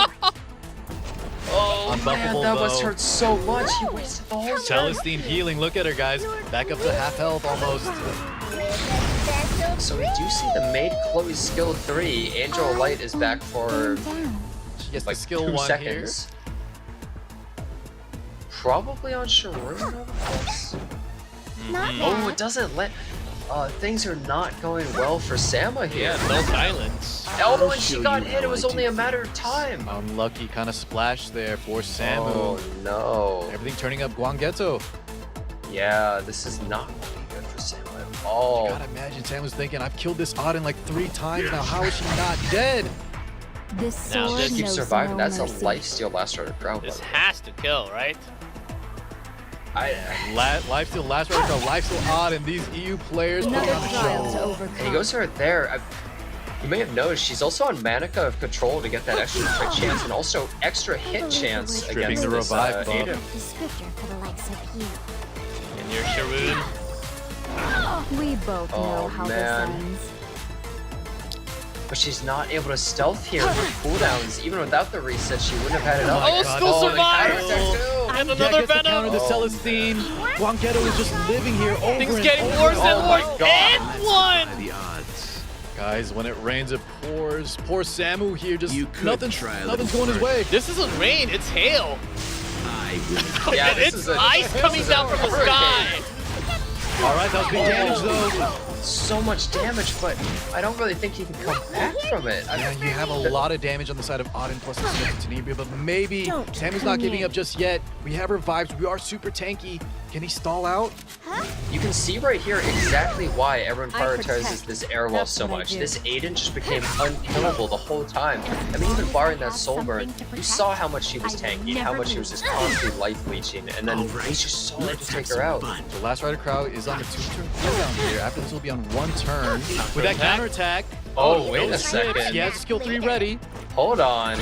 Oh man, Unbuffable, that must though. hurt so much. He wasted the whole turn. Celestine healing. Look at her, guys. Back up to half health almost. So we do see the maid Chloe's skill 3. Angel of Light is back for She gets like the skill 2 one seconds. Probably on Sharon, of course. Not Oh, bad. it doesn't let. Things are not going well for Sama here. Yeah, no silence. Oh, when she got hit, it was only a matter of time. here. Unlucky kind of splash there for Samu. Oh no. Everything turning up Gwanggaeto. Yeah, this is not looking good for Sama at all. Gotta imagine Samu's thinking, I've killed this Auden like 3 times now. How is she not dead? This Now sword this Keep knows surviving. no That's a mercy. lifesteal last rider crown. This has to kill, right? Lifesteal, last round, lifesteal Auden. These EU players putting Another on a trial to show. overcome. And he goes for it there. You may have noticed she's also on Manica of Control to get that extra crit chance and also extra hit chance Stripping against the this revive buff. Aiden. Descriptor for the likes of you. And your Sharoon. We both know Oh, how man. this ends. But she's not able to stealth here with cooldowns. Even without the reset, she wouldn't have had it up. Oh, still the survives! counterattack too. And Yeah, another gets the counter Venom! to Celestine. Gwanggaeto is just living here over Things and getting over worse and and over. worse. And one! The odds. Guys, when it rains, it pours. Poor Samu here, just You could nothing's try a going little his way. This isn't rain, it's hail. I will. Yeah, And this it's is a- ice coming down from the sky. All right, that was big damage though. So much damage, but I don't really think he can come back from it. Yeah, you have a lot of damage on the side of Auden plus the Spectre Tenebria, but maybe Don't Samu's come not giving in. up just yet. We have revives. We are super tanky. Can he stall out? You can see right here exactly why everyone I prioritizes protect. this air wall That's so what I much. do. This Aiden just became unkillable the whole time. I mean, even barring that soul burn, you saw how much she was tanky, how much she was just constantly life leeching, and then Alright, he's just so hard let's to have take her some out. fun. The last rider crowd is on a 2-turn cooldown here. After this, will be on 1 turn. With that counterattack. Oh, wait no a skips. second. He has skill 3 ready. Hold on.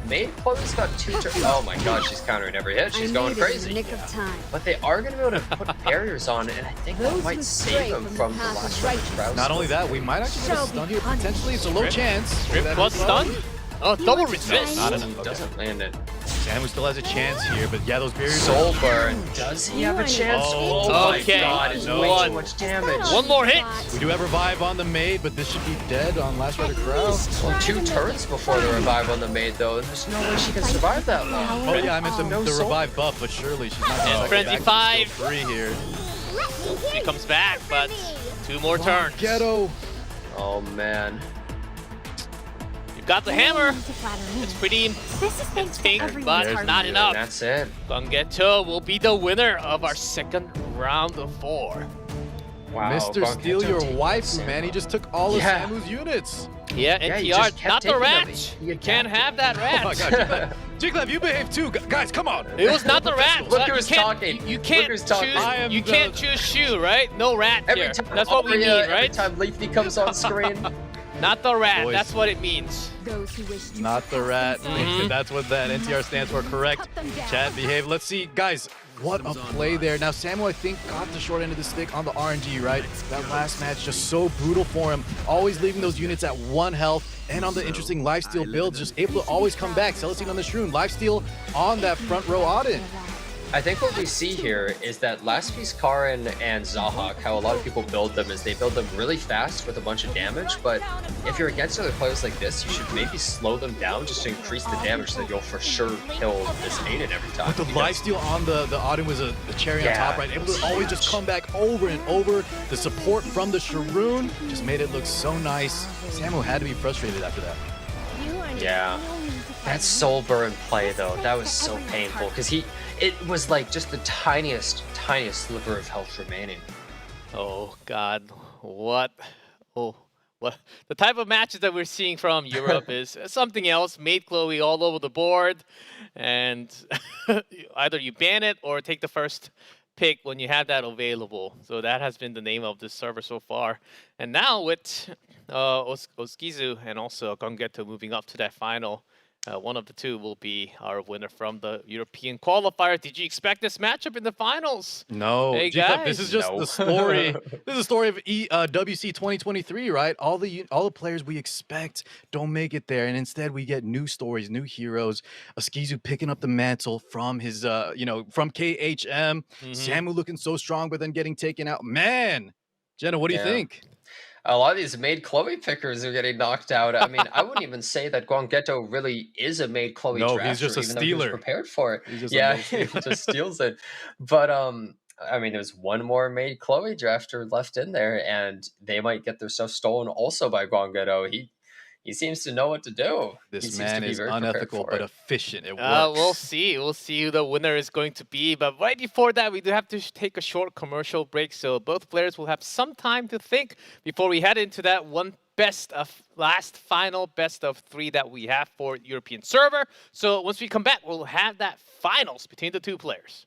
Maid Chloe's got 2 turns. Oh my god, she's countering every hit. She's going crazy. Nick of time. But they are going to be able to put barriers on, and I think that Those might who save stray him from the from the path of last rider crowd. Not only that, we might actually get a Shall be stun here punished. potentially. It's a low chance. Rip That plus as well. stun? Oh, double resist. Not He enough. doesn't land it. Samu still has a chance here, but yeah, those barriers. Soul burn. Does he have a chance? Oh, my okay. god, it's No. way too much damage. One more hit. We do have revive on the maid, but this should be dead on last rider crowd. Well, 2 turns before the revive on the maid, though. There's no way she can survive that long. Oh yeah, I meant the No soul. revive buff, but surely she's not And gonna Frenzy get back to 5. skill 3 here. She comes back, but 2 more turns. Ghetto. Oh man. You've got the hammer. To flatter me. It's pretty This is thanks to pink, everyone. but it's not And enough. that's it. Gwanggaeto will be the winner of our second round of 4. Wow. Mr. Gwanggaeto Steal your taking wife, Sama. man. He just took all of Yeah. Samu's units. Yeah, Yeah, you NTR, just kept not the taking rat. them. You can't have that Oh my rat. god, Jigglev, you behave too. Guys, come on. It was not the rat. Look You who's can't- talking. You Look can't who's talking. choose. I am You can't the- choose shoe, right? No rat Every here. time That's what we Aria, need, Every right? time Leafy comes on screen. Not the rat. Boys. That's what it means. Those who wish to Not the rat. That's what that NTR stands for. Correct. Cut them down. Chat, behave. Let's see, guys. What a play there. Now, Samu, I think, got the short end of the stick on the RNG, right? That last match just so brutal for him. Always leaving those units at 1 health. And on the interesting lifesteal build, just able to always come back. Celestine on the Shroom. Lifesteal on that front row Auden. I think what we see here is that last piece Karin and Zahak, how a lot of people build them is they build them really fast with a bunch of damage, but if you're against other players like this, you should maybe slow them down just to increase the damage so that you'll for sure kill this Aiden every time. But the lifesteal on the Auden was a cherry on top, right? Able to always just come back over and over. The support from the Sharoon just made it look so nice. Samu had to be frustrated after that. Yeah. That soul burn play though, that was so painful because it was like just the tiniest sliver of health remaining. Oh God, what? Oh, what? The type of matches that we're seeing from Europe is something else. Made Chloe all over the board, and either you ban it or take the first pick when you have that available. So that has been the name of this server so far. And now with Oskizu and also Gwanggaeto moving up to that final. One of the two will be our winner from the European qualifier. Did you expect this matchup in the finals? No, Hey, Jacob, this guys. is just the story. This is the story of WC 2023, right? All the players we expect don't make it there, and instead we get new stories, new heroes. Oskizu picking up the mantle from his, from KHM. Samu looking so strong, but then getting taken out. Man, Jenna, what do you think? A lot of these made Chloe pickers are getting knocked out. I mean, I wouldn't even say that Gwanggaeto really is a made Chloe No, drafter, he's just a even though he was stealer. prepared for it. He's just Yeah, a he just steals it. But I mean, there's one more made Chloe drafter left in there, and they might get their stuff stolen also by Gwanggaeto. He seems to know what to do. He This seems man to be is very prepared unethical for but it. efficient. It works. We'll see. We'll see who the winner is going to be. But right before that, we do have to take a short commercial break. So both players will have some time to think before we head into that one final best of 3 that we have for European server. So once we come back, we'll have that finals between the two players.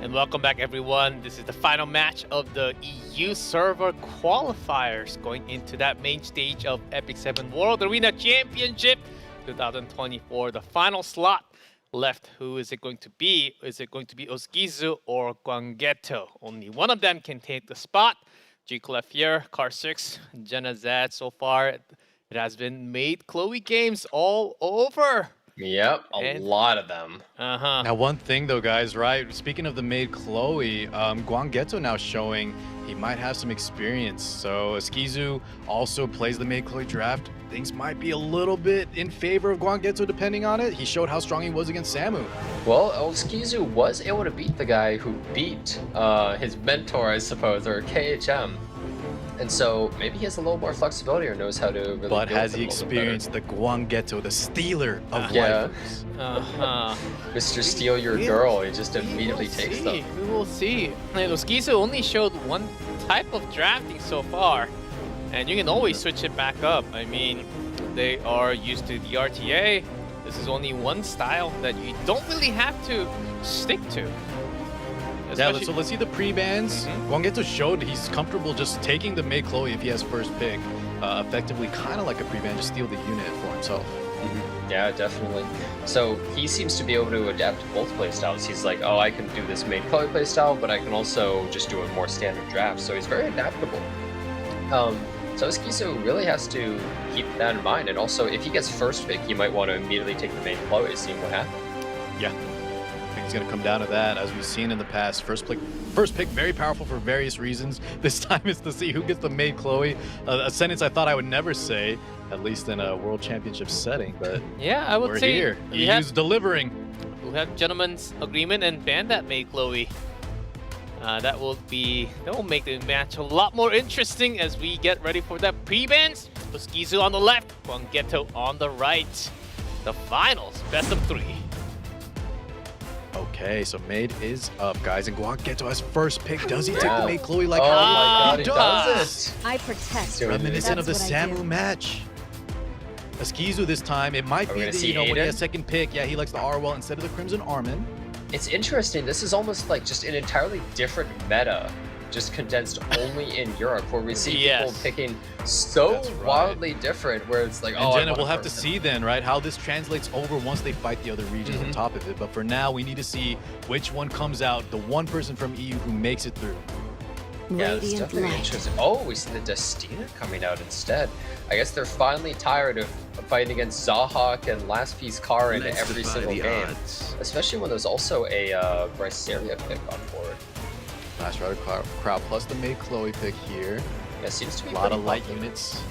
And welcome back, everyone. This is the final match of the EU server qualifiers going into that main stage of Epic 7 World Arena Championship 2024. The final slot left. Who is it going to be? Is it going to be Oskizu or Gwanggaeto? Only one of them can take the spot. Heir, Car6, Jenna Zad. So far, it has been made Chloe games all over. Yep, a lot of them. Now, one thing though, guys, right? Speaking of the maid Chloe, Gwanggaeto now showing he might have some experience. So Oskizu also plays the maid Chloe draft. Things might be a little bit in favor of Gwanggaeto depending on it. He showed how strong he was against Samu. Well, Oskizu was able to beat the guy who beat his mentor, I suppose, or KHM. And so maybe he has a little more flexibility or knows how to really. But has he experienced the Gwanggaeto, the stealer of yeah. lifers? Mr. Steal Your Girl, he just immediately takes them. We will see. And Oskizu only showed one type of drafting so far. And you can always switch it back up. I mean, they are used to the RTA. This is only one style that you don't really have to stick to. Yeah, so let's see the pre-bans. Gwanggaeto showed he's comfortable just taking the maid Chloe if he has first pick. Effectively, kind of like a pre-ban, just steal the unit for himself. Yeah, definitely. So he seems to be able to adapt to both playstyles. He's like, oh, I can do this maid Chloe playstyle, but I can also just do a more standard draft. So he's very adaptable. So Oskizu really has to keep that in mind. And also, if he gets first pick, he might want to immediately take the maid Chloe, seeing what happens. Yeah. I think it's going to come down to that, as we've seen in the past. First pick, very powerful for various reasons. This time is to see who gets the maid Chloe. A sentence I thought I would never say, at least in a World Championship setting. But yeah, I would we're say here. EU's delivering. We have gentleman's agreement and ban that maid Chloe. That will make the match a lot more interesting as we get ready for that pre-bans. Oskizu on the left, Gwanggaeto on the right. The finals, best of 3. Okay, so maid is up, guys, and Gwanggaeto has first pick. Does he take the maid Chloe like oh how my God, he does it? I protect. Reminiscent of the Samu match. Oskizu this time, it might be the, when he has second pick. Yeah, he likes the Arwell instead of the Crimson Armin. It's interesting. This is almost like just an entirely different meta, just condensed only in Europe, where we see people picking so wildly different, where it's like, and Jenna, we'll have to see then, right, how this translates over once they fight the other regions on top of it. But for now, we need to see which one comes out, the one person from EU who makes it through. Yeah, it's definitely interesting. Oh, we see the Destina coming out instead. I guess they're finally tired of fighting against Zahak and Last Piece Car in every single game. Especially when there's also a Bryceria pick on board. Last Rider crowd plus the maid Chloe pick here. Yeah, seems to be a lot of light units.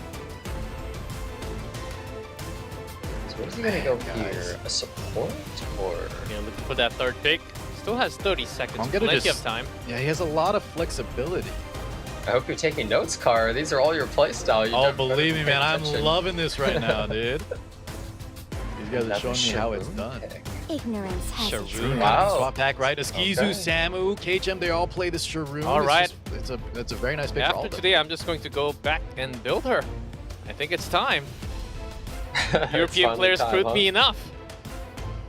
So what is he gonna go here? A support or? Yeah, looking for that third pick. Still has 30 seconds, plenty of time. Yeah, he has a lot of flexibility. I hope you're taking notes, Car. These are all your playstyle. Oh, believe me, man, I'm loving this right now, dude. These guys are showing me how it's done. Ignorance has Sharoon, swap pack, right? Oskizu, Samu, KHM, they all play this Sharoon. All right. It's a very nice pick for all of them. After today, I'm just going to go back and build her. I think it's time. European players proved me enough.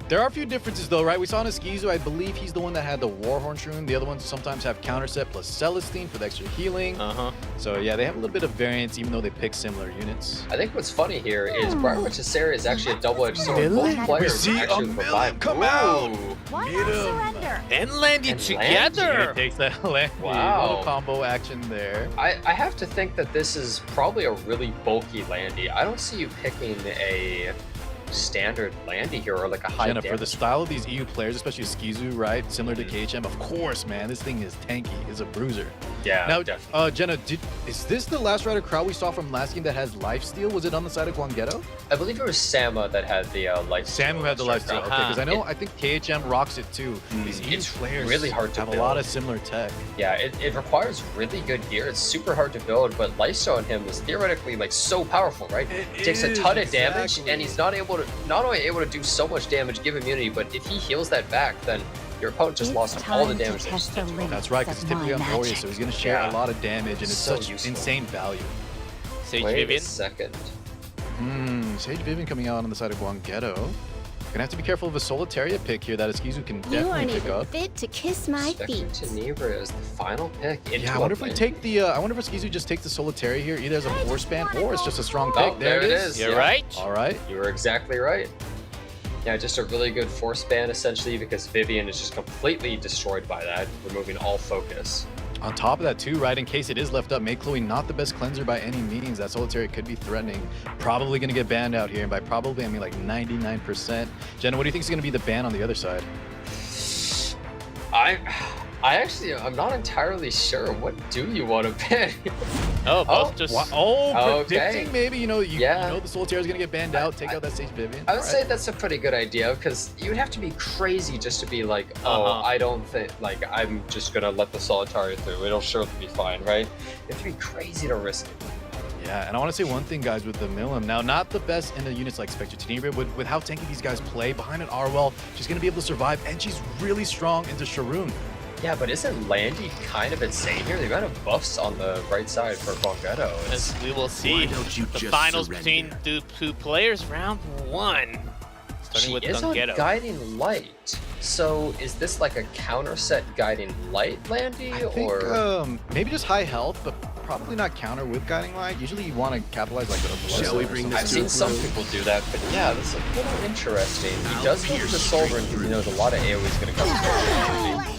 There are a few differences though, right? We saw in Oskizu, I believe he's the one that had the Warhorn Shroom. The other ones sometimes have Countercept plus Celestine for the extra healing. So yeah, they have a little bit of variance even though they pick similar units. I think what's funny here is Brian Rotisserie is actually a double-edged sword. Both players we see actually a provide. come out! Why not surrender? And landed together! He takes that Landy. Little combo action there. I have to think that this is probably a really bulky Landy. I don't see you picking a standard Landy here or like a high Jenna, for the style of these EU players, especially Oskizu, right? Similar to KHM, of course, man, this thing is tanky, is a bruiser. Yeah, now, definitely. Jenna, is this the Last Rider crowd we saw from last game that has lifesteal? Was it on the side of Gwanggaeto? I believe it was Sama that had the lifesteal. Samu had the lifesteal, okay, because I think KHM rocks it too. These EU players really hard to have build. a lot of similar tech. Yeah, it requires really good gear. It's super hard to build, but lifesteal on him is theoretically like so powerful, right? It takes a ton of damage, and he's not only able to do so much damage, give immunity, but if he heals that back, then your opponent just lost all the damage. That's right, because it's typically on Warrior, so he's going to share a lot of damage, and it's such insane value. Sage Wait Vivian. a second. Sage Vivian coming out on the side of Gwanggaeto. Gonna have to be careful of a Solitaria pick here that Oskizu can You aren't definitely pick even up. fit to kiss my Spectre feet. Tenebra is the final pick. Yeah, I wonder if we take the. I wonder if Oskizu just takes the Solitaria here, either as a force ban or it's just a strong pick. Oh, there it is. You're Yeah. right. All right. You were exactly right. Yeah, just a really good force ban essentially because Vivian is just completely destroyed by that, removing all focus. On top of that too, right, in case it is left up, Mei Chloe not the best cleanser by any means. That Solitaria could be threatening. Probably going to get banned out here, and by probably I mean like 99%. Jenna, what do you think is going to be the ban on the other side? I'm not entirely sure. What do you want to ban? Oh, both just. Predicting okay. maybe, you know the Solitaria is going to get banned out, take I- out that stage Vivian. I would All say right. that's a pretty good idea because you'd have to be crazy just to be like, oh, I don't think, like, I'm just gonna let the Solitaria through. It'll surely be fine, right? You have to be crazy to risk it. Yeah, and I want to say one thing, guys, with the Milim. Now, not the best in the units like Spectre Tenebra, but with how tanky these guys play, behind an Arwell, she's going to be able to survive, and she's really strong into Sharoon. Yeah, but isn't Landy kind of insane here? The amount of buffs on the right side for Gwanggaeto. As we will see, don't you the just finals surrender? between the two players, round 1. Starting She with is on Gwanggaeto. Guiding Light. So is this like a counter set Guiding Light, Landy? I think or maybe just high health, but probably not counter with Guiding Light. Usually you want to capitalize like a Shall we bring I've this seen to a some close? people do that, but yeah, this is a little interesting. He I'll does go for pierce the Solver straight because he knows a lot of AoE is going to come through.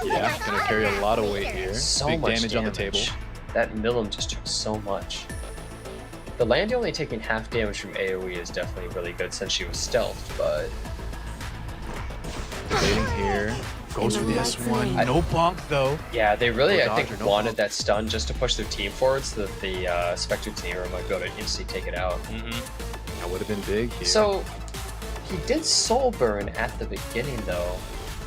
Yeah, going to carry a lot of weight here. So Big much damage on the table. That Milim just took so much. The Landy only taking half damage from AoE is definitely really good since she was stealthed, but Debating here. Goes for the S1. I- No bonk, though. yeah, they really, Or I dodge think, or no wanted bump. that stun just to push their team forward so that the Spectre Tenebra might be able to instantly take it out. That would have been big here. So, he did Soul Burn at the beginning though,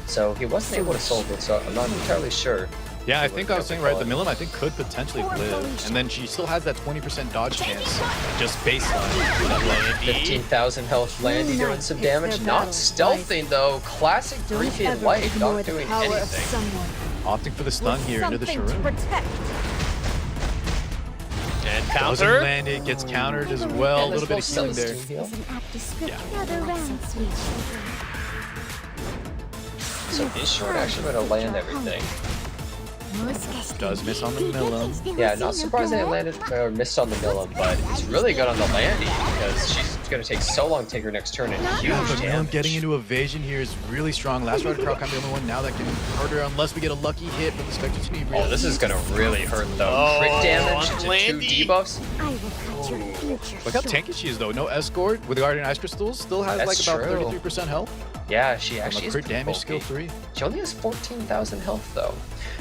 so he wasn't able to Soul Burn, so I'm not entirely sure. yeah, I think I was saying right, the Milim I think could potentially live. And then she still has that 20% dodge chance. Just baseline. 15,000 health Landy doing some damage. Not stealthing though. Classic 3 feet light, not doing anything. Opting for the stun here into the Sharoon. And Doesn't counter. land it, gets countered as well. A And little bit of healing there. Is an apt descriptor. Yeah. Another round, sweet children. So his short actually going to land everything. Does miss on the Milim. Yeah, not surprised they landed or missed on the Milim, but it's really good on the Landy because she's going to take so long to take her next turn and huge Yeah, but Milim damage. getting into evasion here is really strong. Last Rider Crowd kind of the only one now that can hurt her unless we get a lucky hit from the Spectre Tenebra. Oh, this is going to really hurt though. Oh, Crit damage on to 2 Landy. debuffs. I will cut your future Look how short. tanky she is though. No escort with the Guardian Ice Crystals. Still has That's like about true. 33% health. Yeah, she From actually a is crit pretty damage skill bulky. 3. She only has 14,000 health though.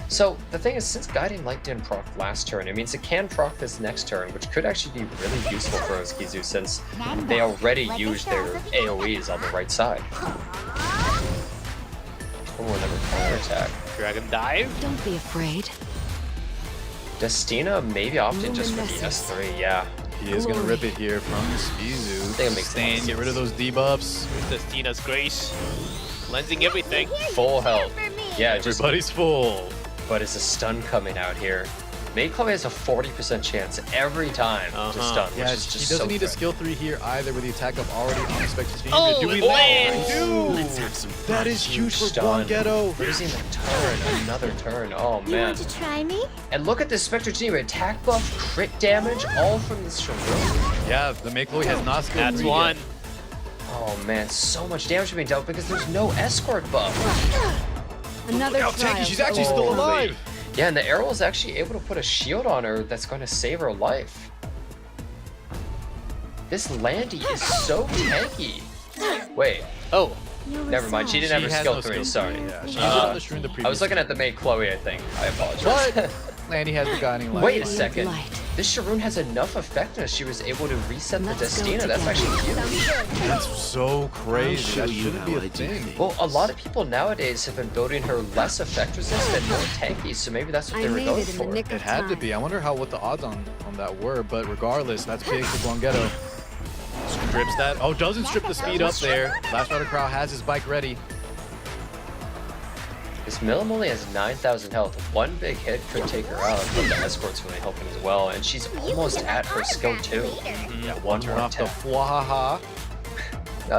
So the thing is, since Guiding Light didn't proc last turn, it means it can proc this next turn, which could actually be really useful for Oskizu since they already used their AoEs on the right side. Oh, another counter attack. Dragon dive. Don't be afraid. Destina maybe opted just for the S3, yeah. He is going to rip it here from Oskizu. think it makes Sustain, sense. get rid of those debuffs. Destina's grace. Cleansing everything. Full health. Yeah, just Everybody's full. but is a stun coming out here? Mei Chloe has a 40% chance every time to stun, which Yeah, is she just doesn't so need a threatening. skill 3 here either with the attack up already on the Spectre Tenebra. Oh, Do we it land? lands. Let's have some fun. That is huge for Stun. Gwanggaeto. Losing the turn, another turn. Oh You man. want to try me? And look at this Spectre Tenebra attack buff, crit damage, all from this Sharoon. Yeah, the Mei Chloe has not skill That's 3 one. yet. Oh man, so much damage being dealt because there's no escort buff. Another Look how tanky, trial. she's actually still Holy. alive. Yeah, and the arrow is actually able to put a shield on her that's going to save her life. This Landy is so tanky. Wait, Oh, You never mind. She didn't have her has skill no 3. skill Sorry. three, yeah. She Uh, used it on the Sharoon the previous I was looking at the Mei Chloe, I think. I apologize. What? Landy has the guiding light. Wait a second. Light. This Sharoon has enough effectiveness. She was able to reset the Let's go Destina. That's together. actually huge. That's so crazy. show That you shouldn't be how a I do thing. things. Well, a lot of people nowadays have been building her less effect resist and more tanky, so maybe that's what I they were made going it in the for. nick It of had to time. be. I wonder what the odds on that were, but regardless, that's big for Gwanggaeto. Strips that. Oh, doesn't strip the speed up there. Last Rider Crow has his bike ready. This Milim only has 9,000 health. One big hit could take her out, but the escort's really helping as well, and she's almost at her skill 2. Yeah, one Turn more off the attack. fwahaha.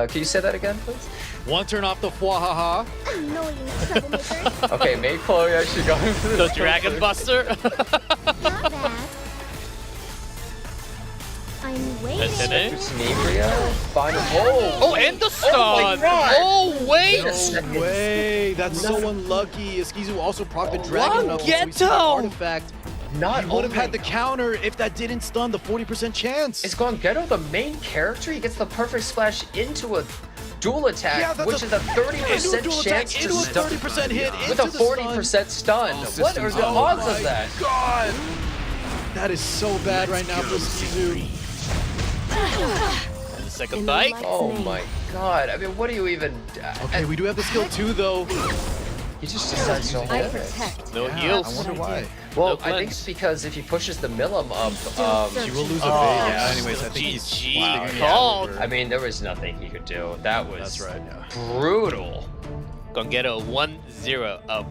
Can you say that again, please? One turn off the Fwahaha. Annoying troublemakers. Okay, May Chloe actually going for The Dragon Buster. Not bad. I'm waiting. Tenebria. Final. Oh! Oh, and the stun. my God. Oh, wait. No way. That's so unlucky. Oskizu also proc the Dragon Knuckles, so we see the Gwanggaeto. artifact. Not He would have only- had the counter if that didn't stun the 40% chance. Is Gwanggaeto the main character? He gets the perfect splash into a dual attack, Yeah, that's which is a 30% dual chance attack, to into a stun 30% hit, with a into the 40% stun. What are the odds of that? God! That is so bad right now for Oskizu. And the second bite. Oh my god. I mean, what do you even... Okay, we do have the skill 2 though. He just decides to I hold it. protect. No Yeah, heals. I wonder why. Well, No I think cleanse. it's because if he pushes the Milim up, She will lose a bit. Oh, Yeah, anyways, I think he's GG figuring it called. out. I mean, there was nothing he could do. That was That's right, yeah. brutal. Gwanggaeto 1-0 up.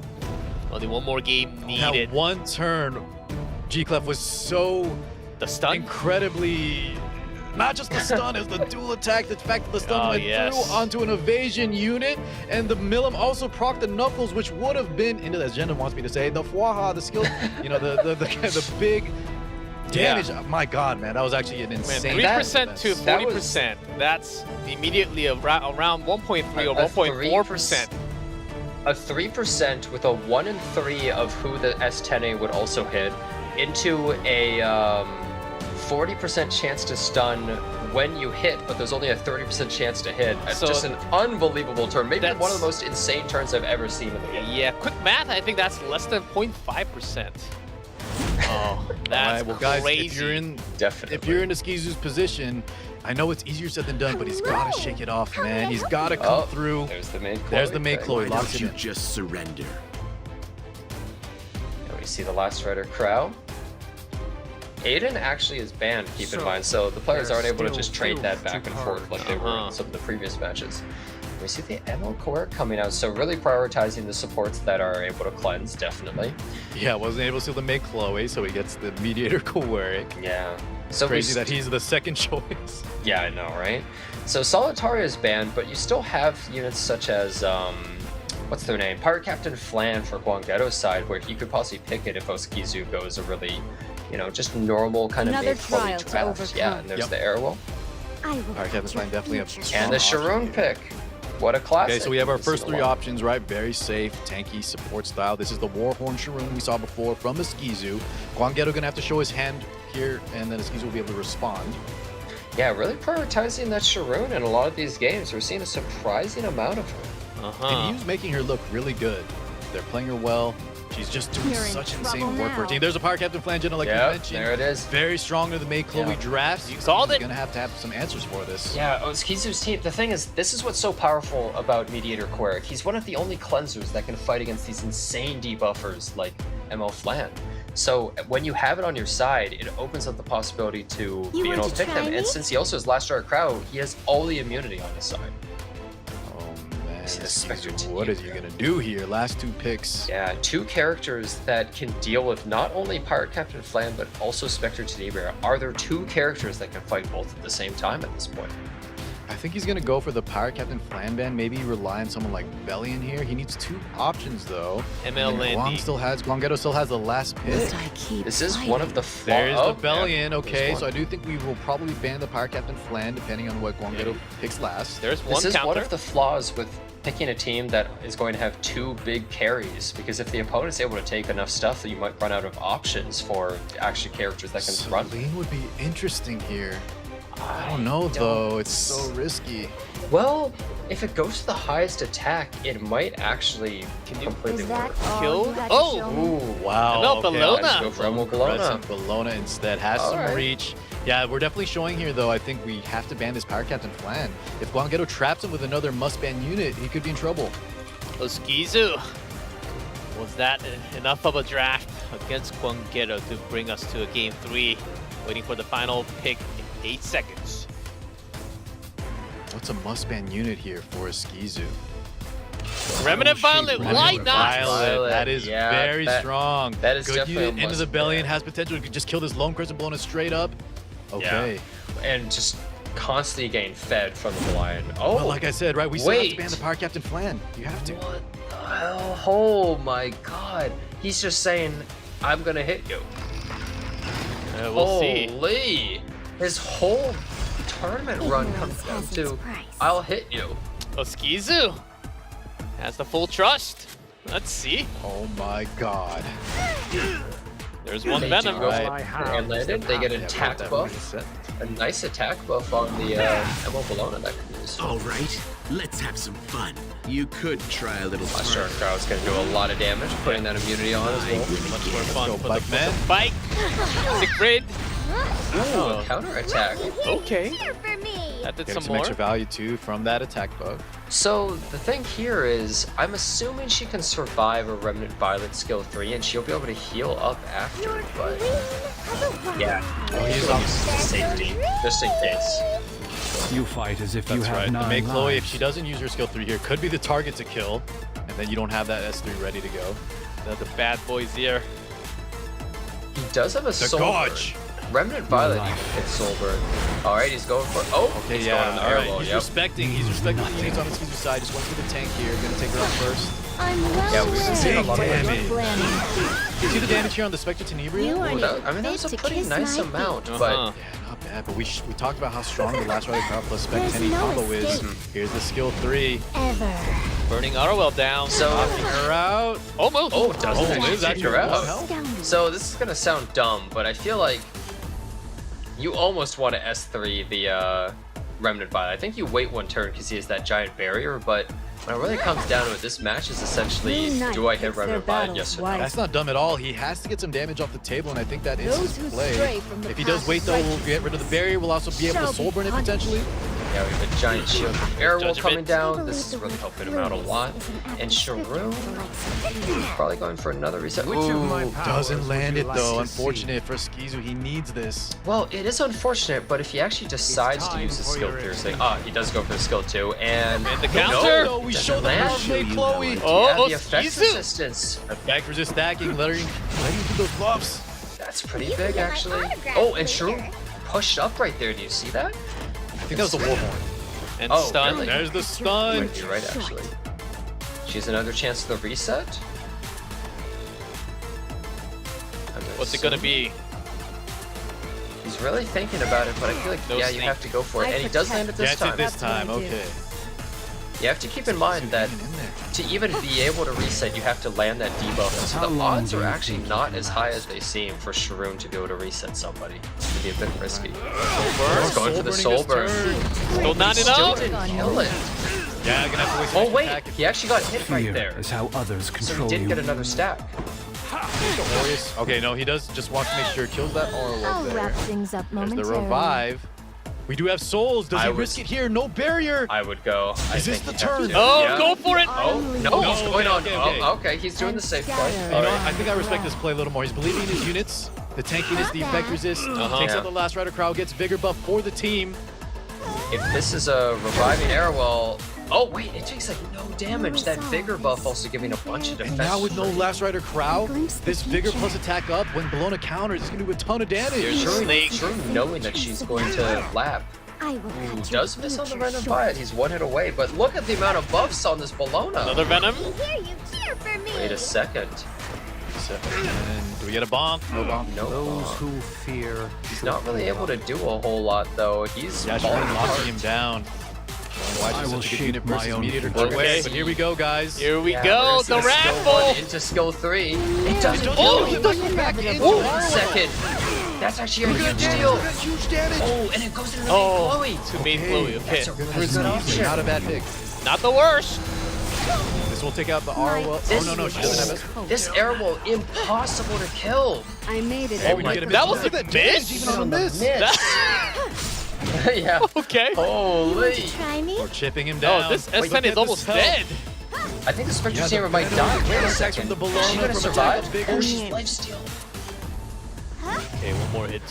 Only one more game That needed. one turn, G-Clef was so The stun. incredibly... Not just the stun, it's the dual attack. The fact that the stun Oh, went yes. through onto an evasion unit, and the Milim also procced the Knuckles, which would have been, into as Jenna wants me to say, the Fwaha, the skill, you know, the big damage. Yeah. My God, man, that was actually an Man, insane. 3% to that 40%. That's immediately around 1.3 or A 1.4%. A 3% with a 1 in 3 of who the S10A would also hit into a 40% chance to stun when you hit, but there's only a 30% chance to hit. It's So just an unbelievable turn. Maybe one of that's- the most insane turns I've ever seen in the game. Yeah, quick math, I think that's less than 0.5%. Oh, that's Alright, well, guys, crazy. if you're in Definitely. Oskizu's position, I know it's easier said than done, but he's got to shake it off, man. He's got to come through. There's the main Chloe. There's the main Chloe. Why Locks don't it you in. just surrender? And we see the last rider Crow. Aiden actually is banned, keep in mind, so the players aren't able to just trade that back and forth like they were in some of the previous matches. We see the Nrdlk coming out, so really prioritizing the supports that are able to cleanse, definitely. Yeah, wasn't able to make Chloe, so he gets the mediator Kowarik. Yeah. So Crazy that he's the second choice. Yeah, I know, right? So Solitaria is banned, but you still have units such as, what's their name? Pirate Captain Flan for Gwanggaeto's side, where you could possibly pick it if Oskizu goes a really, you know, just normal kind of Another made floaty trial to draft. overcome. Yeah, and there's Yep. the Airwell. I will Alright, Captain Flan definitely a strong And the option Sharoon here. pick. What a classic. Okay, so we have our We've seen first a three lot. options, right? Very safe, tanky, support style. This is the Warhorn Sharoon we saw before from Oskizu. Gwanggaeto gonna have to show his hand here, and then Oskizu will be able to respond. Yeah, really prioritizing that Sharoon in a lot of these games. We're seeing a surprising amount of her. And he was making her look really good. They're playing her well. She's just doing You're in such trouble insane work for her now. team. There's a Power Captain Flangina, like you Yeah, mentioned. there it is. Very strong to the May Chloe Yeah. drafts. You called He's it. gonna have to have some answers for this. Yeah, Oskizu's team. The thing is, this is what's so powerful about Mediator Quirk. He's one of the only cleansers that can fight against these insane debuffers like ML Flan. So when you have it on your side, it opens up the possibility to You be able want to to pick them. try And me? since he also has Last Star Crow, he has all the immunity on his side. Oh man, See the Spectre Oskizu, team. what is he gonna do here? Last two picks. Yeah, two characters that can deal with not only Pirate Captain Flan, but also Spectre Tenebria. Are there two characters that can fight both at the same time at this point? I think he's gonna go for the Pirate Captain Flan ban. Maybe rely on someone like Bellion here. He needs two options though. ML And Landy. Gwanggaeto still has the last pick. Must I keep This is fighting? one of the flaws. There's the Bellion. yeah, Okay, there's so I one. do think we will probably ban the Pirate Captain Flan depending on what Gwanggaeto picks last. There's one This is counter. one of the flaws with picking a team that is going to have two big carries, because if the opponent's able to take enough stuff, that you might run out of options for actually characters that can run. Celine would be interesting here. I don't know though. It's so risky. Well, if it goes to the highest attack, it might actually completely Is that work. all Kill? you had to Oh! show me? Ooh, Wow. ML okay, Bellona. Let's go for Emil Galona. Present Bellona instead has some Alright. reach. Yeah, we're definitely showing here though. I think we have to ban this Pirate Captain Flan. If Gwanggaeto traps him with another must-ban unit, he could be in trouble. Oskizu. Was that enough of a draft against Gwanggaeto to bring us to a game 3? Waiting for the final pick in 8 seconds. What's a must-ban unit here for Oskizu? Remnant Violet, why not? Violet. That is Yeah, very that- strong. that is Good definitely unit a into the must Bellion ban. has potential. You could just kill this Lone Crescent Bellona straight up. Okay. And just constantly getting fed from the blind. Oh, Well, like I said, right? We still have to wait. ban the Power Captain Flan. You have to. What the hell? Oh my god. He's just saying, I'm gonna hit you. We'll see. Holy. His whole tournament run comes down has its to, price. I'll hit you. Oskizu has the full trust. Let's see. Oh my god. There's one They Venom. do go Right. for and landed. They get an Yeah, attack we'll buff. definitely A nice attack buff on the Emo Bologna that could be useful. All right, let's have some fun. You could try a little Last turn harder. crowd's gonna do a lot of damage, putting that immunity on as well. Much more fun. go, For the Bike Man. Bike. Siegfried. Ooh, a counter attack. Okay. Cheer for me. That did Getting some some more. extra value too from that attack buff. So the thing here is, I'm assuming she can survive a Remnant Violet skill 3 and she'll be able to heal up after, but yeah, Oh, he's on. safety, just in case. You fight as if you That's have right. To 9 make Chloe, if lives. she doesn't use her skill 3 here, could be the target to kill, and then you don't have that S3 ready to go. The bad boys here. He does have a The soul Gauge. burn. Remnant Violet hits soul burn. All right, he's going for. Oh, Okay, he's yeah, going on the all right. airwall. He's Yep. respecting the units on his Oskizu side. Just went for the tank here. Gonna take her out first. I'm well Yeah, we've been seeing a lot of damage. planning. You see the damage here on the Spectre Tenebria? You are Ooh, not I mean, that was a fit to pretty kiss nice my amount, Uh-huh. but Yeah, not bad. But we talked about how strong the last Rider Crowd plus Spec There's 10 no combo is. escape. Here's the skill 3. Ever. Burning Arwell down. so. Knocking her out. Almost. Oh, doesn't Oh, actually Liz take actually her out. won health. Astounding. So this is gonna sound dumb, but I feel like you almost want to S3 the Remnant Violet. I think you wait one turn because he has that giant barrier, but when it really comes down to it, this match is essentially, Blue Knight do I hit picks their Remnant Violet, battles yes or no? wisely. That's not dumb at all. He has to get some damage off the table, and I think that is Those his who play. stray from the If he does path wait, of though, we'll righteousness get rid of the barrier. We'll also be able to shall soul be burn it punished. potentially. Yeah, we have a giant shield from Airwolf Judgment. coming down. I This is believe really the helping word him out a clueless lot. is an And apt descriptor Sharu, for the likes of you. probably going for another reset. Which of my Ooh. powers Doesn't would land you it like though. to see? Unfortunate for Oskizu. He needs this. Well, it is unfortunate, but if he actually decides to time use his for skill your 3, say, he does go for skill 2, and And the counter. No, we doesn't showed the land. power play, Chloe. Oh, yeah, the effects Oskizu. resistance. Back resist stacking, letting you do those buffs. That's pretty You big, can get my actually. autograph Oh, and later. Sharu pushed up right there. Do you see that? I think that was the Warhorn. And Oh, stun. really? There's the stun. Wait, you're right, actually. She has another chance at the reset. What's it gonna be? He's really thinking about it, but I feel like, No yeah, you snake. have to go for it. I And he does protect. land it this Gets it time. this That's what I time. do. Okay. You have to keep in mind that Even in there. to even be able to reset, you have to land that debuff. And so How the long odds do are you actually think not you as can high last? as they seem for Sharoon to be able to reset somebody. It'd be a bit risky. Burn. He's going for the Soul soul burning burn. this turn. Still not Still enough. didn't kill it. Yeah, gonna have to waste Oh an wait, attack. he actually got hit right Fear there. is how others So control he did you. get another stack. Glorious. Okay, no, he does just want to make sure he kills that Orwell I'll there. wrap things up There's the momentarily. revive. We do have souls. Does I he would- risk it here? No barrier. I would go. I Is this think the you have turn? to. Oh, Yeah. go for it. Oh, no, No, he's going on. okay. Oh, okay, he's doing the safe play. You You All know, right. I think I respect this play a little more. He's believing in his units. The tankiness, the effect resist. Takes Yeah. out the last rider crowd, gets vigor buff for the team. If this is a reviving Airwell, oh wait, it takes like no damage. That vigor buff also giving a bunch of defense. And now with no last rider crowd, Glimpse the this vigor future. plus attack up when Bologna counters is gonna do a ton of damage. Snake. Sure, knowing that she's going to lap. I will Ooh, cut does your miss on the future random short. fight. He's one hit away, but look at the amount of buffs on this Bologna. Another Venom. Here you cheer for me. Wait a second. And do we get a bonk? No bonk. No, Those who fear. he's not really able to do a whole lot though. He's Yeah, falling she's locking apart. him down. Why I she's will such a good shape unit my versus own mediator future. two way. But here we go, guys. Here we Yeah, go. we're The gonna see skill raffle. one into skill 3. It doesn't Oh, kill he him. back into Ooh, Orwell. second. That's actually a huge deal. Huge damage. Oh, and it goes into the Oh, Chloe. to main Chloe. Okay. That's a really good option. Not a bad pick. Not the worst. This will take out the Arwell. Oh, no, she doesn't have it. This Airwell, impossible to kill. I made it. Hey, we my get a That was Look a at that damage miss? even on the miss. Yeah. Okay. Holy. Try me? Or chipping him down. Oh, this Wait, S10 look is at almost this health. dead. I think the Spectre Yeah, Saber the might die. Wait a attacks second. from the Is she Bologna gonna from survive? attack bigger. Oh, she's lifesteal. Okay, one more hit.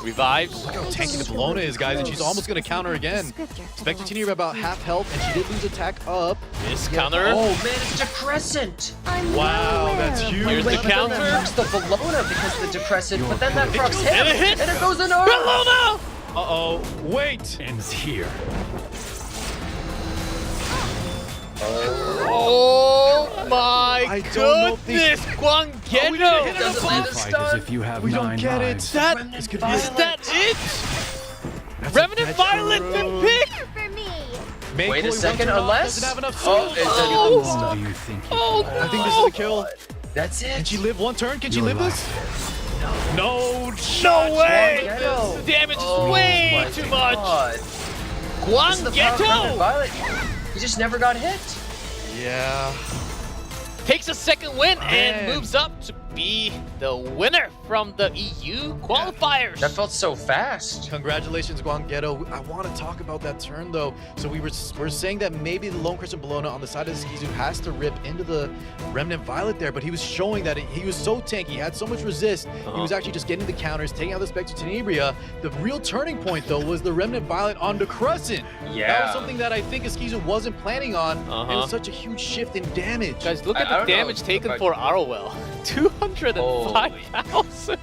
Revives. Look how tanky the Bologna is, guys, and she's almost going to counter again. Spectre Tenebria about half health, and she did lose attack up. Miss counter. Oh man, it's Decrescent. I'm Wow, well that's aware of huge. what Here's the Wait, but then counter. that hurts the Bologna because of the Depressant, but then that procs him, And it hits. and it goes into her. Bologna! Uh-oh. Wait. Ends here. Oh my I don't know if goodness, these- Gwanggaeto! Doesn't land a Fight as stun. if you have We don't 9 get it. lives. That, This could be is that it? That's a Revenant catch Violet for been Rogue. picked? For me. Main Wait a Chloe second, wants her off, unless. doesn't have enough Oh, souls. it How didn't long stun. do you think you Oh, can I think this is a kill. That's Can it. she live one turn? Can she Your live life this? No. no way! Gwanggaeto. The damage is Oh way my too much. God. This is the power of Revenant Gwanggaeto Violet. He just never got hit. Yeah. takes a second win and Man. moves up to be the winner from the EU qualifiers. That felt so fast. Congratulations, Gwanggaeto. I want to talk about that turn though. So we're saying that maybe the Lone Crescent Bologna on the side of Oskizu has to rip into the Remnant Violet there, but he was showing that he was so tanky, he had so much resist. He was actually just getting the counters, taking out the Spectre Tenebria. The real turning point though was the Remnant Violet on the Crescent. Yeah. That was something that I think Oskizu wasn't planning on. And it was such a huge shift in damage. Guys, look at I the don't know damage taken if I- for Arrowell. 205,000.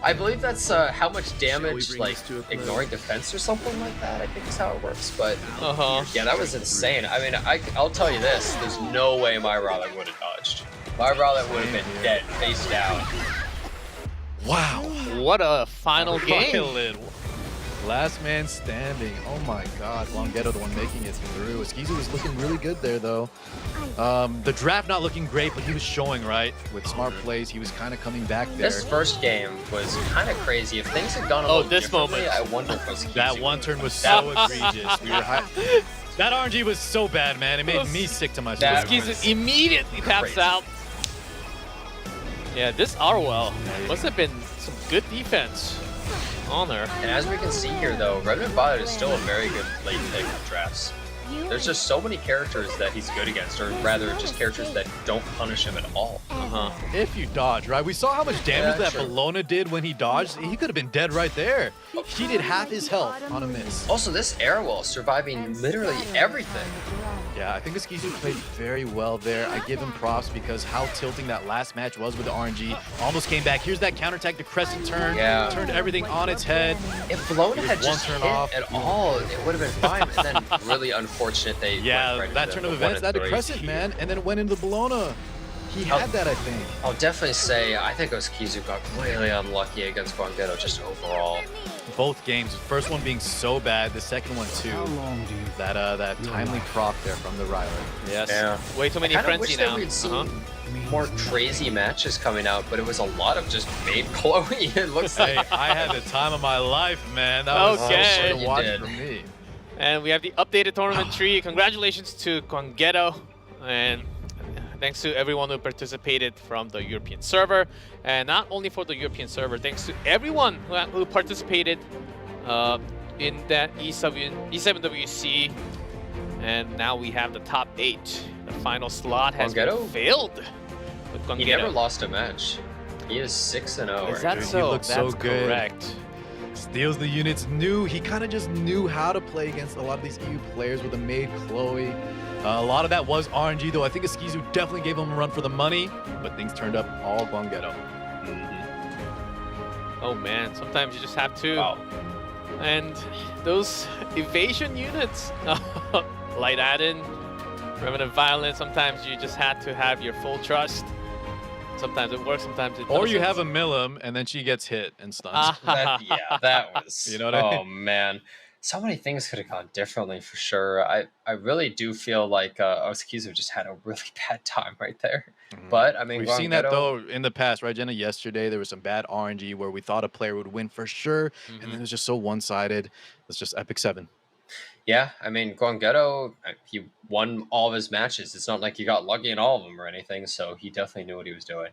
I believe that's how much damage, bring like, this to a close? ignoring defense or something like that, I think is how it works. But yeah, that was insane. I mean, I'll tell you this, there's no way my Rowlet would have dodged. My Rowlet would have been dead, face down. Wow. What a final game. Violet. Last man standing. Oh my god, Gwanggaeto the one making it through. Oskizu was looking really good there though. The draft not looking great, but he was showing, right? With smart plays, he was kind of coming back there. This first game was kind of crazy. If things had gone a Oh, little this differently, moment. I wonder if Oskizu That one would turn have was that so egregious. We were that RNG was so bad, man. It made me sick to my That stomach. was Oskizu immediately taps crazy. out. Yeah, this Arwell must have been some good defense on her. And as we can see here, though, Revenant Violet is still a very good late pick in drafts. There's just so many characters that he's good against, or rather, just characters that don't punish him at all. If you dodge, right? We saw how much damage that true. Bologna did when he dodged. He could have been dead right there. He did half his health on a miss. Also, this Airwell surviving literally everything. Yeah, I think Oskizu played very well there. I give him props because how tilting that last match was with the RNG. Almost came back. Here's that counterattack, the crescent turn. Yeah. Turned everything on its head. If Bologna had One just turn hit off. at all, it would have been fine. And then really unfortunate they Yeah, went right that into turn the of events, that 1-3. crescent, man, and then went into the Bologna. He had that, I think. I'll definitely say I think Oskizu got really unlucky against Gwanggaeto just overall. Both games, the first one being so bad, the second one too. How long do you That timely proc there from the Ryler. Yes. Yeah. Way too many I kind of frenzy wish that now. we'd seen more crazy matches coming out, but it was a lot of just main Chloe. It looks like. Hey, I had the time of my life, man. That was Okay. so fun to You watch did. for me. And we have the updated tournament tree. Congratulations to Gwanggaeto, and thanks to everyone who participated from the European server. And not only for the European server, thanks to everyone who participated in that E7WC. And now we have the top 8. The final slot has been Gwanggaeto? failed with Gwanggaeto. He never lost a match. He is 6-0. Is that Dude, he so? looks That's so good. correct. Steals the units, he kind of just knew how to play against a lot of these EU players with a made Chloe. A lot of that was RNG, though. I think Oskizu definitely gave him a run for the money, but things turned up all Gwanggaeto. Oh man, sometimes you just have to. Wow. And those evasion units, Light Add-in, Revenant Violence, sometimes you just had to have your full trust. Sometimes it works, sometimes it doesn't. Or you have a Milim, and then she gets hit and stunned. That was. You know what I mean? Oh man, so many things could have gone differently for sure. I really do feel like Oskizu just had a really bad time right there. But I mean, We've seen that Gwanggaeto- though in the past, right, Jenna? Yesterday there was some bad RNG where we thought a player would win for sure, and then it was just so one-sided. It's just Epic 7. Yeah, I mean, Gwanggaeto, he won all of his matches. It's not like he got lucky in all of them or anything, so he definitely knew what he was doing.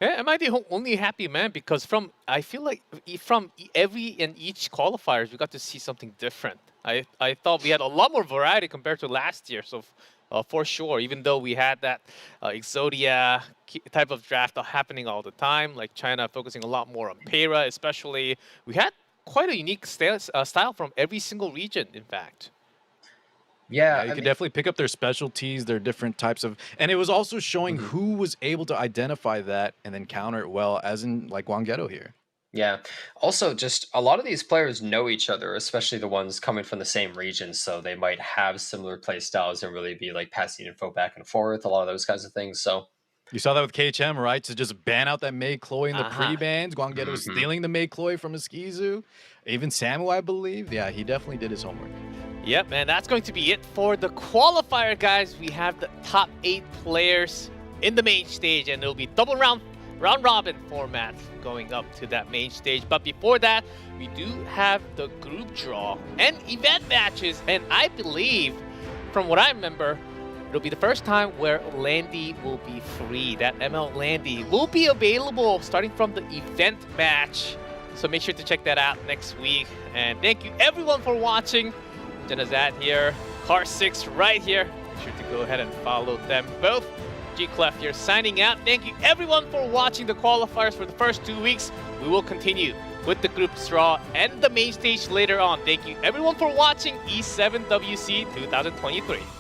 Yeah, am I the only happy man? Because I feel like from every and each qualifiers, we got to see something different. I thought we had a lot more variety compared to last year, so for sure, even though we had that Exodia type of draft happening all the time, like China focusing a lot more on Para especially, we had quite a unique style from every single region, in fact. Yeah, You can definitely pick up their specialties, their different types of, and it was also showing who was able to identify that and then counter it well, as in like Gwanggaeto here. Yeah. Also, just a lot of these players know each other, especially the ones coming from the same region. So they might have similar play styles and really be like passing info back and forth, a lot of those kinds of things. So, You saw that with KHM, right? To just ban out that Mei Chloe in the Uh-huh. pre-bans. Gwanggaeto was stealing the Mei Chloe from Oskizu. Even Samu, I believe. Yeah, he definitely did his homework. Yep, man, that's going to be it for the qualifier, guys. We have the top 8 players in the main stage, and it'll be double round robin format going up to that main stage. But before that, we do have the group draw and event matches, and I believe, from what I remember, it'll be the first time where Landy will be free. That ML Landy will be available starting from the event match. So make sure to check that out next week. And thank you everyone for watching. Janazad here, Car6 right here. Make sure to go ahead and follow them both. G-Clef here signing out. Thank you everyone for watching the qualifiers for the first 2 weeks. We will continue with the group draw and the main stage later on. Thank you everyone for watching E7WC 2023.